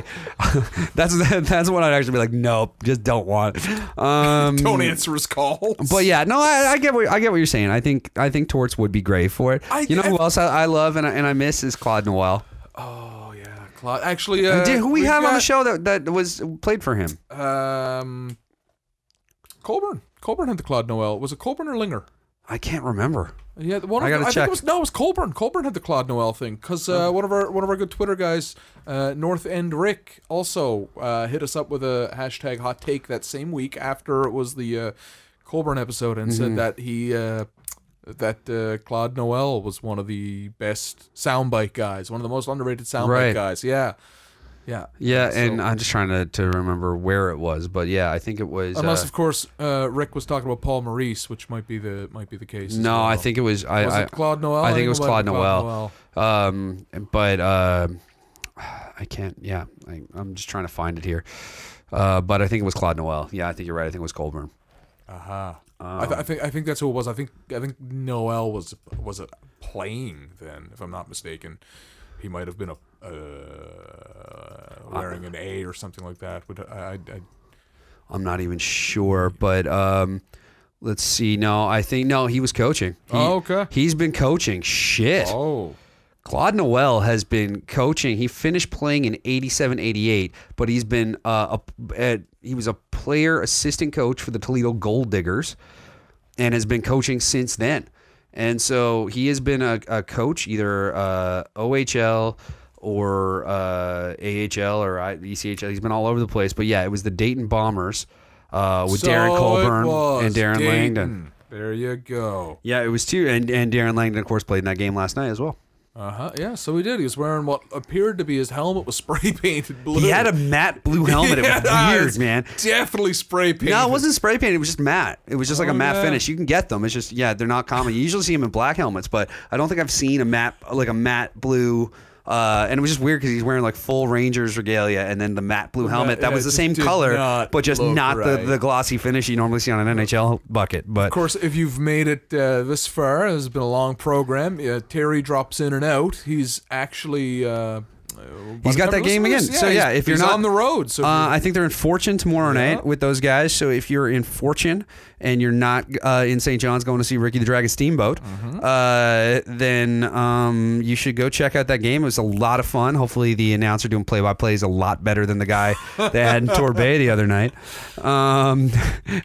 That's what I'd actually be like. Nope, just don't want. Don't answer his calls. But yeah, no, I get what you're saying. I think Torts would be great for it. Who else I love and I miss is Claude Noel. Oh yeah, Claude. Actually, who we have on the show that was played for him? Colburn. Colburn had the Claude Noel. Was it Colburn or Linger? I can't remember. Yeah, I gotta check. Think it was Colburn. Colburn had the Claude Noel thing because one of our good Twitter guys, North End Rick, also hit us up with a hashtag hot take that same week after it was the Colburn episode and said that he that Claude Noel was one of the best soundbite guys, one of the most underrated soundbite guys. Yeah. Yeah, and I'm just trying to remember where it was, but yeah, I think it was. Unless, of course, Rick was talking about Paul Maurice, which might be the case. No, well. I think it was. Was it Claude Noel? I think it was Claude Noel. But I can't. Yeah, I'm just trying to find it here. But I think it was Claude Noel. Yeah, I think you're right. I think it was Colburn. I think that's who it was. I think Noel was playing then, if I'm not mistaken. He might have been wearing an A or something like that. But I'm not even sure. But let's see. No, I think he was coaching. Okay. He's been coaching. Shit. Oh. Claude Noel has been coaching. He finished playing in 87-88, but he's been he was a player assistant coach for the Toledo Gold Diggers and has been coaching since then. And so he has been a coach, either OHL or AHL or ECHL. He's been all over the place. But yeah, it was the Dayton Bombers with Darren Colburn and Darren Langdon. There you go. Yeah, it was two. And Darren Langdon, of course, played in that game last night as well. Yeah, so he did. He was wearing what appeared to be his helmet was spray painted blue. He had a matte blue helmet. It was weird, man. Definitely spray painted. No, it wasn't spray painted. It was just matte. It was just like a matte finish. You can get them. It's just, they're not common. You usually see them in black helmets, but I don't think I've seen a matte blue. And it was just weird because he's wearing like full Rangers regalia and then the matte blue helmet that was the same color, but just not the glossy finish you normally see on an NHL bucket. But of course, if you've made it this far, this has been a long program. Terry drops in and out. He's actually he's got that game again. So yeah, if you're not on the road, so I think they're in Fortune tomorrow night with those guys. So if you're in Fortune and you're not in St. John's going to see Ricky the Dragon Steamboat, then you should go check out that game. It was a lot of fun. Hopefully the announcer doing play-by-play is a lot better than the guy they had in Torbay the other night.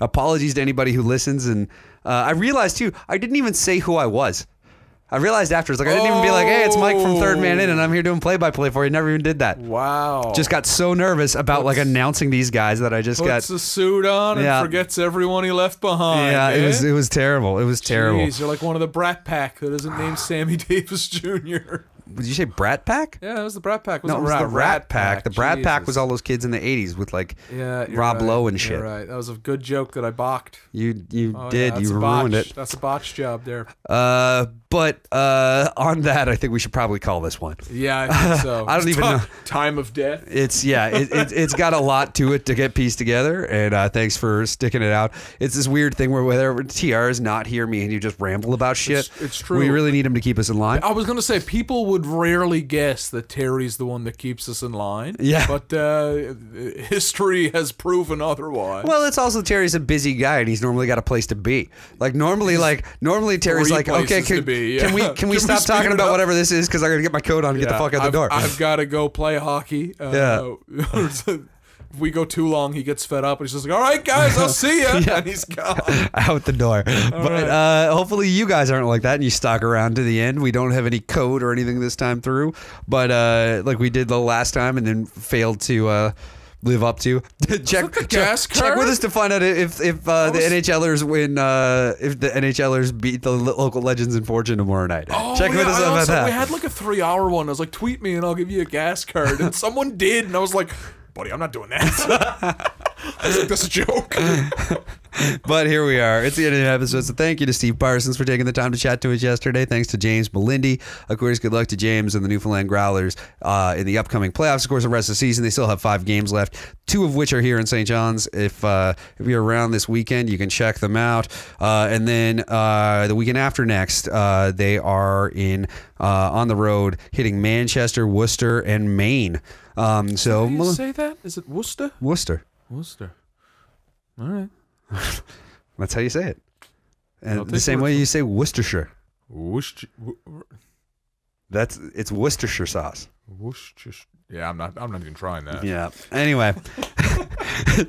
Apologies to anybody who listens. And I realized too, I didn't even say who I was. I realized afterwards, I didn't even be like, hey, it's Mike from Third Man In, and I'm here doing play-by-play for you. Never even did that. Wow. Just got so nervous about announcing these guys that I just puts a suit on and forgets everyone he left behind. Yeah, it was terrible. It was terrible. Jeez, you're like one of the Brat Pack that isn't named Sammy Davis Jr. Did you say Brat Pack? Yeah, it was the Brat Pack. No, it was the Rat Pack. The Brat Pack was all those kids in the 80s with Rob Lowe and shit. You're right. That was a good joke that I balked. You did. You ruined it. That's a botch job there. But on that, I think we should probably call this one. Yeah, I think so. I don't even know. Time of death. It's got a lot to it to get pieced together, and thanks for sticking it out. It's this weird thing where whether TR is not here, me and you just ramble about shit. It's true. We really need him to keep us in line. I was going to say, people would rarely guess that Terry's the one that keeps us in line. Yeah. But history has proven otherwise. Well, it's also Terry's a busy guy, and he's normally got a place to be. Normally Terry's like, okay, can we stop talking about whatever this is because I got to get my coat on and get the fuck out the door. I've got to go play hockey. If we go too long, he gets fed up and he's just like, all right, guys, I'll see you. And he's gone. Out the door. Hopefully you guys aren't like that and you stuck around to the end. We don't have any code or anything this time through. But like we did the last time and then failed to live up to. check with us to find out if the NHLers win, if the NHLers beat the local legends in Fortune tomorrow night. Check with us about that. We had like a 3-hour one. I was like, tweet me and I'll give you a gas card. And someone did. And I was like, buddy, I'm not doing that. I was like, that's a joke. But here we are. It's the end of the episode. So thank you to Steve Parsons for taking the time to chat to us yesterday. Thanks to James Melindy. Of course, good luck to James and the Newfoundland Growlers in the upcoming playoffs. Of course, the rest of the season, they still have 5 games left, 2 of which are here in St. John's. If you're around this weekend, you can check them out. And then the weekend after next, they are on the road hitting Manchester, Worcester, and Maine. How do you say that? Is it Worcester? Worcester. All right. That's how you say it. And the same way you say Worcestershire. It's Worcestershire sauce. Worcestershire. Yeah, I'm not even trying that. Yeah. Anyway,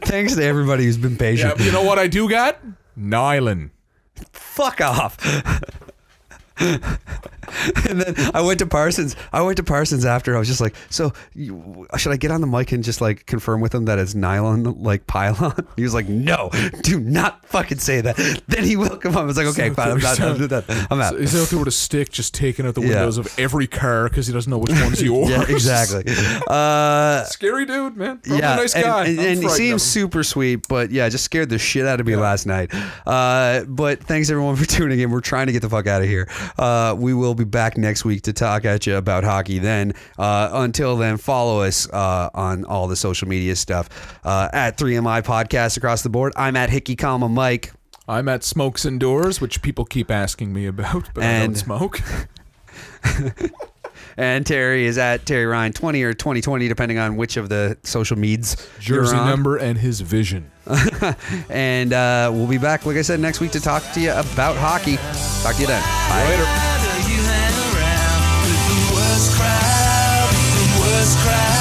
thanks to everybody who's been patient. Yeah, you know what I do got? Nylon. Fuck off. And then I went to Parsons. After. I was just like, so should I get on the mic and just like confirm with him that it's nylon like pylon? He was like, no, do not fucking say that. Then he will come on. I was like, okay, fine. I'm not do that. I'm out. He's out there with a stick, just taking out the windows of every car because he doesn't know which one's yours. Yeah, exactly. Scary dude, man. Probably a nice guy. And he seems super sweet, but yeah, just scared the shit out of me last night. But thanks everyone for tuning in. We're trying to get the fuck out of here. We will be back next week to talk at you about hockey then. Until then, follow us on all the social media stuff at 3MI Podcast across the board. I'm at Hickey, Mike. I'm at Smokes Indoors, which people keep asking me about, but I don't smoke. And Terry is at Terry Ryan 20 or 2020, depending on which of the social meds. Jersey number and his vision. And we'll be back, like I said, next week to talk to you about hockey. Talk to you then. Bye. Later. The worst crowd